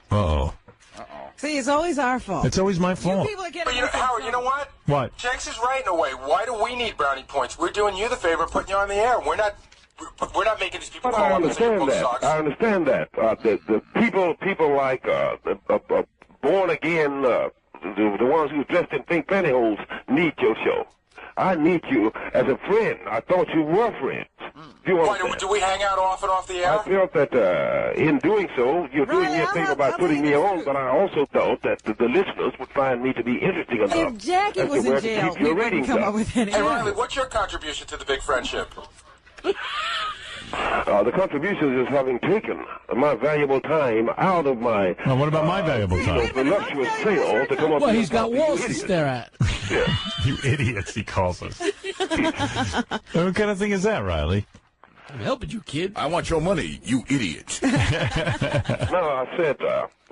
Uh-oh. See, it's always our fault. It's always my fault. You people are getting Howard, you know what? What? Jenks is right in a way. Why do we need brownie points? We're doing you the favor putting you on the air. We're not making these people But call I up and say your understand book that. sucks. I understand that. The people like born again, the ones who are dressed in pink pantyhose need your show. I need you as a friend. I thought you were friends. Why, do we hang out off and off the air? I felt that in doing so, you're doing me a favor by putting me on, but I also thought that the listeners would find me to be interesting enough. If Jackie was in jail, we wouldn't come up with any. Hey, Riley, what's your contribution to the big friendship? The contribution is having taken my valuable time out of my... Well, what about my valuable time? Voluptuous sale to come up Well, with he's got walls to stare at. Yeah. You idiots, he calls us. What kind of thing is that, Riley? I'm helping you, kid. I want your money, you idiot. No, I said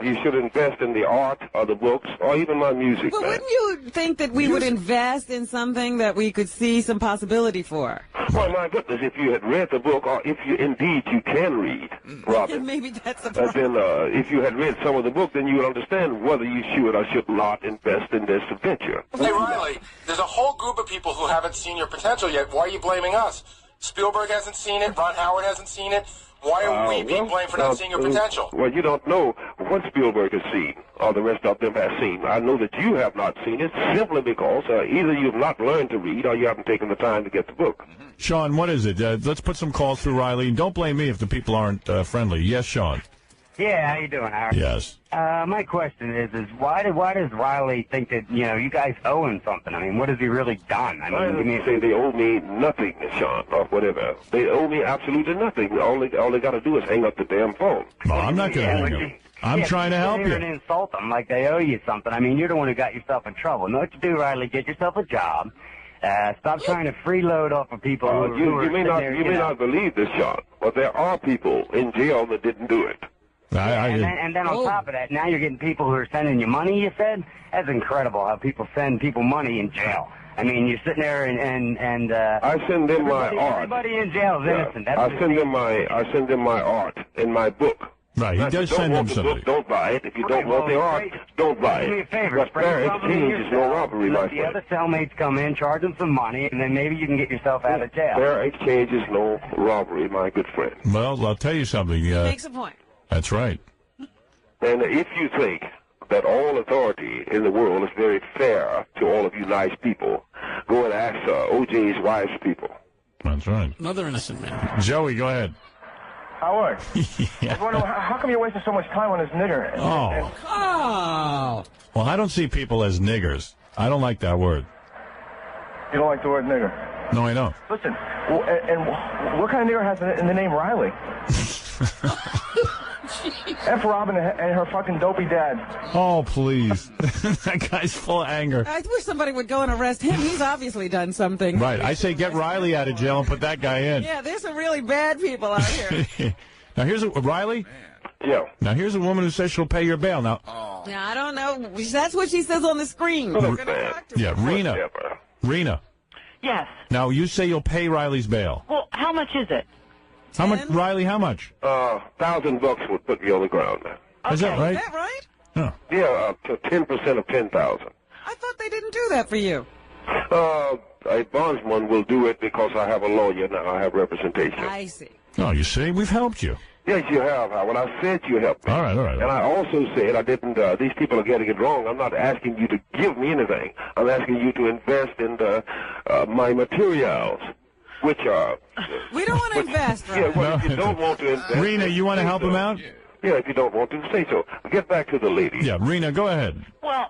you should invest in the art or the books or even my music. Well, man. wouldn't you think that we would invest in something that we could see some possibility for? Well, my goodness, if you had read the book, or if you indeed you can read, Robin, Maybe that's the problem. then if you had read some of the book, then you would understand whether you should or should not invest in this adventure. Hey, Riley, there's a whole group of people who haven't seen your potential yet. Why are you blaming us? Spielberg hasn't seen it. Ron Howard hasn't seen it. Why are we being blamed for not seeing your potential? Well, you don't know what Spielberg has seen, or the rest of them have seen. I know that you have not seen it simply because either you've not learned to read or you haven't taken the time to get the book. Sean, what is it? Let's put some calls through, Riley. Don't blame me if the people aren't friendly. Yes, Sean. Yeah, how you doing, Howard? Yes. My question is why does Riley think that, you guys owe him something? I mean, what has he really done? I mean, say they owe me nothing, Sean, or whatever. They owe me absolutely nothing. All they got to do is hang up the damn phone. Well, I'm not going to hang up. I'm trying to help you. And insult them like they owe you something. I mean, you're the one who got yourself in trouble. Know what you do, Riley? Get yourself a job. Stop trying to freeload off of people who you may not believe this, Sean, but there are people in jail that didn't do it. And then on top of that, now you're getting people who are sending you money, you said? That's incredible how people send people money in jail. I mean, you're sitting there and I send them my art. Everybody in jail is innocent. That's I send them my art in my book. Right, he does send them something. Don't buy it. If you don't want the art, don't buy it. Do me a favor. But fair exchange is no robbery, my let the friend. other cellmates come in, charge them some money, and then maybe you can get yourself out of jail. Fair exchange is no robbery, my good friend. Well, I'll tell you something. Makes a point. That's right. And if you think that all authority in the world is very fair to all of you nice people, go and ask O.J.'s wife's people. That's right. Another innocent man. Joey, go ahead. Howard, I was wondering, how come you're wasting so much time on this nigger? Oh. Well, I don't see people as niggers. I don't like that word. You don't like the word nigger? No, I don't. Listen, and what kind of nigger has in the name Riley? F. Robin and her fucking dopey dad. Oh, please. That guy's full of anger. I wish somebody would go and arrest him. He's obviously done something. Right. I say get Riley out of jail and put that guy in. Yeah, there's some really bad people out here. Now, here's Riley? Yeah. Now, here's a woman who says she'll pay your bail. Now, Yeah, I don't know. That's what she says on the screen. Rena. Yes. Now, you say you'll pay Riley's bail. Well, how much is it? How much, Riley, how much? $1,000 would put me on the ground. Is that right? Is that right? Huh. Yeah, 10% of 10,000. I thought they didn't do that for you. A bondsman will do it because I have a lawyer now. I have representation. I see. Oh, you see, we've helped you. Yes, you have, Howard. I said you helped me. All right. And I also said I didn't, these people are getting it wrong. I'm not asking you to give me anything. I'm asking you to invest in my materials, which are... We don't want to invest, right? Yeah, well, if you don't want to invest... Rena, you want to help him out? Yeah, if you don't want to, say so. Get back to the lady. Yeah, Rena, go ahead. Well,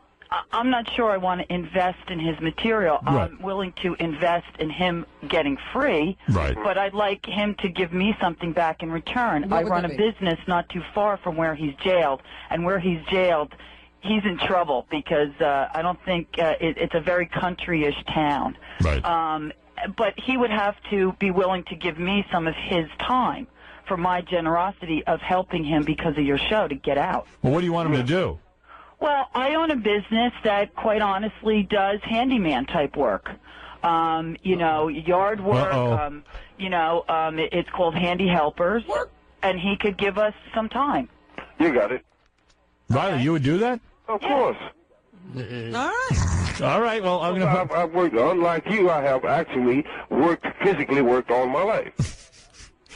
I'm not sure I want to invest in his material. Right. I'm willing to invest in him getting free, right. But I'd like him to give me something back in return. What I would run that a be? business not too far from where he's jailed, and where he's jailed, he's in trouble because I don't think it's a very country-ish town. Right. But he would have to be willing to give me some of his time for my generosity of helping him because of your show to get out. Well, what do you want him to do? Well, I own a business that, quite honestly, does handyman-type work. Yard work. It's called Handy Helpers, and he could give us some time. You got it. Riley, you would do that? Of course. All right. All right, well, I'm going to... I've worked, unlike you, I have actually physically worked all my life.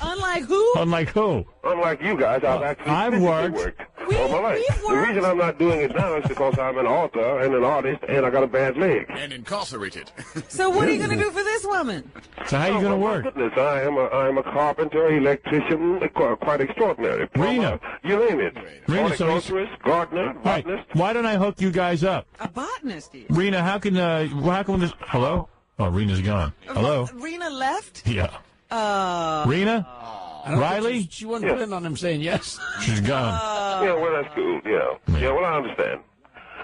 Unlike who? Unlike who? Unlike you guys, I've actually physically worked all my life. The reason I'm not doing it now is because I'm an author and an artist, and I got a bad leg. And incarcerated. So what are you going to do for this woman? So how are you going to work? Goodness, I am a carpenter, electrician, quite extraordinary. Rena. You name it. Rena, Horticulturist, gardener, botanist. Why don't I hook you guys up? A botanist, you. Rena, how can this... Hello? Oh, Rena's gone. Hello? Rena left? Yeah. Rena? Riley? She wasn't putting on him saying yes. She's gone. Yeah, well, that's cool. Yeah, well, I understand.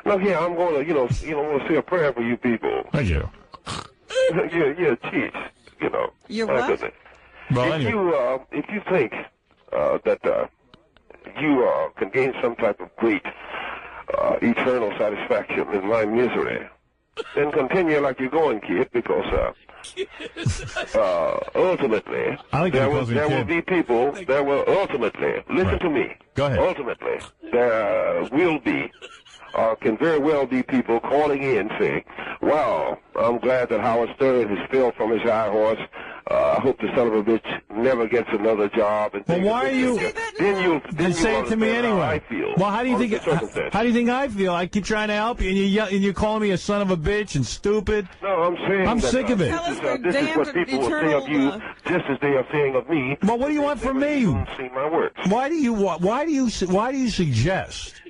Look, yeah, I'm going to, want to say a prayer for you people. Thank you. Geez, You're my what? goodness. Well, If you think that you can gain some type of great eternal satisfaction in my misery, then continue like you're going, kid, because ultimately there will be people. There will ultimately listen to me. Go ahead. Ultimately, there will be. Can very well be people calling in saying, "Wow, I'm glad that Howard Stern has fell from his high horse. I hope the son of a bitch never gets another job." And well, why are you? Then say it to me anyway. I feel. Well, how do you think? How do you think I feel? I keep trying to help you, and you're calling me a son of a bitch and stupid. No, I'm saying I'm sick of it. This is what people will say of you, just as they are saying of me. Well, what do you want from me? See my works. Why do you suggest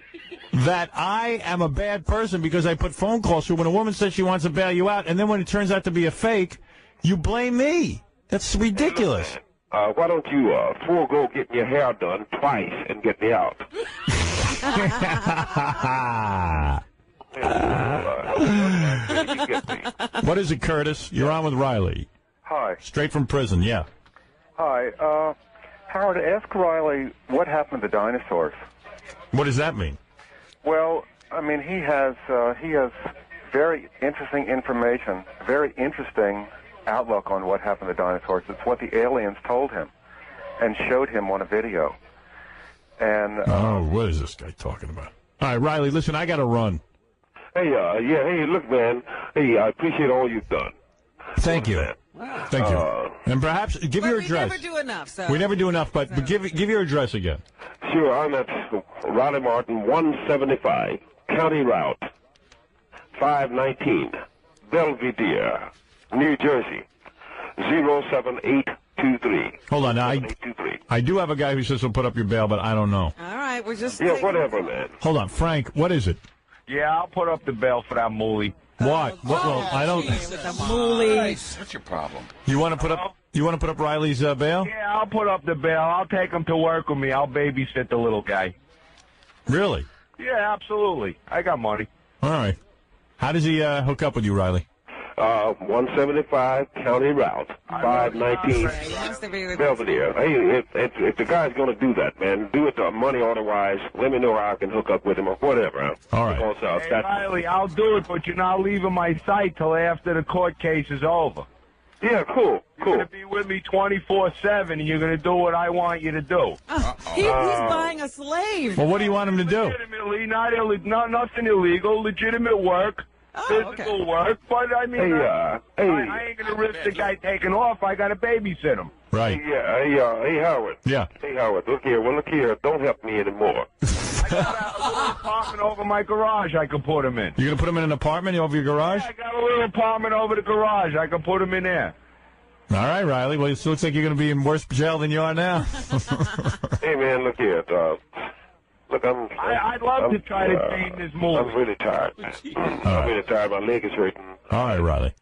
that I am a bad person because I put phone calls through when a woman says she wants to bail you out, and then when it turns out to be a fake, you blame me? That's ridiculous. Why don't you forego getting your hair done twice and get me out? What is it, Curtis? You're on with Riley. Hi. Straight from prison, yeah. Hi. Howard, ask Riley what happened to the dinosaurs. What does that mean? Well, I mean, he has very interesting information, very interesting outlook on what happened to dinosaurs. It's what the aliens told him and showed him on a video. And what is this guy talking about? All right, Riley, listen, I got to run. Hey, hey, look, man. Hey, I appreciate all you've done. Thank you. Wow. Thank you. And perhaps give your address. We never do enough, so. We never do enough, but give your address again. Sure, I'm at Riley Martin, 175, County Route, 519, Belvedere, New Jersey, 07823. Hold on, I do have a guy who says he'll put up your bail, but I don't know. All right, we're just... Yeah, whatever, man. Hold on, Frank, what is it? Yeah, I'll put up the bail for that moolie. What? Well, I don't... What's your problem? You want to put up... You want to put up Riley's bail? Yeah, I'll put up the bail. I'll take him to work with me. I'll babysit the little guy. Really? Yeah, absolutely. I got money. All right. How does he hook up with you, Riley? 175 County Route, 519 Belvedere. Hey, if the guy's going to do that, man, do it money order-wise. Let me know how I can hook up with him or whatever. All right. Because, hey, Riley, I'll do it, but you're not leaving my site till after the court case is over. Yeah, cool. You're going to be with me 24/7, and you're going to do what I want you to do. He's buying a slave. Well, what do you want him to do? Legitimately, not nothing illegal, legitimate work, physical work. But, I mean, I ain't going to risk the guy taking off. I got to babysit him. Right. Hey, Howard. Yeah. Hey, Howard, look here. Don't help me anymore. I got a little apartment over my garage I can put him in. You're going to put him in an apartment over your garage? Yeah, I got a little apartment over the garage. I can put him in there. All right, Riley. Well, it looks like you're going to be in worse jail than you are now. Hey, man, look here. I'd love to try to change this movie. I'm really tired. I'm really tired. My leg is hurting. All right, Riley.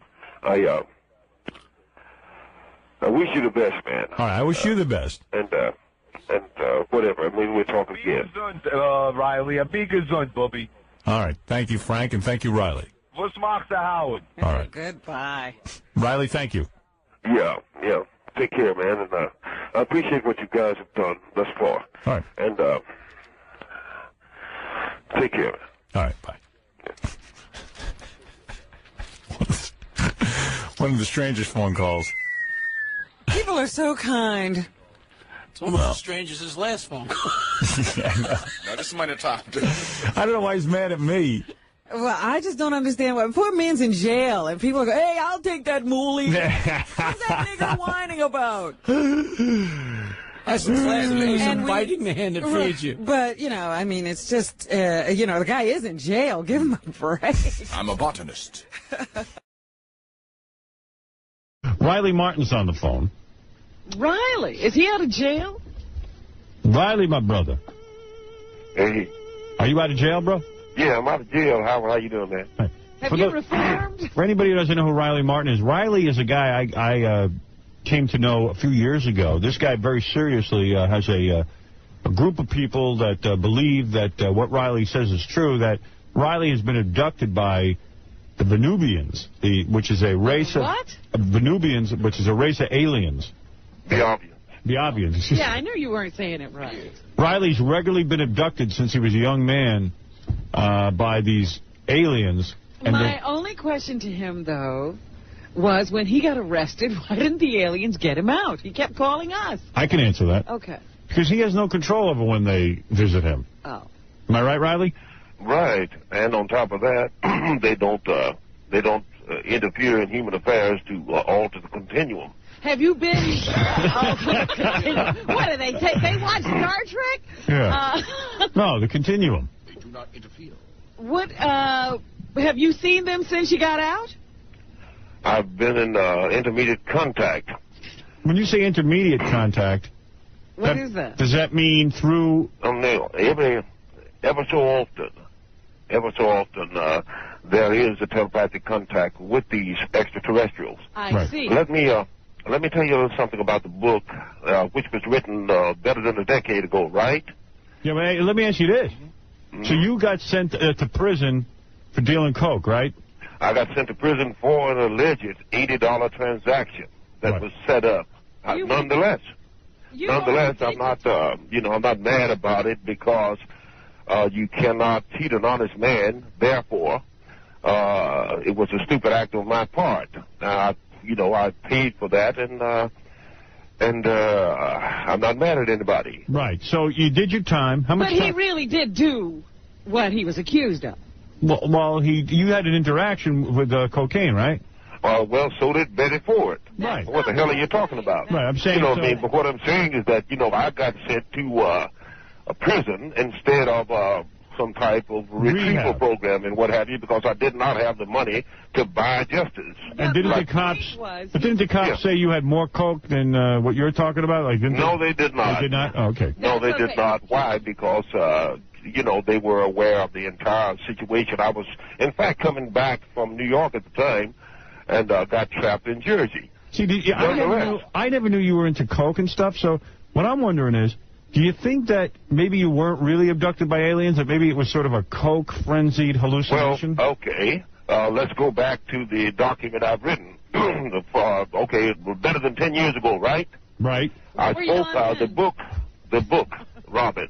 I wish you the best, man. All right, I wish you the best. And whatever. I mean, we'll talk again. Riley. Be gesund, Bobby. All right. Thank you, Frank, and thank you, Riley. Was Mark the Howard? All right. Goodbye. Riley, thank you. Yeah. Take care, man. And I appreciate what you guys have done thus far. All right. And take care, man. All right, bye. One of the strangest phone calls. People are so kind. It's almost as strange as his last phone call. No, this is my top. I don't know why he's mad at me. Well, I just don't understand why. Poor man's in jail, and people go, hey, I'll take that moolie. What's that nigga whining about? That's the classic. Biting the hand that feeds you. But, I mean, it's just, the guy is in jail. Give him a break. I'm a botanist. Riley Martin's on the phone. Riley? Is he out of jail? Riley, my brother. Hey. Are you out of jail, bro? Yeah, I'm out of jail. Howard, how you doing, man? Right. Have you reformed? For anybody who doesn't know who Riley Martin is, Riley is a guy I came to know a few years ago. This guy very seriously has a group of people that believe that what Riley says is true, that Riley has been abducted by the Venubians, which is a race of Venubians, which is a race of aliens. Biavians. Yeah, I knew you weren't saying it right. Riley's regularly been abducted since he was a young man by these aliens. And my only question to him, though, was when he got arrested, why didn't the aliens get him out? He kept calling us. I can answer that. Okay. Because he has no control over when they visit him. Oh. Am I right, Riley? Right. And on top of that, they don't interfere in human affairs to alter the continuum. Have you been... what do they take? They watch Star Trek? Yeah. No, the continuum. They do not interfere. What, have you seen them since you got out? I've been in intermediate contact. When you say intermediate contact... What is that? Does that mean through... No, ever so often, there is a telepathic contact with these extraterrestrials. I see. Let me tell you something about the book, which was written better than a decade ago, right? Yeah, but let me ask you this. Mm-hmm. So you got sent to prison for dealing coke, right? I got sent to prison for an alleged $80 transaction that was set up. Nonetheless, I'm not, I'm not mad about it because you cannot cheat an honest man. Therefore, it was a stupid act on my part. I paid for that, and I'm not mad at anybody. Right. So you did your time. How much? But he really did do what he was accused of. Well, you had an interaction with cocaine, right? Well, so did Betty Ford. Right. What the hell are you talking about? Right. I'm saying. What I mean? But what I'm saying is that I got sent to a prison instead of some type of retrieval program and what have you, because I did not have the money to buy justice. And didn't the cops? But didn't the cops say you had more coke than what you're talking about? Like, no, they did not. They did not. Oh, okay. No, they did not. Why? Because they were aware of the entire situation. I was, in fact, coming back from New York at the time, and got trapped in Jersey. See, I never knew you were into coke and stuff. So what I'm wondering is, do you think that maybe you weren't really abducted by aliens, that maybe it was sort of a coke-frenzied hallucination? Well, okay. Let's go back to the document I've written. Better than 10 years ago, right? Right. I spoke the book, Robin.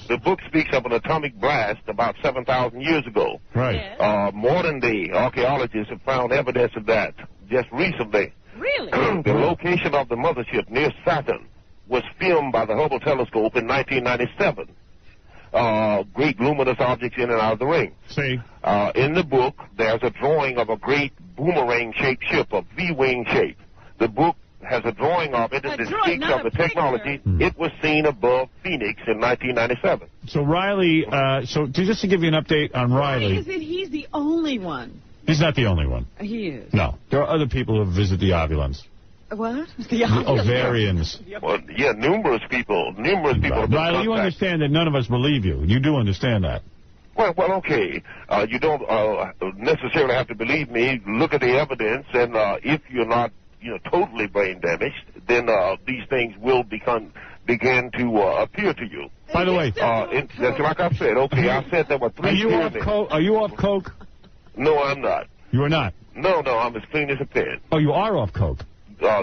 The book speaks of an atomic blast about 7,000 years ago. Right. Modern-day archaeologists have found evidence of that just recently. Really? The location of the mothership near Saturn was filmed by the Hubble telescope in 1997. Great luminous objects in and out of the ring. See? In the book, there's a drawing of a great boomerang-shaped ship, a V-wing shape. The book has a drawing of it, and it speaks of the technology. It was seen above Phoenix in 1997. So Riley, just to give you an update on Riley. Why is it he's the only one? He's not the only one. He is. No. There are other people who visit the ovulans. What? The ovarians. Well, yeah, numerous people. Riley, you understand that none of us believe you. You do understand that. Well, okay. You don't necessarily have to believe me. Look at the evidence, and if you're not, totally brain damaged, then these things will begin to appear to you. By the way, that's like I said. Okay, I said there were 3 pyramids. Are you off coke? No, I'm not. You are not? No, I'm as clean as a pin. Oh, you are off coke?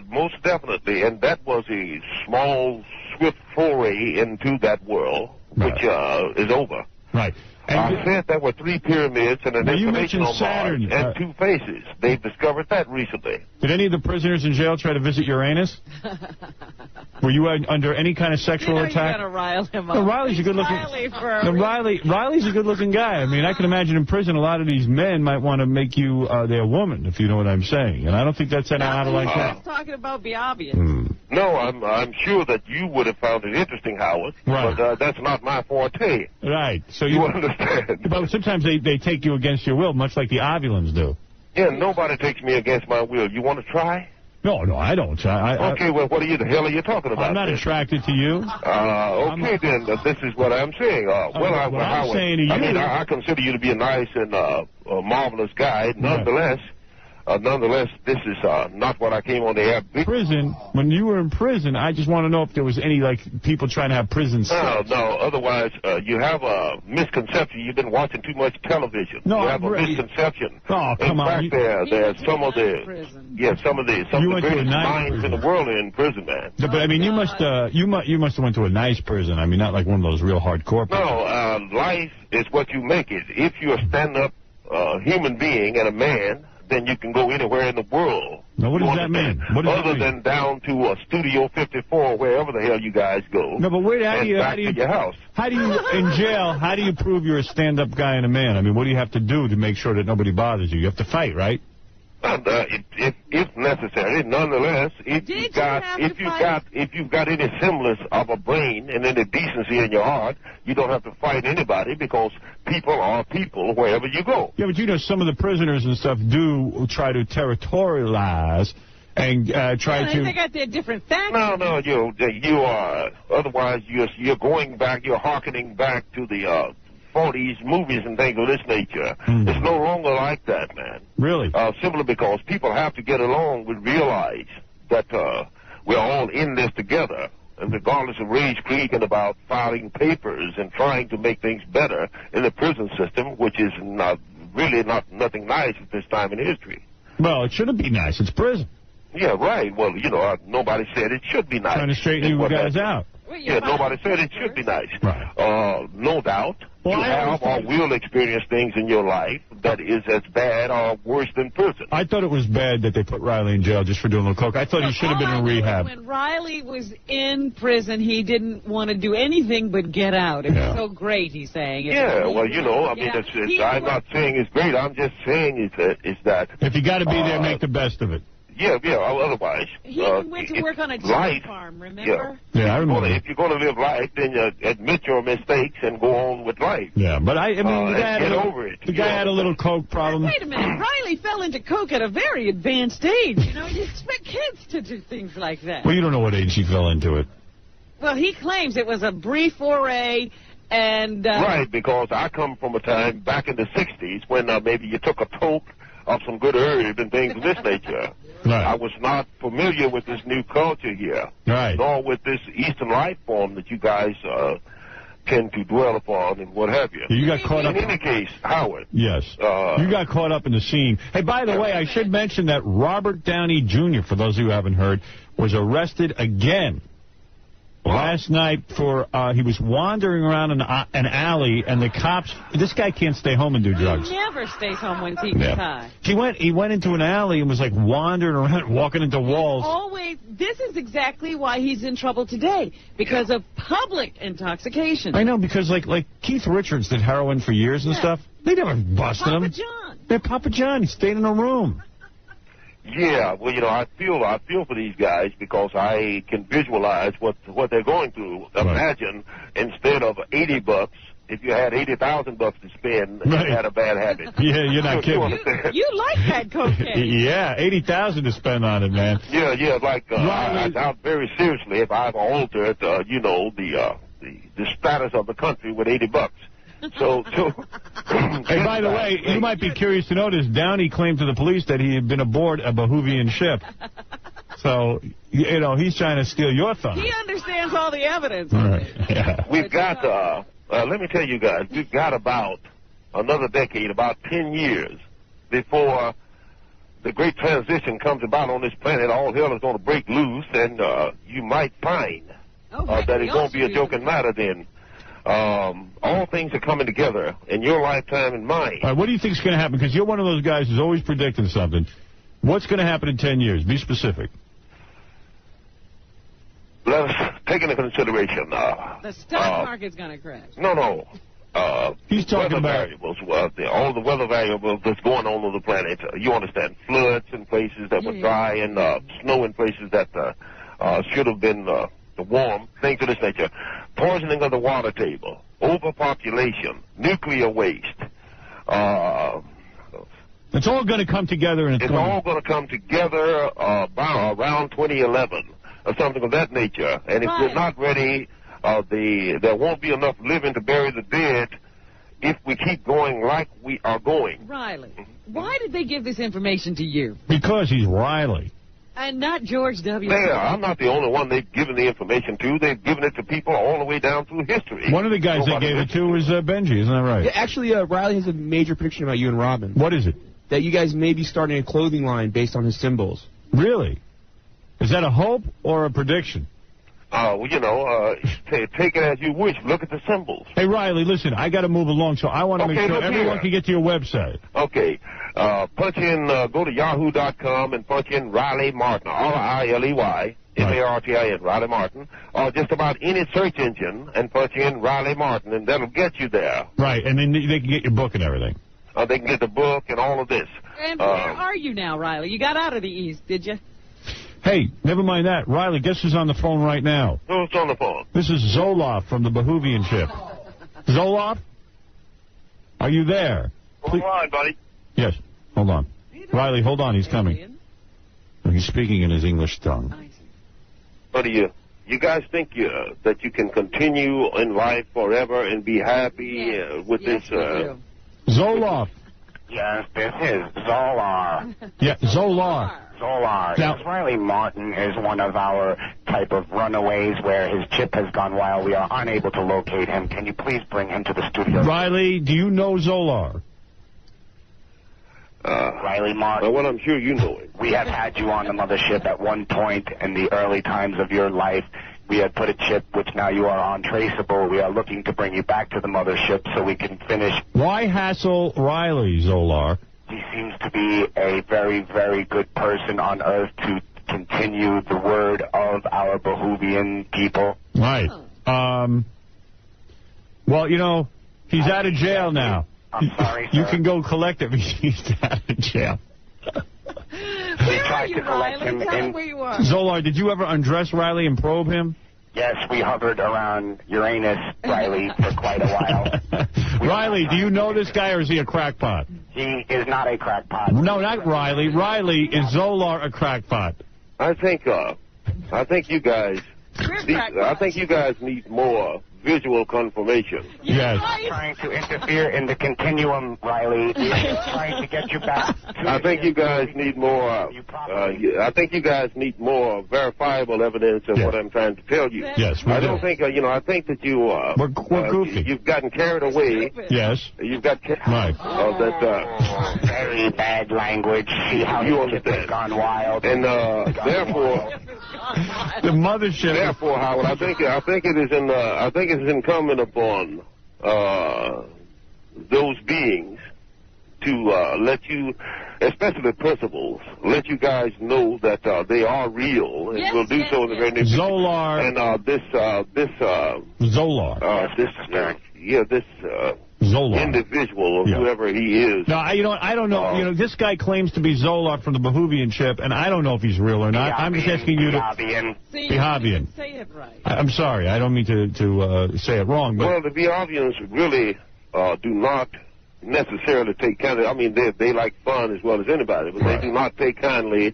Most definitely, and that was a small, swift foray into that world, which is over. Right. And I said there were 3 pyramids and an information on Saturn, Mars and 2 faces. They've discovered that recently. Did any of the prisoners in jail try to visit Uranus? Were you under any kind of sexual attack? You gotta rile him up. No, Riley's a good-looking. Riley's a good-looking guy. I mean, I can imagine in prison a lot of these men might want to make you their woman, if you know what I'm saying. And I don't think that's out of like that. He's talking about be obvious. No, I'm sure that you would have found it interesting, Howard. Right. But that's not my forte. Right. So you understand. But sometimes they take you against your will, much like the ovulans do. Yeah, nobody takes me against my will. You want to try? No, I don't. Okay, well, what the hell are you talking about? I'm not attracted to you. Okay, then, this is what I'm saying. I'm saying to you... I mean, I consider you to be a nice and marvelous guy. Nonetheless, this is not what I came on the air. Prison, when you were in prison, I just want to know if there was any, people trying to have prison sex. No, otherwise, you have a misconception. You've been watching too much television. No, you have a misconception. Oh, come on. In fact, there's some of the greatest minds in the world are in prison, man. No, but, I mean, you must have went to a nice prison. I mean, not like one of those real hardcore prisons. No, life is what you make it. If you're a stand-up human being and a man, then you can go anywhere in the world. Now, what does that mean? Other than down to Studio 54, wherever the hell you guys go. No, but how do you your house? How do you, in jail, how do you prove you're a stand-up guy and a man? I mean, what do you have to do to make sure that nobody bothers you? You have to fight, right? If necessary, nonetheless, if you've got any semblance of a brain and any decency in your heart, you don't have to fight anybody because people are people wherever you go. Yeah, but some of the prisoners and stuff do try to territorialize and try to... They got their different facts. No, you are. Otherwise, you're going back. You're hearkening back to the 40s movies and things of this nature. It's no longer like that, man. Really? Simply because people have to get along and realize that we're all in this together. And regardless of Rage Creek and about filing papers and trying to make things better in the prison system, which is nothing nice at this time in history. Well, it shouldn't be nice. It's prison. Yeah, right. Well, nobody said it should be nice. Trying to straighten you guys out. Yeah, nobody said it should be nice. Right. No doubt. You have or will experience things in your life that is as bad or worse than prison. I thought it was bad that they put Riley in jail just for doing a little coke. I thought he should have been in rehab. When Riley was in prison, he didn't want to do anything but get out. It was so great, he's saying. I'm not saying it's great. I'm just saying it's that... If you got to be there, make the best of it. Yeah, otherwise... He went to work on a chicken farm, remember? Yeah, I remember. If you're going to live life, then you admit your mistakes and go on with life. Yeah, but the guy get over it. The guy had a little coke problem. Wait a minute, Riley fell into coke at a very advanced age. You expect kids to do things like that. Well, you don't know what age he fell into it. Well, he claims it was a brief foray, and... Right, because I come from a time back in the 60s when maybe you took a toke of some good herb and things of this nature. Right. I was not familiar with this new culture here, nor with this Eastern life form that you guys tend to dwell upon and what have you. You got caught up. In any case, Howard. Yes. You got caught up in the scene. Hey, by the way, I should mention that Robert Downey Jr., for those who haven't heard, was arrested again last night for he was wandering around an alley, and the cops. This guy can't stay home and do drugs. He never stays home when he gets high. He went into an alley and was like wandering around, walking into walls. Always. This is exactly why he's in trouble today, because of public intoxication. I know, because like Keith Richards did heroin for years and stuff. They never busted him. Papa John. They're Papa John. He stayed in a room. Yeah, well, you know, I feel for these guys because I can visualize what they're going through. Imagine instead of $80, if you had $80,000 to spend, you had a bad habit. Yeah, you're not kidding. You like that cocaine. Yeah, $80,000 to spend on it, man. Yeah, like I doubt very seriously if I've altered, you know, the status of the country with $80. So. Hey, by the way, you might be curious to know this. Downey claimed to the police that he had been aboard a Bahuvian ship. So, you know, he's trying to steal your thunder. He understands all the evidence. Right. Yeah. We've got, let me tell you guys, we've got about another decade, about 10 years before the great transition comes about on this planet. All hell is going to break loose, and you might find that it won't be a joking matter then. All things are coming together in your lifetime and mine. All right, what do you think is going to happen? Because you're one of those guys who's always predicting something. What's going to happen in 10 years? Be specific. Let us take into consideration. The stock market's going to crash. No. He's talking about variables. All the weather variables that's going on the planet. You understand? Floods in places that were dry and snow in places that should have been warm. Things of this nature. Poisoning of the water table. Overpopulation. Nuclear waste. It's all going to come together. It's all going to come together around 2011 or something of that nature. And if we're not ready, there won't be enough living to bury the dead if we keep going like we are going. Riley, why did they give this information to you? Because he's Riley. And not George W. I'm not the only one they've given the information to. They've given it to people all the way down through history. One of the guys they gave it to was Benji, isn't that right? Yeah, actually, Riley has a major prediction about you and Robin. What is it? That you guys may be starting a clothing line based on his symbols. Really? Is that a hope or a prediction? Well, you know, take it as you wish. Look at the symbols. Hey, Riley, listen, I got to move along, so I want to make sure everyone can get to your website. Okay. Punch in, go to yahoo.com and punch in Riley Martin, R-I-L-E-Y, M-A-R-T-I-N, Riley Martin, or just about any search engine and punch in Riley Martin, and that'll get you there. Right, and then they can get your book and everything. They can get the book and all of this. And where are you now, Riley? You got out of the East, did you? Hey, never mind that. Riley, guess who's on the phone right now? Who's on the phone? This is Zoloff from the Bahuvian ship. Zoloff? Are you there? Hold on, buddy. Yes, hold on. Riley, hold on, he's coming. He's speaking in his English tongue. What do you guys think that you can continue in life forever and be happy with this? Zoloff. Yes, this is Zolar. Yeah, Zolar. Zolar. Now, yes, Riley Martin is one of our type of runaways where his chip has gone wild. We are unable to locate him. Can you please bring him to the studio? Riley, do you know Zolar? Riley Martin. Well, I'm sure you know it. We have had you on the mothership at one point in the early times of your life. We had put a chip, which now you are untraceable. We are looking to bring you back to the mothership so we can finish. Why hassle Riley, Zolar? He seems to be a very, very good person on Earth to continue the word of our Bahuvian people. Right. Well, you know, he's out of jail now. I'm sorry, sir. You can go collect him. He's out of jail. We tried to collect him in... Zolar, did you ever undress Riley and probe him? Yes, we hovered around Uranus, Riley, for quite a while. Riley, do you know this guy, or is he a crackpot? He is not a crackpot. No, not Riley. Riley, is Zolar a crackpot? I think you guys need more visual confirmation. Yes. Trying to interfere in the continuum, Riley. We're trying to get you back. I think you guys need more. I think you guys need more verifiable evidence of what I'm trying to tell you. Yes, I don't think I think that you we're goofy. You've gotten carried away. Yes. You've got right. Very bad language. See how you the ship has gone wild. And therefore, the mothership. Therefore, Howard, I think it is incumbent upon those beings to let you, especially principals, let you guys know that they are real, and will do so in the very near future. Zolar. And Zolar. This Zolar. individual, or whoever he is. No, I don't know. This guy claims to be Zolar from the Bahuvian ship, and I don't know if he's real or not. I'm just asking you to... Bihavian. Say it right. I'm sorry. I don't mean to say it wrong. But... Well, the Bihavians really do not necessarily take kindly. I mean, they like fun as well as anybody, but they do not take kindly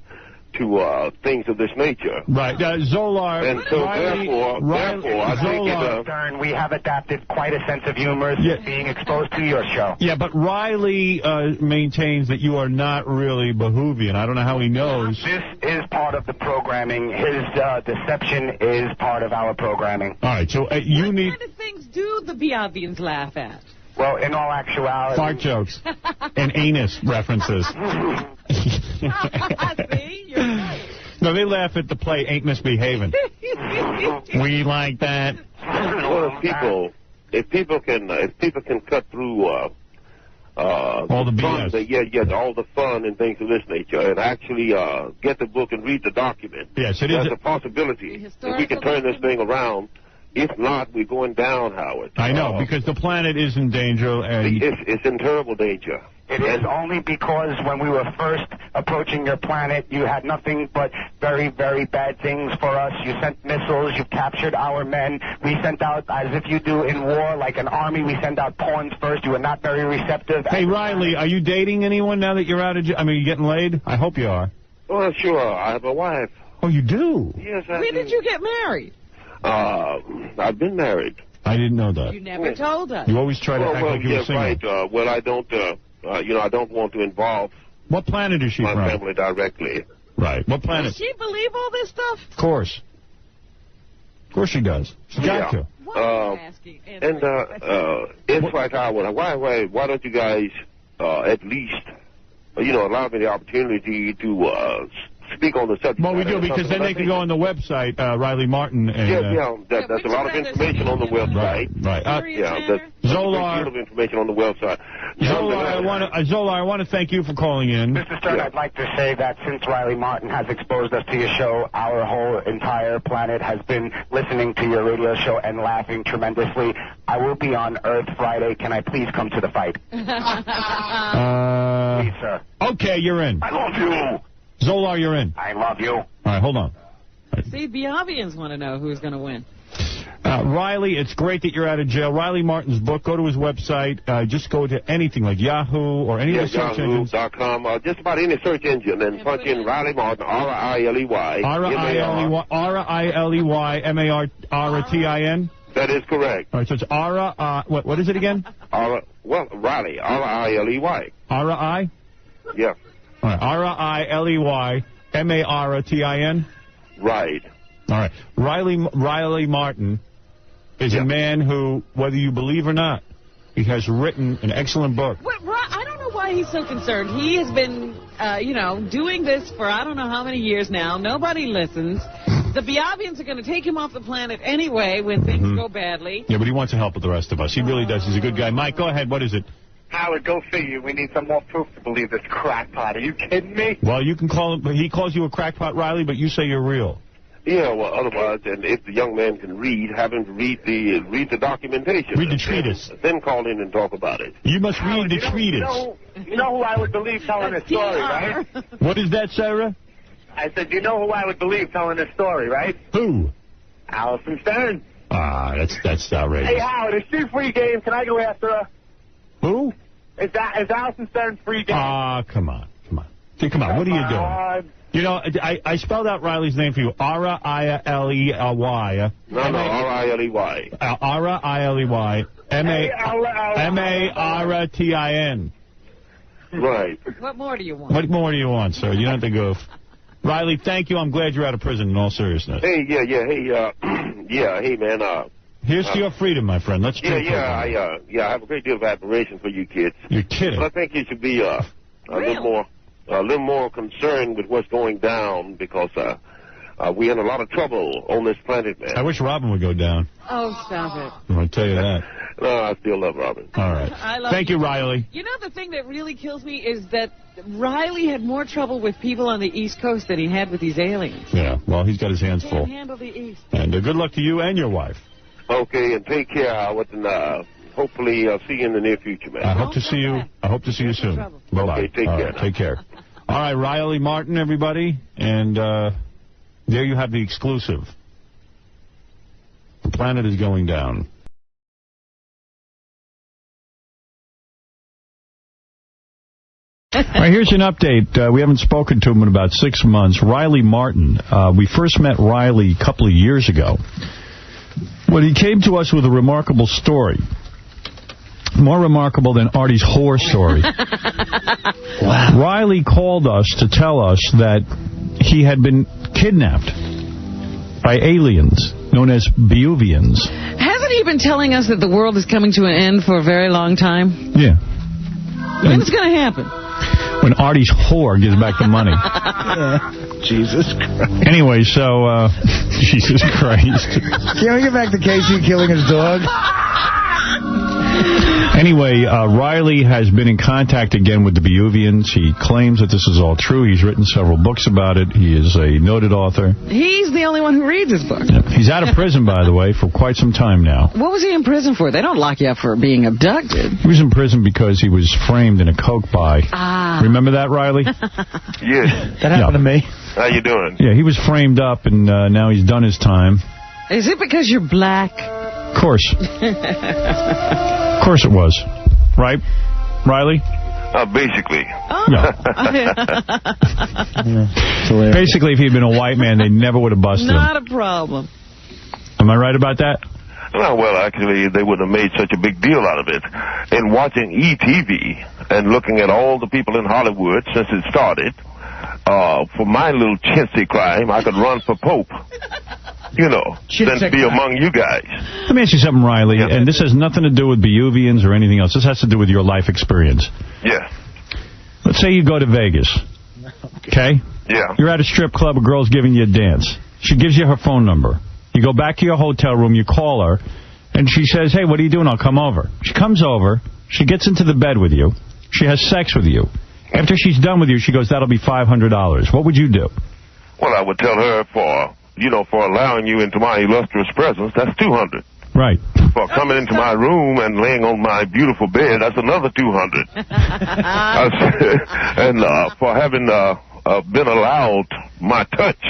to things of this nature. Right. Zolar. And so therefore, I think we have adapted quite a sense of humor being exposed to your show. Yeah, but Riley maintains that you are not really Bahuvian. I don't know how he knows. This is part of the programming. His deception is part of our programming. All right, so you need... What kind of things do the Biavians laugh at? Well, in all actuality... Fart jokes and anus references. See? You're right. No, they laugh at the play Ain't Misbehaving. We like that. Well, if people can cut through all the BS, all the fun and things of this nature, and actually get the book and read the document. Yes, there's a possibility that we can turn this thing around. If not, we're going down, Howard. I know, because the planet is in danger, and it's in terrible danger. It is only because when we were first approaching your planet, you had nothing but very, very bad things for us. You sent missiles. You captured our men. We sent out, as if you do in war, like an army, we send out pawns first. You were not very receptive. Hey, Riley, are you dating anyone now that you're out of jail? I mean, are you getting laid? I hope you are. Well, sure. I have a wife. Oh, you do? Yes, I do. When did you get married? I've been married. I didn't know that. You never told us. You always try to act like you were single. Right. Well, I don't, I don't want to involve... What planet is she my from? My family directly. Right. What planet? Does she believe all this stuff? Of course. Of course she does. She's got to. Why are you asking? It's like, why don't you guys at least, allow me the opportunity to... speak on the subject. Well, we do, because then they can go on the website, Riley Martin. And, there's a lot of information on the website. Right. There's Zolar. a lot of information on the website. Zolar, I want to thank you for calling in. Mr. Stern, I'd like to say that since Riley Martin has exposed us to your show, our whole entire planet has been listening to your radio show and laughing tremendously. I will be on Earth Friday. Can I please come to the fight? Please, sir. Okay, you're in. I love you. Zolar, you're in. I love you. All right, hold on. See, Biavians want to know who's going to win. Riley, it's great that you're out of jail. Riley Martin's book, go to his website. Just go to anything like Yahoo or any of the search engines. Yahoo.com, just about any search engine, and punch in Riley Martin, R-I-L-E-Y. R-I-L-E-Y, M-A-R-T-I-N? That is correct. All right, so it's what is it again? Riley, R-I-L-E-Y. R-I? Yeah. All right, R-I-L-E-Y, M-A-R-T-I-N? Right. All right. Riley Martin is a man who, whether you believe or not, he has written an excellent book. I don't know why he's so concerned. He has been, doing this for I don't know how many years now. Nobody listens. The Biavians are going to take him off the planet anyway when things go badly. Yeah, but he wants to help with the rest of us. He really does. He's a good guy. Mike, go ahead. What is it? Howard, go figure. We need some more proof to believe this crackpot. Are you kidding me? Well, you can call him. He calls you a crackpot, Riley, but you say you're real. Yeah, well, otherwise, and if the young man can read, have him read the documentation. Read the treatise. Then call in and talk about it. You must read the treatise. You know who I would believe telling this story, right? What is that, Sarah? I said, you know who I would believe telling this story, right? Who? Allison Stern. Ah, that's outrageous. Hey, Howard, is she free game? Can I go after her? Who? Is Allison Stern free game? Ah, come on. Come on, what are you doing? You know, I spelled out Riley's name for you. Ara, I-L-E-Y. No, R-I-L-E-Y. Ara, I-L-E-Y. M-A-R-T-I-N. Right. What more do you want? What more do you want, sir? You don't have to goof. Riley, thank you. I'm glad you're out of prison in all seriousness. Hey, hey, man. Here's to your freedom, my friend. Let's drink. I have a great deal of admiration for you kids. You're kidding. But I think you should be a little more concerned with what's going down because we're in a lot of trouble on this planet, man. I wish Robin would go down. Oh, stop it. I'll tell you that. No, I still love Robin. All right. Thank you, Riley. You know, the thing that really kills me is that Riley had more trouble with people on the East Coast than he had with these aliens. Yeah, well, he's got his hands full. Can't handle the East. And good luck to you and your wife. Okay, and take care, Howard, and hopefully I'll see you in the near future, man. I hope to see you. I hope to see you soon. Bye-bye. Okay, take care. Take care. All right, Riley Martin, everybody, and there you have the exclusive. The planet is going down. All right, here's an update. We haven't spoken to him in about 6 months. Riley Martin. We first met Riley a couple of years ago when he came to us with a remarkable story. More remarkable than Artie's whore story. Wow. Riley called us to tell us that he had been kidnapped by aliens known as Beuvians. Hasn't he been telling us that the world is coming to an end for a very long time? Yeah. When's it going to happen? When Artie's whore gives back the money. Jesus Christ. Anyway, so, Jesus Christ. Can we get back to Casey killing his dog? Anyway, Riley has been in contact again with the Beuvians. He claims that this is all true. He's written several books about it. He is a noted author. He's the only one who reads his book. Yeah. He's out of prison, by the way, for quite some time now. What was he in prison for? They don't lock you up for being abducted. He was in prison because he was framed in a coke buy. Ah. Remember that, Riley? Yes. That happened to me. How you doing? Yeah, he was framed up, and now he's done his time. Is it because you're black? Of course. Of course it was. Right, Riley? Basically. Oh. Yeah. Basically, if he'd been a white man, they never would have busted him. Not a problem. Am I right about that? Well, actually, they wouldn't have made such a big deal out of it. In watching ETV and looking at all the people in Hollywood since it started, for my little chintzy crime, I could run for Pope. You know, than to be among you guys. Let me ask you something, Riley, and this has nothing to do with Beuvians or anything else. This has to do with your life experience. Yeah. Let's say you go to Vegas, okay? Yeah. You're at a strip club, a girl's giving you a dance. She gives you her phone number. You go back to your hotel room, you call her, and she says, hey, what are you doing? I'll come over. She comes over, she gets into the bed with you, she has sex with you. After she's done with you, she goes, that'll be $500. What would you do? Well, I would tell her for allowing you into my illustrious presence, that's $200. Right. For coming into my room and laying on my beautiful bed, that's another $200. And for having been allowed my touch,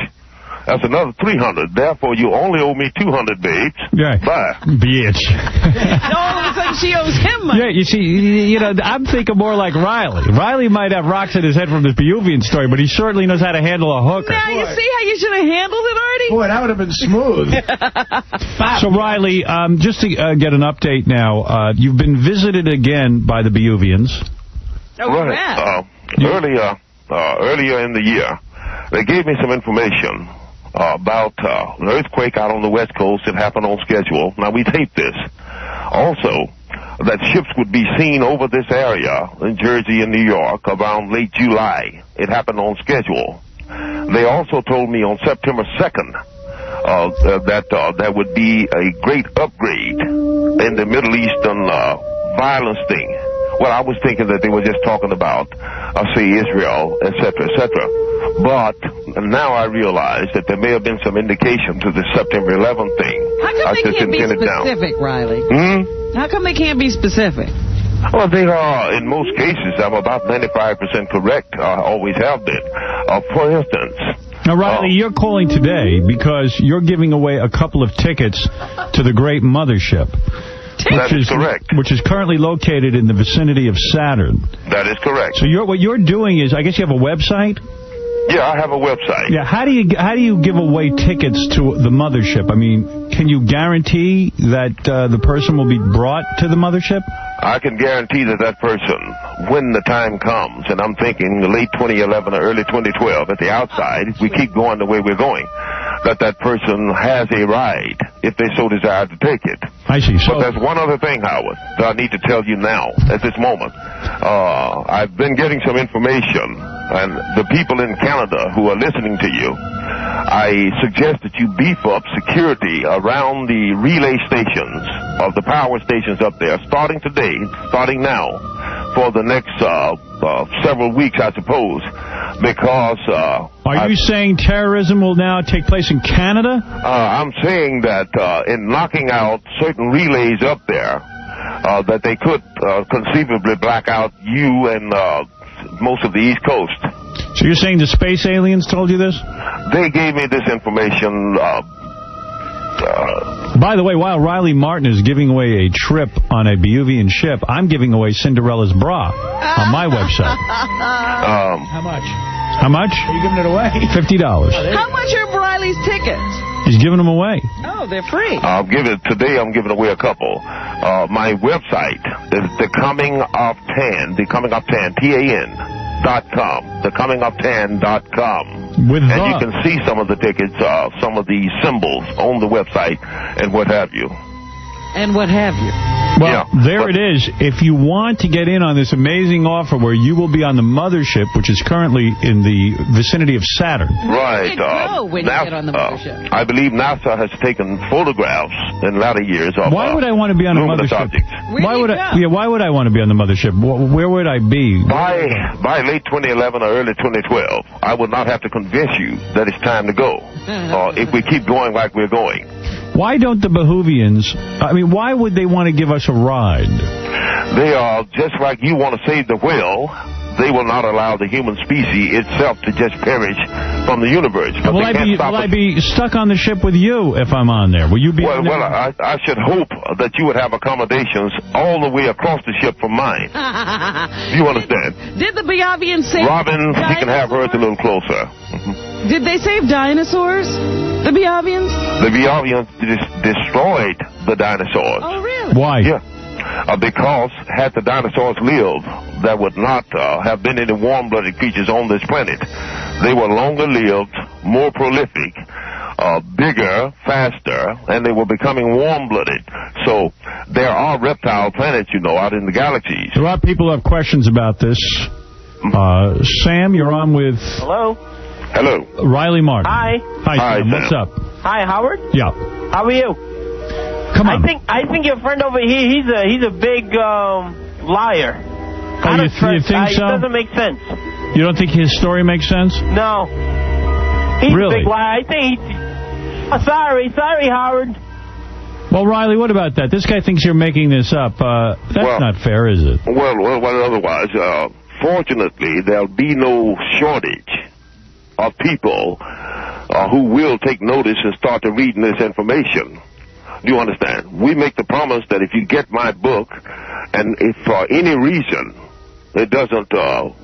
that's another $300. Therefore, you only owe me $200, babes. Yeah. Bye. Bitch. All of a sudden, she owes him money. Yeah, you see, I'm thinking more like Riley. Riley might have rocks in his head from this Beuvian story, but he certainly knows how to handle a hooker. Now, you see how you should have handled it, Artie? Boy, that would have been smooth. So, Riley, just to get an update now, you've been visited again by the Beuvians. Oh, right. Earlier in the year, they gave me some information about an earthquake out on the West Coast that happened on schedule. Now, we taped this. Also, that ships would be seen over this area in Jersey and New York around late July. It happened on schedule. They also told me on September 2nd that there would be a great upgrade in the Middle Eastern violence thing. Well, I was thinking that they were just talking about, say, Israel, etc., etc. But now I realize that there may have been some indication to the September 11th thing. How come they can't be specific, Riley? How come they can't be specific? Well, they are, in most cases, I'm about 95% correct. I always have been. For instance... Now, Riley, you're calling today because you're giving away a couple of tickets to the Great Mothership. That is correct. Which is currently located in the vicinity of Saturn. That is correct. So what you're doing is, I guess you have a website? Yeah, I have a website. Yeah, how do you give away tickets to the mothership? I mean, can you guarantee that the person will be brought to the mothership? I can guarantee that person, when the time comes, and I'm thinking late 2011 or early 2012, at the outside, if we keep going the way we're going, that person has a ride, if they so desire to take it. I see. But there's one other thing, Howard, that I need to tell you now, at this moment. I've been getting some information, and the people in Canada who are listening to you, I suggest that you beef up security around the relay stations of the power stations up there, starting today, starting now, for the next several weeks, I suppose, because... Are you saying terrorism will now take place in Canada? I'm saying that in knocking out certain relays up there, that they could conceivably black out you and most of the East Coast. So you're saying the space aliens told you this? They gave me this information. By the way, while Riley Martin is giving away a trip on a Behuvian ship, I'm giving away Cinderella's bra on my website. How much? How much? Are you giving it away? $50. How much are Riley's tickets? He's giving them away. Oh, they're free. Today I'm giving away a couple. My website is thecomingoftan, thecomingoftan, TAN.com, thecomingoftan.com. And you can see some of the tickets, some of the symbols on the website and what have you. And what have you. Well, there it is. If you want to get in on this amazing offer where you will be on the mothership, which is currently in the vicinity of Saturn. Right. When you get on the mothership. I believe NASA has taken photographs in latter years of Why would I want to be on the mothership? Objects. Why would I want to be on the mothership? Where would I be? By late 2011 or early 2012, I would not have to convince you that it's time to go. If we keep going like we're going. Why don't the Behuvians, why would they want to give us a ride? They are just like you want to save the whale. They will not allow the human species itself to just perish from the universe. But will I be stuck on the ship with you if I'm on there? Will you be on there? Well, I should hope that you would have accommodations all the way across the ship from mine. Do you understand? Did the Behuvians save Robin, you can have hers a little closer. Did they save dinosaurs? The Behuvians? The Behuvians destroyed the dinosaurs. Oh, really? Why? Yeah. Because had the dinosaurs lived, there would not have been any warm-blooded creatures on this planet. They were longer-lived, more prolific, bigger, faster, and they were becoming warm-blooded. So there are reptile planets, out in the galaxies. There are people who have questions about this. Sam, you're on with... Hello. Hello. Riley Martin. Hi. Hi, Sam. What's up? Hi, Howard. Yeah. How are you? Come on. I think your friend over here, he's a big liar. Oh, you think so? It doesn't make sense. You don't think his story makes sense? No. He's really? a big liar. I think sorry, Howard. Well, Riley, what about that? This guy thinks you're making this up. That's not fair, is it? Well, otherwise, fortunately, there'll be no shortage of people who will take notice and start to reading this information. Do you understand? We make the promise that if you get my book, and if for any reason it doesn't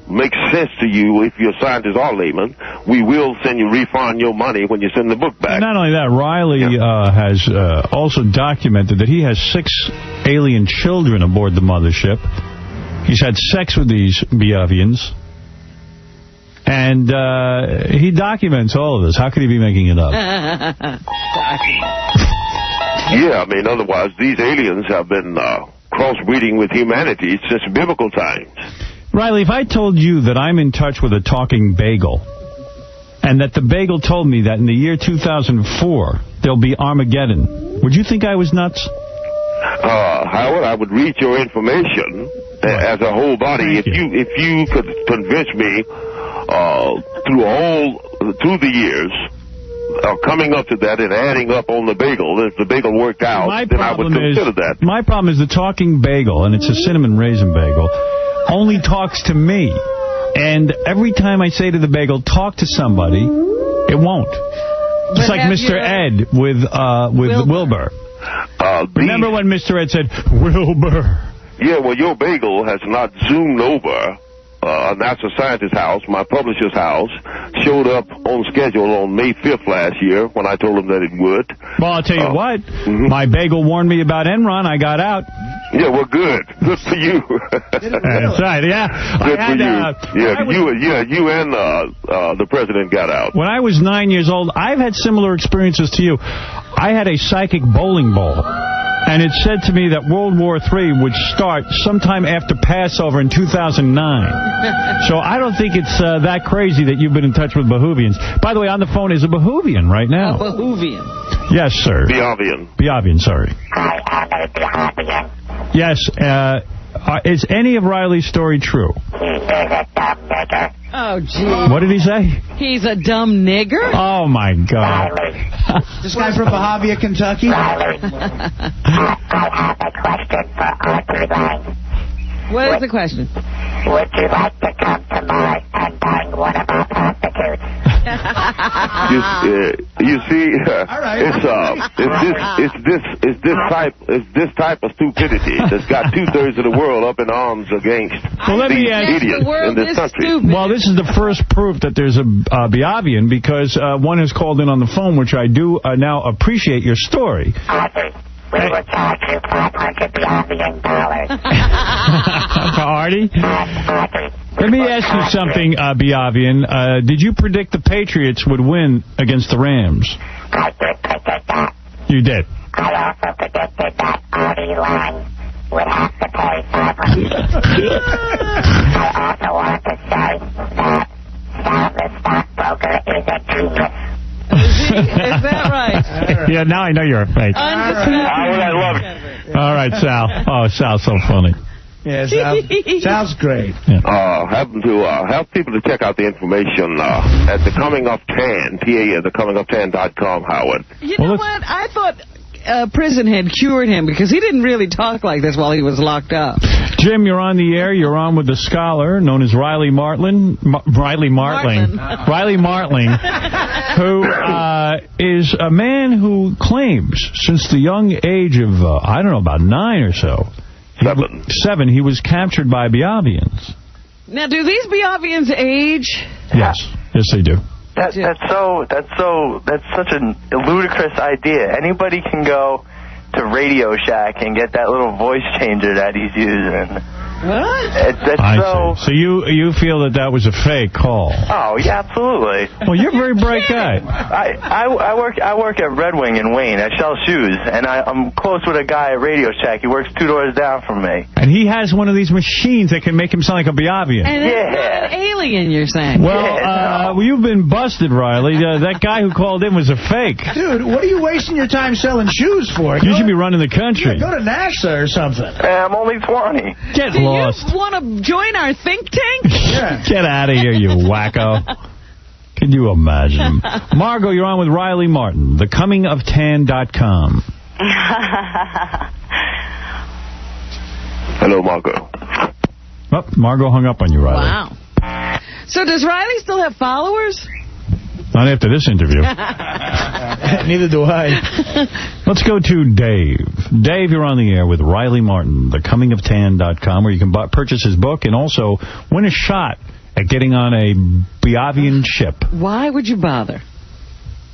make sense to you, if your scientists are laymen, we will refund your money when you send the book back. And not only that, Riley has also documented that he has 6 alien children aboard the mothership. He's had sex with these Behuvians. And he documents all of this. How could he be making it up? Yeah, otherwise, these aliens have been crossbreeding with humanity since biblical times. Riley, if I told you that I'm in touch with a talking bagel, and that the bagel told me that in the year 2004, there'll be Armageddon, would you think I was nuts? Howard, I would read your information as a whole body. If you could convince me through the years, coming up to that and adding up on the bagel, if the bagel worked out, then I would consider that. My problem is the talking bagel, and it's a cinnamon raisin bagel, only talks to me. And every time I say to the bagel, talk to somebody, it won't. Just like Mr. Ed with Wilbur. Remember when Mr. Ed said, Wilbur? Yeah, well, your bagel has not zoomed over a NASA scientist's house, my publisher's house, showed up on schedule on May 5th last year when I told him that it would. Well, I'll tell you what. My bagel warned me about Enron. I got out. Yeah, well, good. Good for you. That's right, yeah. Good for you. You and the president got out. When I was 9 years old, I've had similar experiences to you. I had a psychic bowling ball. And it said to me that World War III would start sometime after Passover in 2009. So I don't think it's that crazy that you've been in touch with Behovians. By the way, on the phone is a Behovian right now. A Behovian. Yes, sir. Behovian. Behovian, sorry. I am a Behovian. Yes. Is any of Riley's story true? He is a dumb nigger. Oh, gee. What did he say? He's a dumb nigger? Oh, my God. This guy from Behavia, Kentucky? Riley, I have a question for Arthur Lang. What is the question? Would you like to come to Mars and bang one of our prostitutes? You see, it's this type of stupidity that's got 2/3 of the world up in arms against these idiots in this country. Well, this is the first proof that there's a Behovian because one has called in on the phone, which I do now appreciate your story. Arthur, we will charge you $500 Behovian. For Artie? Let me ask you something, Behovian. Did you predict the Patriots would win against the Rams? I did predict that. You did? I also predicted that Artie Lang would have to pay $500. I also want to say that Sal the stockbroker is a genius. Is that right? Yeah, now I know you're a fake. I love it. All right, Sal. Oh, Sal's so funny. Yeah, Sal's great. Happen to help people to check out the information at the Coming Up Tan, thecominguptan.com, Howard. You know what? I thought prison had cured him because he didn't really talk like this while he was locked up. Jim, you're on the air. You're on with the scholar known as Riley Martling. Riley Martling, who is a man who claims since the young age of, I don't know, about 9 or so. 7, he was captured by Behovians. Now, do these Behovians age? Yes. Yes, they do. That's such a ludicrous idea. Anybody can go to Radio Shack and get that little voice changer that he's using. What? So you feel that was a fake call? Oh yeah, absolutely. Well, you're a very bright guy. I work at Red Wing in Wayne. I sell shoes, and I'm close with a guy at Radio Shack. He works 2 doors down from me. And he has one of these machines that can make him sound like a Behovian. And it's not an alien, you're saying? Well, you've been busted, Riley. That guy who called in was a fake. Dude, what are you wasting your time selling shoes for? You should be running the country. Yeah, go to NASA or something. I'm only 20. Get lost. Do you want to join our think tank? Yeah. Get out of here, you wacko. Can you imagine? Margot, you're on with Riley Martin, thecomingoftan.com. Hello, Margot. Oh, Margot hung up on you, Riley. Wow. So does Riley still have followers? Not after this interview. Neither do I. Let's go to Dave. Dave, you're on the air with Riley Martin, thecomingoftan.com, where you can purchase his book and also win a shot at getting on a Behovian ship. Why would you bother?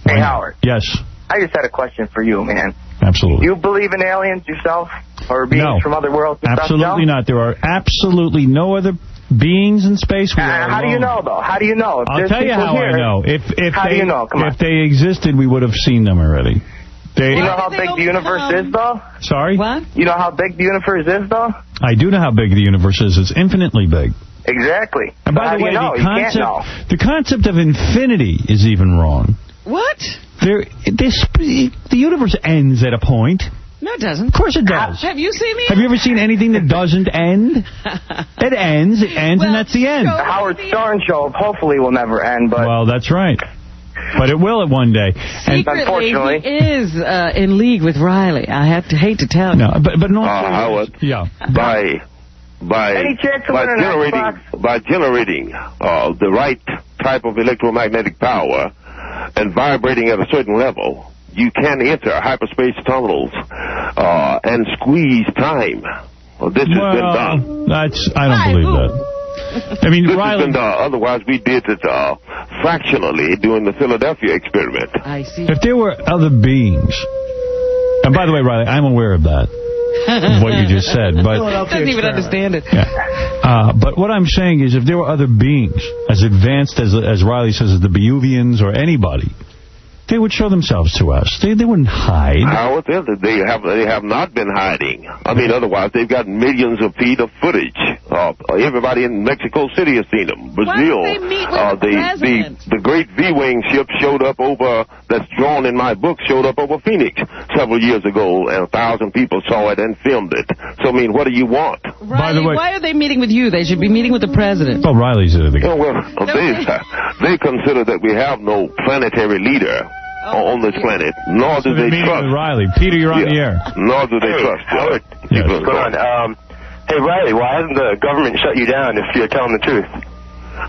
Hey, Howard. Yes. I just had a question for you, man. Absolutely. You believe in aliens yourself? Or beings from other worlds and absolutely stuff? Not. There are absolutely no other beings in space. How do you know, though? How do you know? If I'll tell you how I know. How do you know? Come on. If they existed, we would have seen them already. You know how big the universe is, though? Sorry? What? You know how big the universe is, though? I do know how big the universe is. It's infinitely big. Exactly. And by the way, the concept of infinity is even wrong. What? The universe ends at a point. No, it doesn't. Of course it does. Have you seen the Have you ever seen anything that doesn't end? It ends, and that's the end. The Howard Stern show hopefully will never end, but... Well, that's right. But it will at one day. Secretly, unfortunately, he is in league with Riley. I hate to tell you. No, but no. Howard. Yeah. By generating the right type of electromagnetic power and vibrating at a certain level, you can enter hyperspace tunnels and squeeze time. Well, this has been done. I don't believe that. I mean, this Riley... has been done. Otherwise, we did it fractionally during the Philadelphia experiment. I see. If there were other beings, and by the way, Riley, I'm aware of that, of what you just said, but doesn't even understand it. Yeah. But what I'm saying is, if there were other beings as advanced as Riley says, as the Beuvians or anybody, they would show themselves to us. They wouldn't hide. Howard, they have not been hiding. I mean, otherwise, they've got millions of feet of footage. Everybody in Mexico City has seen them. Brazil. Why don't they meet with the president? The great V-wing ship showed up over, that's drawn in my book, showed up over Phoenix several years ago, and 1,000 people saw it and filmed it. So, I mean, what do you want? Riley, by the way, why are they meeting with you? They should be meeting with the president. Oh, Riley's the guy. They consider that we have no planetary leader on this planet, nor do they trust. Riley. Peter, you're on the air. Nor do they trust. Howard, what's going on? Hey, Riley, why hasn't the government shut you down if you're telling the truth?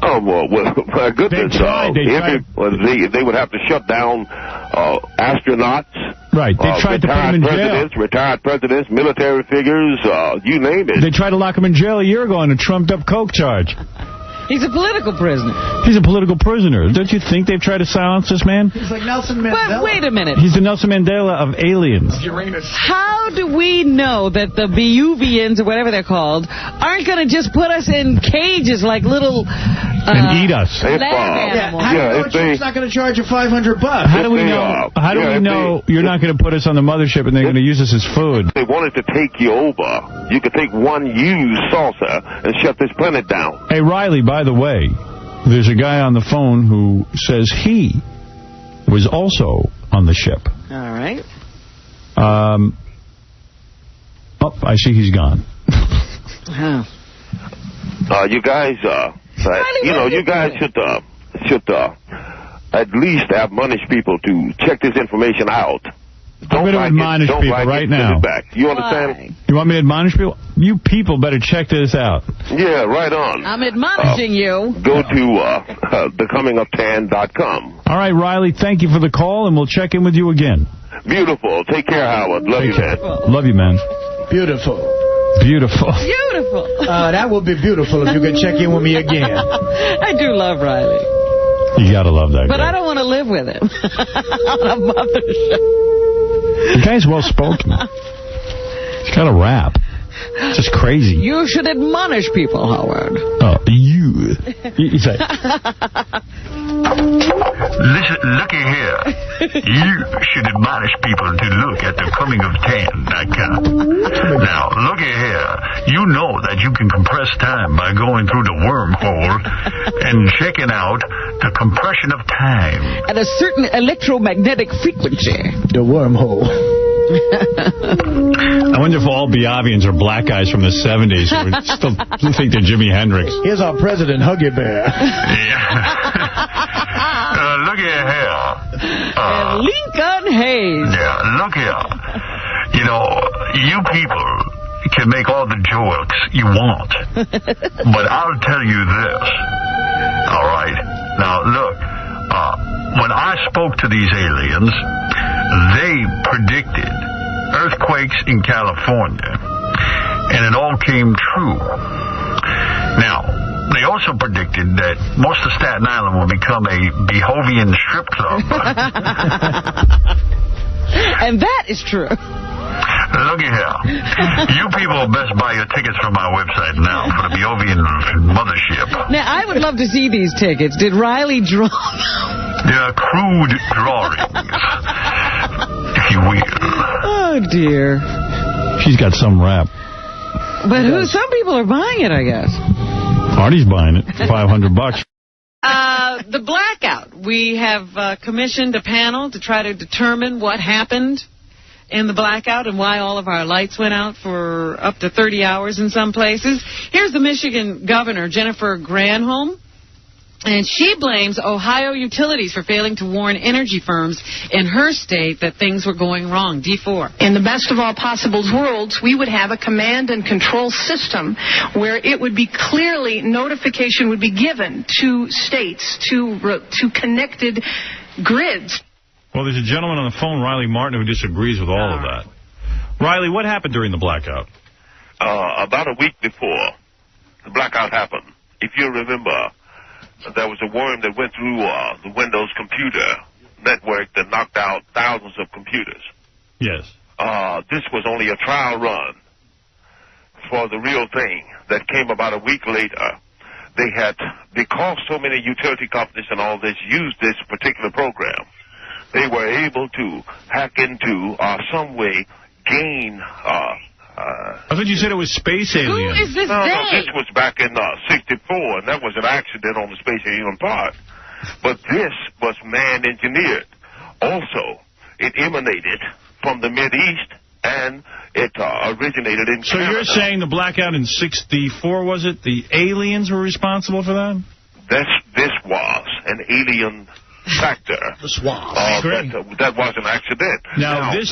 Oh, well, my goodness. They would have to shut down astronauts. Right. They tried to put them in jail. Retired presidents, military figures, you name it. They tried to lock him in jail a year ago on a trumped-up coke charge. He's a political prisoner. He's a political prisoner. Don't you think they've tried to silence this man? He's like Nelson Mandela. But wait a minute. He's the Nelson Mandela of aliens. How do we know that the Beuvians, or whatever they're called, aren't going to just put us in cages like little... and eat us. Lab animals? How do you know it's not going to charge you $500? How do we know? How do we know you're not going to put us on the mothership and they're going to use us as food? If they wanted to take you over, you could take one used saucer and shut this planet down. Hey, Riley, by the way, there's a guy on the phone who says he was also on the ship. All right. I see he's gone. You guys, you guys should at least admonish people to check this information out. I'm going to admonish people right now. You understand? You want me to admonish people? You people better check this out. Yeah, right on. I'm admonishing you. Go to thecomingoftan.com. All right, Riley, thank you for the call, and we'll check in with you again. Beautiful. Take care, Howard. Love you, man. Love you, man. Beautiful. Beautiful. Beautiful. That would be beautiful if you could check in with me again. I do love Riley. You got to love that But guy. I don't want to live with him on a mothership. The guy's well-spoken. He's got a rap. It's just crazy. You should admonish people, Howard. Oh, you say. Listen, looky here. You should admonish people to look at thecomingoftan.com. Now, looky here. You know that you can compress time by going through the wormhole and checking out the compression of time. At a certain electromagnetic frequency. The wormhole. I wonder if all Beuvians are black guys from the 70s who would still think they're Jimi Hendrix. Here's our president, Huggy Bear. Look here. Lincoln Hayes. Yeah, look here. You know, you people can make all the jokes you want. But I'll tell you this. All right. Now, look. When I spoke to these aliens, they predicted earthquakes in California, and it all came true. Now, they also predicted that most of Staten Island will become a Beuvian strip club. And that is true. Looky here. You people best buy your tickets from my website now for the Beuvian mothership. Now, I would love to see these tickets. Did Riley draw them? They're crude drawings, if you will. Oh, dear. She's got some rap. But some people are buying it, I guess. Artie's buying it for $500. The blackout. We have commissioned a panel to try to determine what happened in the blackout and why all of our lights went out for up to 30 hours in some places. Here's the Michigan governor, Jennifer Granholm. And she blames Ohio utilities for failing to warn energy firms in her state that things were going wrong. D4. In the best of all possible worlds, we would have a command and control system where it would be clearly notification would be given to states, to connected grids. Well, there's a gentleman on the phone, Riley Martin, who disagrees with all of that. Riley, what happened during the blackout? About a week before the blackout happened, if you remember, there was a worm that went through the Windows computer network that knocked out thousands of computers. Yes. This was only a trial run for the real thing that came about a week later. Because so many utility companies and all this used this particular program, they were able to hack into some way gain. I thought you said it was space aliens. Who is this No, this was back in '64, and that was an accident on the space alien part. But this was man-engineered. Also, it emanated from the Mideast, and it originated in So Canada. you're saying the blackout in '64, was it? The aliens were responsible for that? This was an alien factor. The swamp. That was an accident. Now this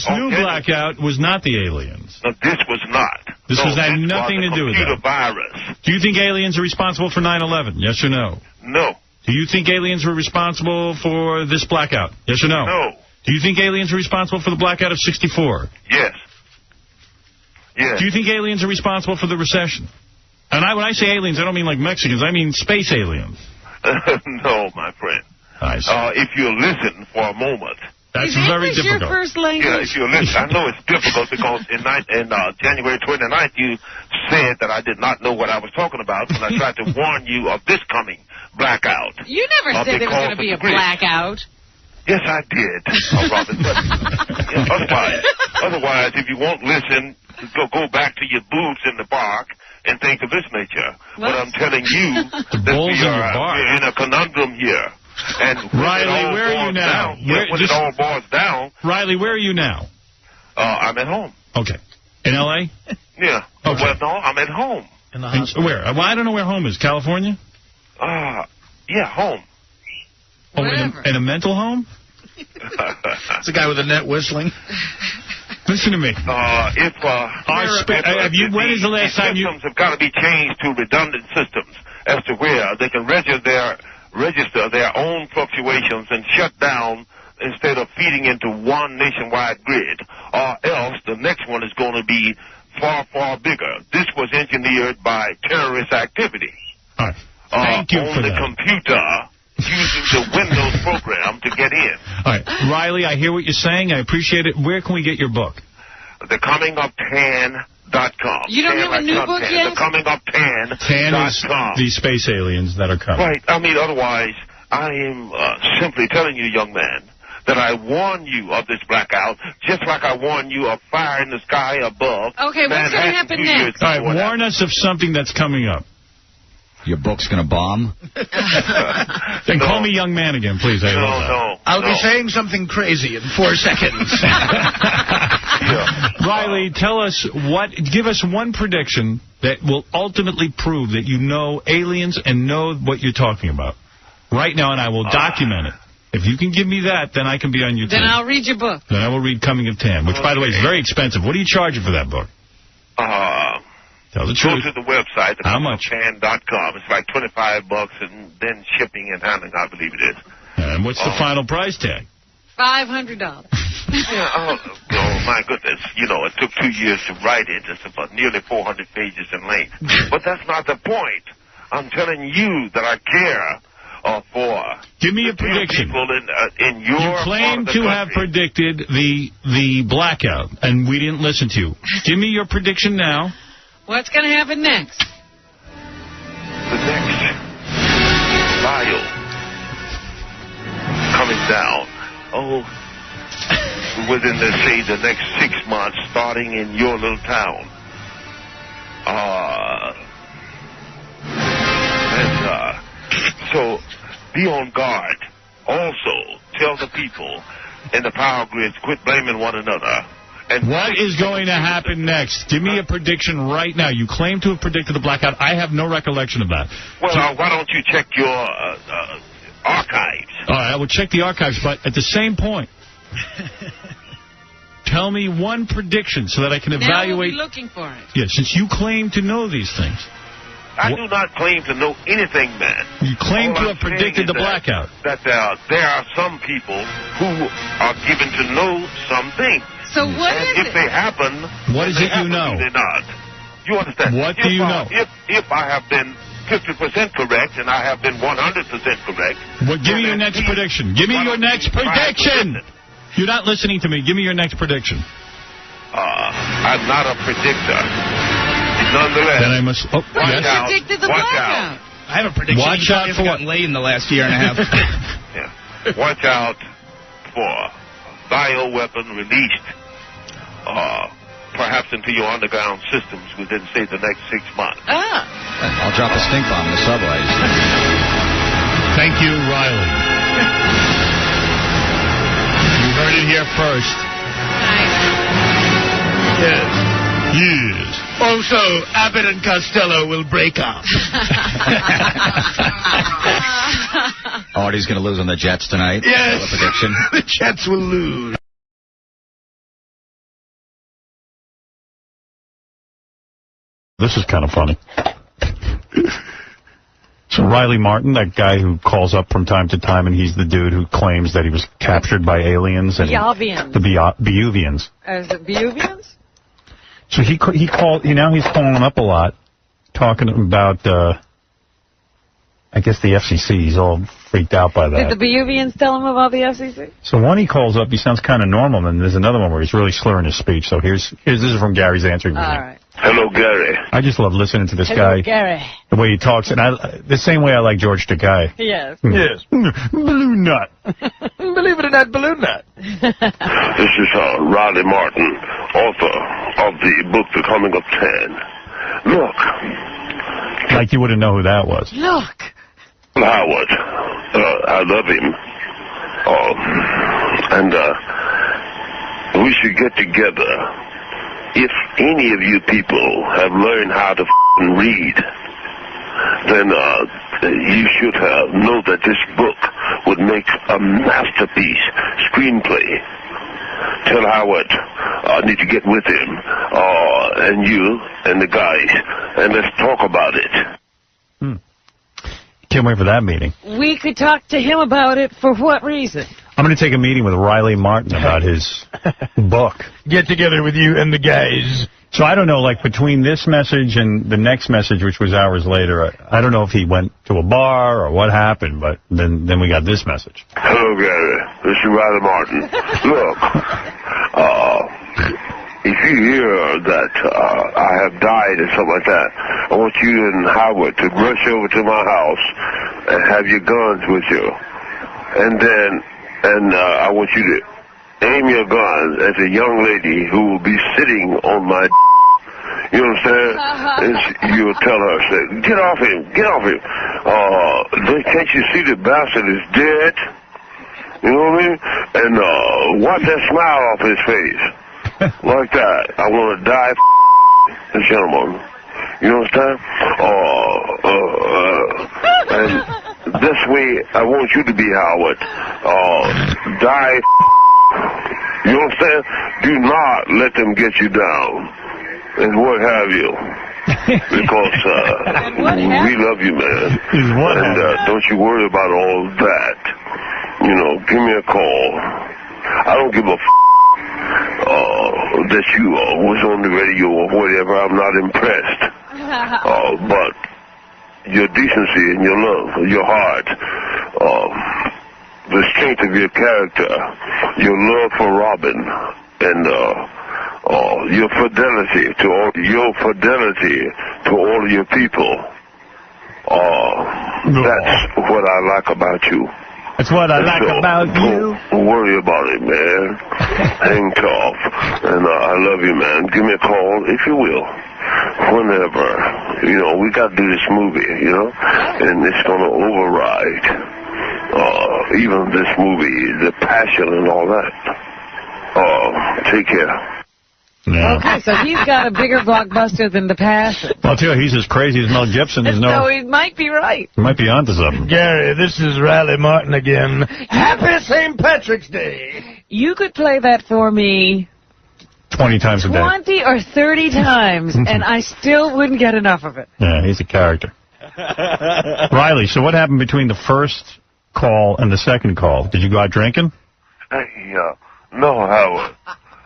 new blackout was not the aliens. No, this was not. This had nothing to do with that. Virus. Do you think aliens are responsible for 9/11? Yes or no? No. Do you think aliens were responsible for this blackout? Yes or no? No. Do you think aliens are responsible for the blackout of '64? Yes. Yes. Do you think aliens are responsible for the recession? And when I say aliens, I don't mean like Mexicans. I mean space aliens. No, my friend. I see. If you listen for a moment. That's very difficult. Your first language? Yeah, if you listen. I know it's difficult because in January 29th, you said that I did not know what I was talking about when I tried to warn you of this coming blackout. You never said there was going to be a blackout. Yes, I did, Robin. But otherwise, if you won't listen, go back to your boots in the bark and think of this nature. What I'm telling you, that we're in a conundrum here. And Riley, where are you now? When it all boils down. Riley, where are you now? I'm at home. Okay. In L.A.? Yeah. Okay. Well, no, I'm at home. In the hospital. Where? Well, I don't know where home is. California? Yeah, home. Oh, in a mental home? It's a guy with a net whistling. Listen to me. When is the last time systems have got to be changed to redundant systems as to where they can register their own fluctuations and shut down instead of feeding into one nationwide grid, or else the next one is going to be far, far bigger. This was engineered by terrorist activity. All right. Thank you for the that. computer using the Windows program to get in. All right. Riley, I hear what you're saying. I appreciate it. Where can we get your book? TheComingUp10.com. You don't have a new book yet? TheComingUp10.com. 10 is the space aliens that are coming. Right. I mean, otherwise, I am simply telling you, young man, that I warn you of this blackout, just like I warn you of fire in the sky above. Okay, what's going to happen next? All right, warn us of something that's coming up. Your book's going to bomb? Then call me young man again, please. I'll be saying something crazy in 4 seconds. Riley, give us one prediction that will ultimately prove that you know aliens and know what you're talking about right now, and I will document it. If you can give me that, then I can be on your team. Then I'll read your book. Then I will read Coming of 10, which, by the way, is very expensive. What are you charging for that book? Tell the truth. Go to the website, How much? TheComingUp10.com. It's like $25, and then shipping and handling, I believe it is. And what's the final price tag? $500. Yeah, my goodness. You know, it took 2 years to write it. It's about nearly 400 pages in length. But that's not the point. I'm telling you that I care for... Give me a prediction. People in your you claim to have predicted the blackout, and we didn't listen to you. Give me your prediction now. What's going to happen next? The next file coming down. Within, the next 6 months, starting in your little town. So be on guard. Also, tell the people in the power grids, quit blaming one another. And what is going to happen next? Give me a prediction right now. You claim to have predicted the blackout. I have no recollection of that. Well, why don't you check your archives? All right, I will check the archives, but at the same point, tell me one prediction so that I can evaluate. Now we'll be looking for it. Yeah, since you claim to know these things. I do not claim to know anything, man. You claim to have predicted the blackout. That there are some people who are given to know some things. So what is if they happen, what is it you know? They're not. You understand? What do you know? If I have been 50% correct and I have been 100% correct. Well, give me your next prediction. Give me your next prediction. You're not listening to me. Give me your next prediction. I'm not a predictor. Nonetheless, then I must. Oh, watch yes. out. Predicted the Watch blackout. out. I have a prediction. Watch out for what? Laid in the last year and a half. Yeah. Watch out for bioweapon released, perhaps into your underground systems within, say, the next 6 months. I'll drop a stink bomb in the subway. Thank you, Riley. You heard it here first. Yes. Yes. Also, Abbott and Costello will break up. Artie's going to lose on the Jets tonight. Yes. A prediction. The Jets will lose. This is kind of funny. So Riley Martin, that guy who calls up from time to time, and he's the dude who claims that he was captured by aliens and Biovians. the Biovians. Is it Biovians? So he called. Now he's calling up a lot, talking about. I guess the FCC. He's all freaked out by that. Did the Biovians tell him about the FCC? So one he calls up, he sounds kind of normal, and there's another one where he's really slurring his speech. So this is from Gary's answering machine. All right. Hello, Gary. I just love listening to this Hello, guy. Gary. The way he talks, and the same way I like George Takei. Yes. Yes. Balloon nut. Believe it or not, balloon nut. This is Riley Martin, author of the book The Coming of 10. Look. Like you wouldn't know who that was. Look. Howard. I love him. And we should get together. If any of you people have learned how to read, then you should know that this book would make a masterpiece screenplay. Tell Howard I need to get with him, and you and the guys, and let's talk about it. Can't wait for that meeting. We could talk to him about it for what reason? I'm going to take a meeting with Riley Martin about his book. Get together with you and the guys. So I don't know, like between this message and the next message, which was hours later, I don't know if he went to a bar or what happened, but then we got this message. Hello, Gary. This is Riley Martin. Look, if you hear that I have died or something like that, I want you and Howard to rush over to my house and have your guns with you. And I want you to aim your gun at a young lady who will be sitting on my you know what I'm saying? And you'll tell her, say, get off him, get off him. Can't you see the bastard is dead? You know what I mean? And wipe that smile off his face. Like that. I want to die the gentleman. You understand? And this way, I want you to be Howard. Die. You understand? Do not let them get you down. And what have you. Because we love you, man. And don't you worry about all that. You know, give me a call. I don't give a that you was on the radio or whatever. I'm not impressed. But your decency and your love, your heart, the strength of your character, your love for Robin, and your fidelity to all of your people. That's what I like about you. That's what I like about you. Don't worry about it, man. Hang tough. And I love you, man. Give me a call, if you will. Whenever. You know, we got to do this movie, you know? And it's going to override even this movie, the passion and all that. Take care. Yeah. Okay, so he's got a bigger blockbuster than The Passion. I'll tell you, he's as crazy as Mel Gibson. So he might be right. He might be onto something. Gary, this is Riley Martin again. Happy St. Patrick's Day. You could play that for me 20 times a day. 20 or 30 times, and I still wouldn't get enough of it. Yeah, he's a character. Riley, so what happened between the first call and the second call? Did you go out drinking? No, Howard.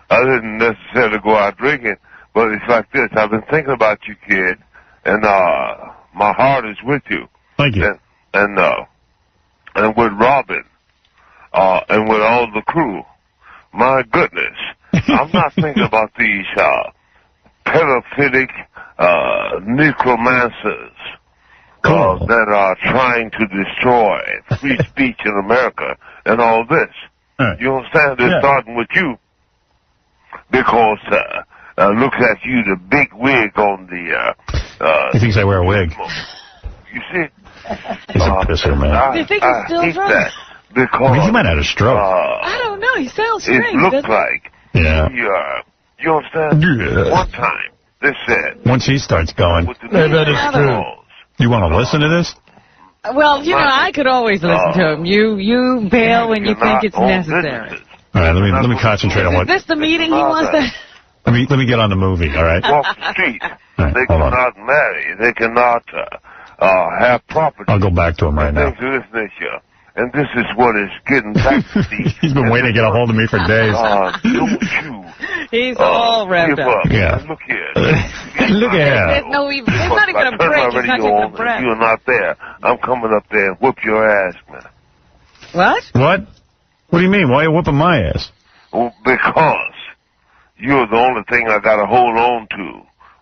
I didn't necessarily go out drinking, but it's like this. I've been thinking about you, kid, and my heart is with you. Thank you. And with Robin, and with all the crew. My goodness. I'm not thinking about these pedophilic necromancers that are trying to destroy free speech in America and all this. You understand? They're starting with you because looks at you, the big wig on the... he thinks I wear a wig. You see? He's a pisser, man. Do you think he's still drunk? Because he might have had a stroke. I don't know. He sounds strange. It looks like... Yeah. You understand? Yeah. One time, they said... Once he starts going... That is true. You want to listen to this? Well, you know, I could always listen to him. You bail when you think it's necessary. All right, let me concentrate on Is what... this the meeting he wants to... Let me get on the movie, all right? Walk the street. Right, they cannot marry. They cannot have property. I'll go back to him right now. Things of this nature. And this is what is getting back to the... He's been waiting to get a hold of me for days. Don't you... He's all revved up. Yeah. Look here. Look at him. There's not even a break. It's not even a breath. You're not there. I'm coming up there and whoop your ass, man. What? What? What do you mean? Why are you whooping my ass? Well, because you're the only thing I got to hold on to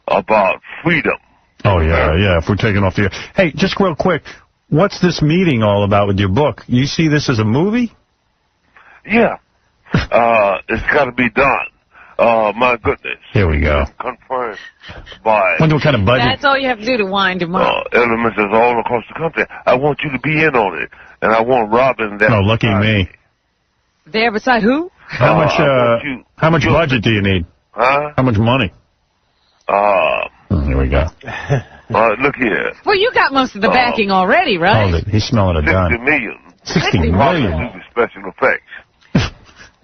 about freedom. Oh, yeah, if we're taking off the air. Hey, just real quick, what's this meeting all about with your book? You see this as a movie? Yeah. It's got to be done. My goodness. Here we go. Confirmed by... Wonder what kind of budget... That's all you have to do to wind him up. Elements is all across the country. I want you to be in on it. And I want Robin there. Oh, lucky me. There beside who? How much budget do you need? Huh? How much money? Here we go. Look here. Well, you got most of the backing already, right? Hold it. He's smelling a gun. 60 million. 60 million? Do the special effects.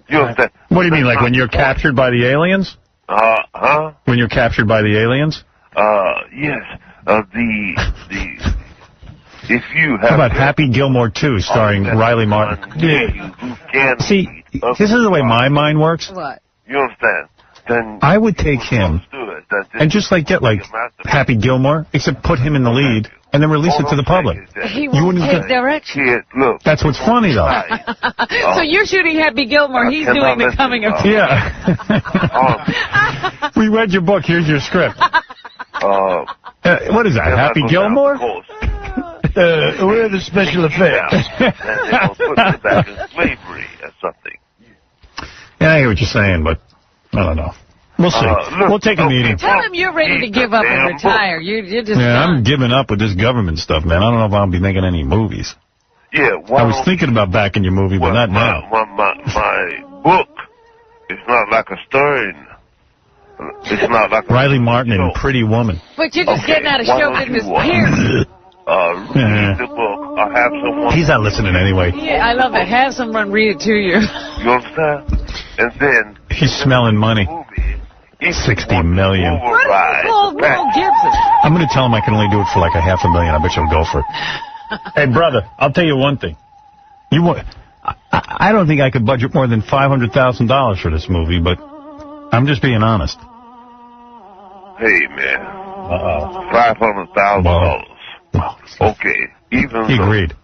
You understand? What do you mean, like when you're captured by the aliens? Huh? When you're captured by the aliens? Yes. If you have... How about Happy Gilmore 2, starring Riley Martin? See, this is the way my mind works. What? You understand? Then I would take him and just get Happy Gilmore, except put him in the lead, and then release it to the public. He won't take direction. Look. That's what's funny, though. So you're shooting Happy Gilmore. He's doing the coming of... Yeah. We read your book. Here's your script. What is that, Happy Gilmore? We're the special effects. And they'll put it back in slavery or something. Yeah, I hear what you're saying, but I don't know. We'll see. We'll take a meeting. Tell him you're ready to give up and retire. You're just I'm giving up with this government stuff, man. I don't know if I'll be making any movies. Yeah, I was thinking about backing your movie, but not now. My book is not like a Stern. It's not like Riley Martin and Pretty Woman. But you're just getting out of show business, period. Read the book. I'll have someone... He's not listening anyway. Yeah, I love it. Have someone read it to you. You understand? And then... He's smelling money. 60 million. What is called Mel Gibson? I'm going to tell him I can only do it for like $500,000. I bet you'll go for it. Hey, brother, I'll tell you one thing. I don't think I could budget more than $500,000 for this movie, but I'm just being honest. Hey, man. $500,000. Okay. Even he agreed.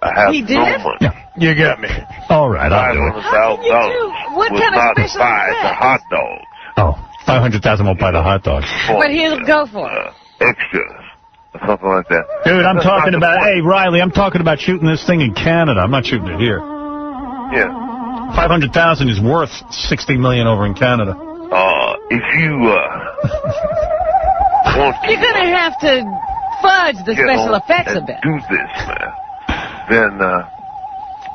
I have he did? no money. Yeah, you got me. All right, I'll do it. $500,000 what kind of special buy the hot dogs. Oh, $500,000 won't buy the hot dogs. But he'll go for it. Extras. Or something like that. Dude, I'm talking about, hey, Riley, I'm talking about shooting this thing in Canada. I'm not shooting it here. Yeah. $500,000 is worth $60 million over in Canada. If you, You're going to have to fudge the special effects a bit. Do this, man. Then,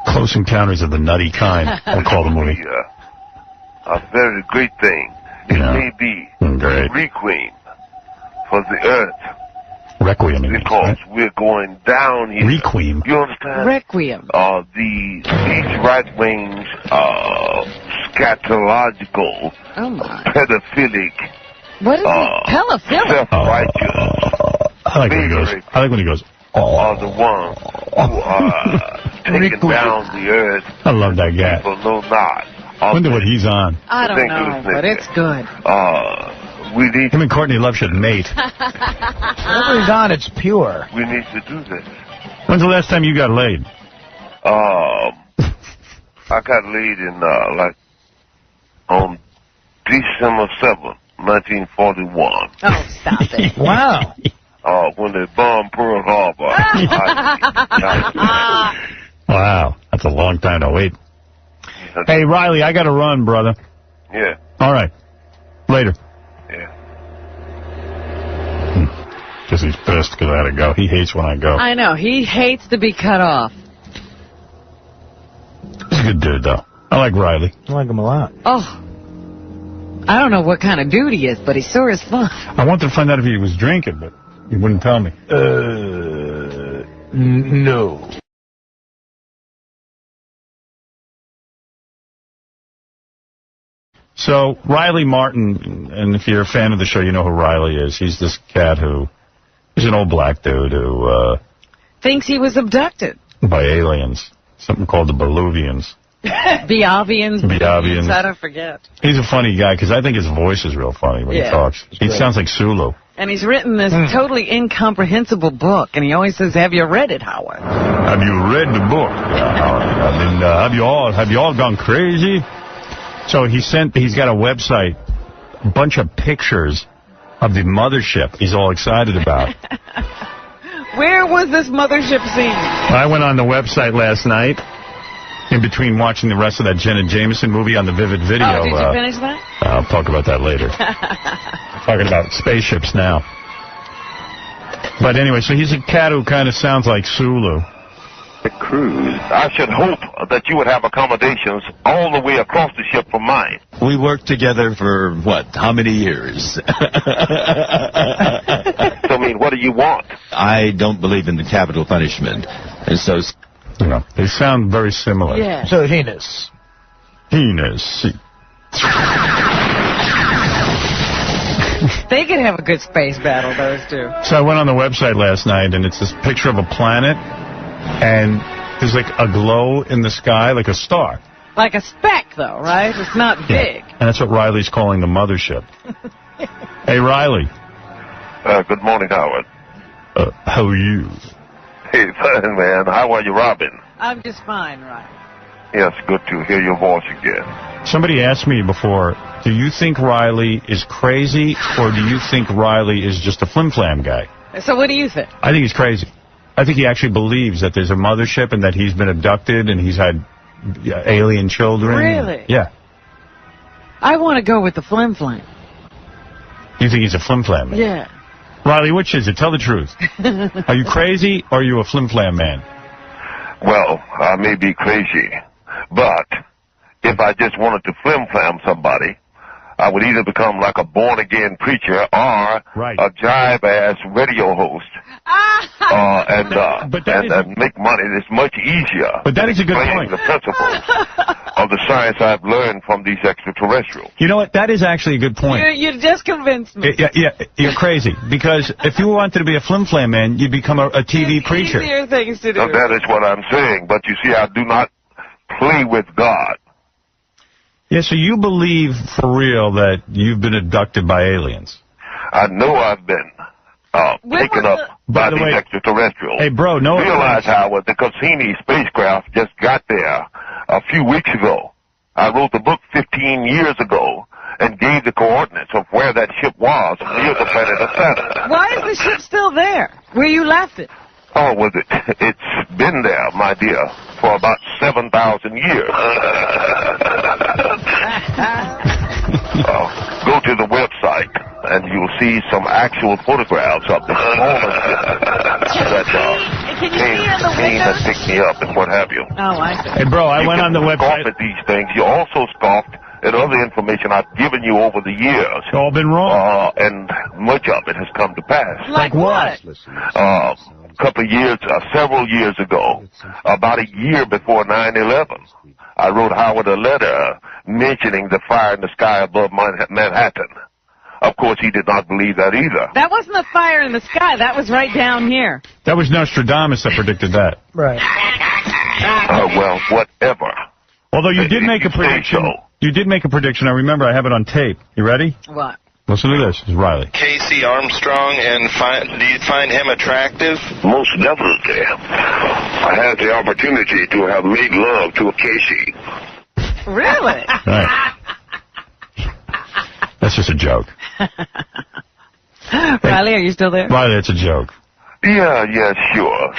Close Encounters of the Nutty Kind, I'll call the movie. A very great thing. It may be great. requiem for the earth Requiem. Because we're going down here. Requiem. You understand? Requiem. These right-wing, scatological, pedophilic, what is pedophilic? Self-righteous. I like when he goes. Are the ones who are taking down the earth. I love that guy. People know not. I wonder what he's on. I don't know, but it's good. We need. Him and Courtney Love should mate. Whenever he's on, it's pure. We need to do this. When's the last time you got laid? I got laid in on December 7th, 1941. Oh, stop it! Wow. When they bombed Pearl Harbor. Wow, that's a long time to wait. Hey, Riley, I got to run, brother. Yeah. All right. Later. Yeah. Because he's pissed because I had to go. He hates when I go. I know. He hates to be cut off. He's a good dude, though. I like Riley. I like him a lot. Oh. I don't know what kind of dude he is, but he sure is fun. I wanted to find out if he was drinking, but he wouldn't tell me. No. So, Riley Martin, and if you're a fan of the show, you know who Riley is. He's this cat he's an old black dude who, thinks he was abducted. By aliens. Something called the Beluvians. Biavians. I don't forget. He's a funny guy, because I think his voice is real funny when he talks. He sounds like Sulu. And he's written this totally incomprehensible book, and he always says, have you read it, Howard? Have you read the book? I mean, have you all gone crazy? So he's got a website, a bunch of pictures of the mothership he's all excited about. Where was this mothership seen? I went on the website last night, in between watching the rest of that Jenna Jameson movie on the Vivid Video. Oh, did you finish that? I'll talk about that later. Talking about spaceships now. But anyway, so he's a cat who kind of sounds like Sulu. The cruise. I should hope that you would have accommodations all the way across the ship from mine. We worked together for, how many years? So, I mean, what do you want? I don't believe in the capital punishment. And so... they sound very similar. Yeah. So, heinous. Heinous. They could have a good space battle, those two. So I went on the website last night, and it's this picture of a planet, and there's like a glow in the sky, like a star. Like a speck, though, right? It's not big. And that's what Riley's calling the mothership. Hey, Riley. Good morning, Howard. How are you? Hey, fine, man. How are you, Robin? I'm just fine, right? Yes, good to hear your voice again. Somebody asked me before, do you think Riley is crazy, or do you think Riley is just a flim-flam guy? So what do you think? I think he's crazy. I think he actually believes that there's a mothership and that he's been abducted and he's had alien children. Really? Yeah. I want to go with the flim-flam. You think he's a flim-flam man? Yeah. Riley, which is it? Tell the truth. Are you crazy, or are you a flim-flam man? Well, I may be crazy, but if I just wanted to flim-flam somebody, I would either become like a born-again preacher or a jive-ass radio host and make money. It's much easier. But that is a good point. The principles of the science I've learned from these extraterrestrials. You know what? That is actually a good point. You just convinced me. Yeah, you're crazy. Because if you wanted to be a flim-flam man, you'd become a TV preacher. Easier things to do. Now, that is what I'm saying. But you see, I do not play with God. Yeah, so you believe for real that you've been abducted by aliens? I know I've been taken up by these extraterrestrials. Hey, bro, no. Realize, Howard, the Cassini spacecraft just got there a few weeks ago. I wrote the book 15 years ago and gave the coordinates of where that ship was near the planet of Saturn. Why is the ship still there? Where you left it? Oh, well, it's been there, my dear, for about 7,000 years. Go to the website, and you'll see some actual photographs of the smaller ship that came and picked me up and what have you. Oh, I see. Hey, bro, I went on the website. You scoff at these things. You also scoffed and other information I've given you over the years. It's all been wrong. And much of it has come to pass. Like what? Several years ago, about a year before 9/11, I wrote Howard a letter mentioning the fire in the sky above Manhattan. Of course, he did not believe that either. That wasn't a fire in the sky. That was right down here. That was Nostradamus that predicted that. Right. Well, whatever. Although you did make a prediction. You did make a prediction. I remember. I have it on tape. You ready? What? Listen to this. It's Riley. Casey Armstrong, and do you find him attractive? Most definitely. I had the opportunity to have made love to a Casey. Really? Right. That's just a joke. Riley, are you still there? Riley, it's a joke. Yeah, sure.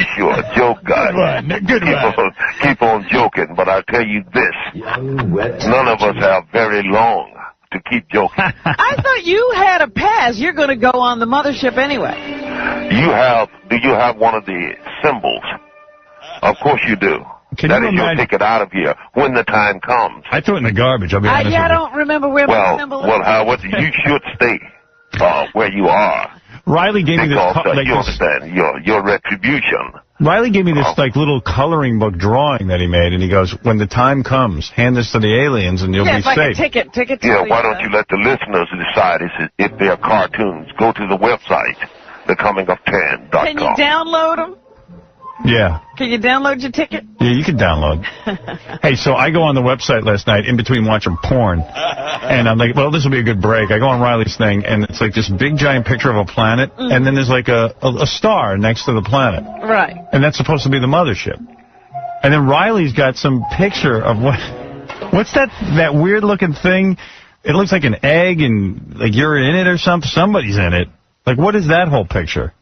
Joke guy. Good one. Keep on joking, but I'll tell you this. None of us have very long to keep joking. I thought you had a pass. You're going to go on the mothership anyway. Do you have one of the symbols? Of course you do. That is your ticket out of here when the time comes. I threw it in the garbage, I'll be honest with you. I don't remember where my symbol is. Well, Howard, you should stay where you are. Riley gave me this... you understand, your retribution. Riley gave me this little coloring book drawing that he made, and he goes, when the time comes, hand this to the aliens and you'll be safe. Yeah, it's like a ticket. Why don't you let the listeners decide if they're cartoons? Go to the website, thecomingoftan.com. Can you download them? Yeah. Can you download your ticket? Yeah, you can download. Hey, so I go on the website last night in between watching porn, and I'm like, well, this will be a good break. I go on Riley's thing, and it's like this big, giant picture of a planet, and then there's like a star next to the planet. Right. And that's supposed to be the mothership. And then Riley's got some picture of what's that weird-looking thing? It looks like an egg, and like you're in it or something. Somebody's in it. Like, what is that whole picture?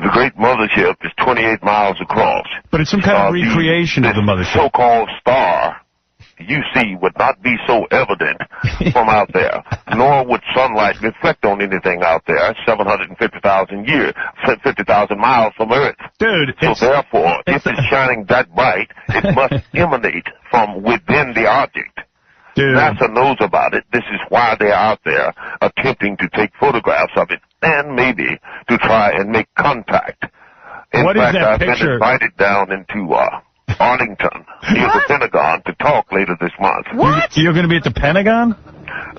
The great mothership is 28 miles across. But it's some kind of recreation of the mothership. The so-called star you see would not be so evident from out there, nor would sunlight reflect on anything out there 50,000 miles from Earth. Dude, so therefore, if it's shining that bright, it must emanate from within the object. Dude. NASA knows about it. This is why they're out there attempting to take photographs of it and maybe to try and make contact. In fact, I've been invited down into Arlington, near the Pentagon, to talk later this month. What? You're going to be at the Pentagon?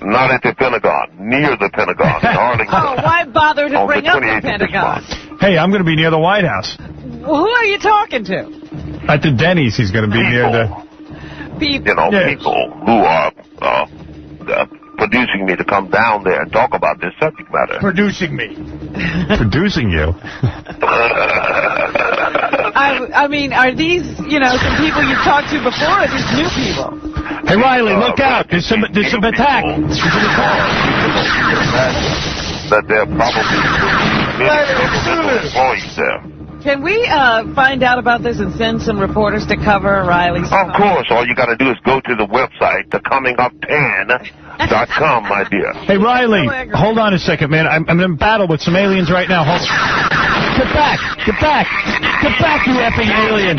Not at the Pentagon, near the Pentagon, in Arlington. Oh, why bother to bring up the Pentagon? Hey, I'm going to be near the White House. Well, who are you talking to? At the Denny's, he's going to be near the... People who are producing me to come down there and talk about this subject matter. Producing me. Producing you? I mean, are these, some people you've talked to before, or are these new people? Hey, Riley, look out. There's some attack. That they're probably employees there. Can we find out about this and send some reporters to cover Riley's? Of course. All you got to do is go to the website, thecomingoftan.com, my dear. Hey, Riley, hold on a second, man. I'm in battle with some aliens right now. Hold on. Get back. Get back. Get back, you effing alien.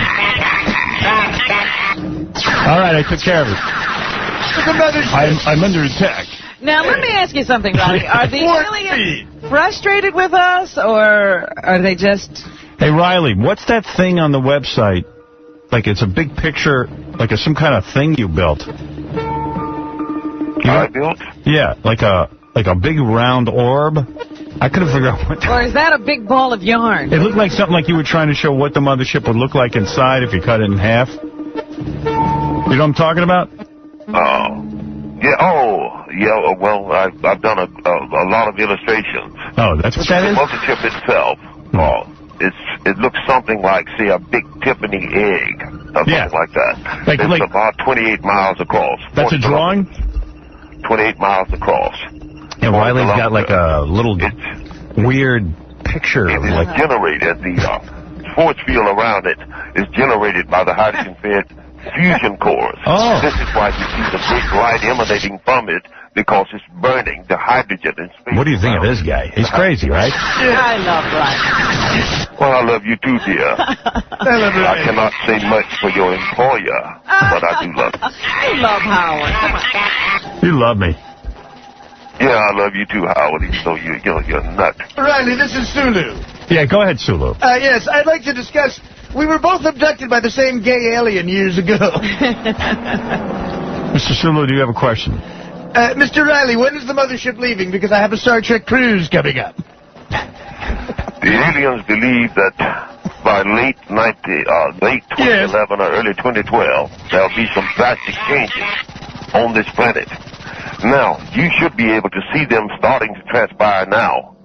All right, I took care of it. I'm under attack. Now, let me ask you something, Riley. Are the aliens frustrated with us, or are they just... Hey, Riley, what's that thing on the website? Like it's a big picture, like some kind of thing you built. I built? Yeah, like a big round orb. I couldn't figure out what... Or is that a big ball of yarn? It looked like something like you were trying to show what the mothership would look like inside if you cut it in half. You know what I'm talking about? Yeah, well, I've done a lot of illustrations. Oh, that's what that is? The mothership itself, it looks something like, say, a big Tiffany egg, or something like that. It's about 28 miles across. That's a drawing? 28 miles across. And Riley's got like a little weird picture. It is generated, the force field around it is generated by the hydrogen-fed fusion cores. Oh. This is why you see the big light emanating from it, because it's burning the hydrogen in space. What do you think of this guy? He's crazy, right? I love Riley. Well, I love you too, dear. I cannot say much for your employer, but I do love you. I love Howard. Come on. You love me. Yeah, I love you too, Howard, even though you're a nut. Riley, this is Sulu. Yeah, go ahead, Sulu. Yes, I'd like to discuss... We were both abducted by the same gay alien years ago. Mr. Sulu, do you have a question? Mr. Riley, when is the mothership leaving? Because I have a Star Trek cruise coming up. The aliens believe that by late 2011 or early 2012, there'll be some drastic changes on this planet. Now, you should be able to see them starting to transpire now.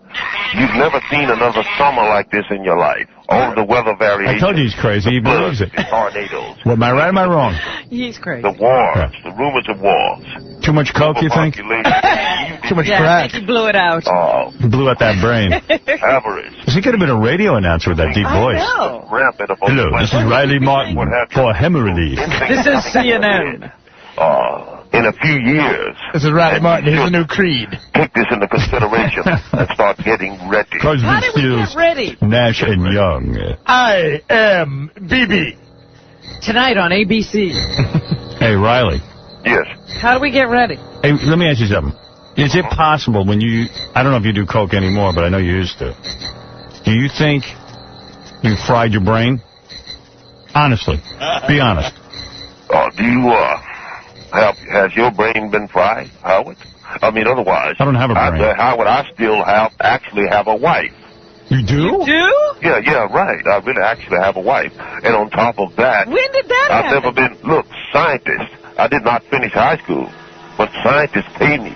You've never seen another summer like this in your life. All the weather variations. I told you he's crazy. He believes it. The tornadoes. Well, am I right or am I wrong? He's crazy. The wars. The rumors of wars. Too much coke, you think? Too much I crack. think he blew it out. Oh. He blew out that brain. Avarice. He could have been a radio announcer with that deep voice. know. Rampant upon Hello, the this is Riley Martin for Hemorrhage. This is CNN. In a few years. This is Riley Martin. Here's a new creed. Take this into consideration and start getting ready. How did we get ready? Nash and Young. I am BB. Tonight on ABC. Hey, Riley. Yes. How do we get ready? Hey, let me ask you something. Is it possible when you... I don't know if you do coke anymore, but I know you used to. Do you think you fried your brain? Honestly. Be honest. Do you, has your brain been fried, Howard? I mean, otherwise... I don't have a brain. Howard, I still actually have a wife. You do? You do? Yeah, right. I really actually have a wife. And on top of that... When did that I've happen? never been... Look, scientist. I did not finish high school. But scientists pay me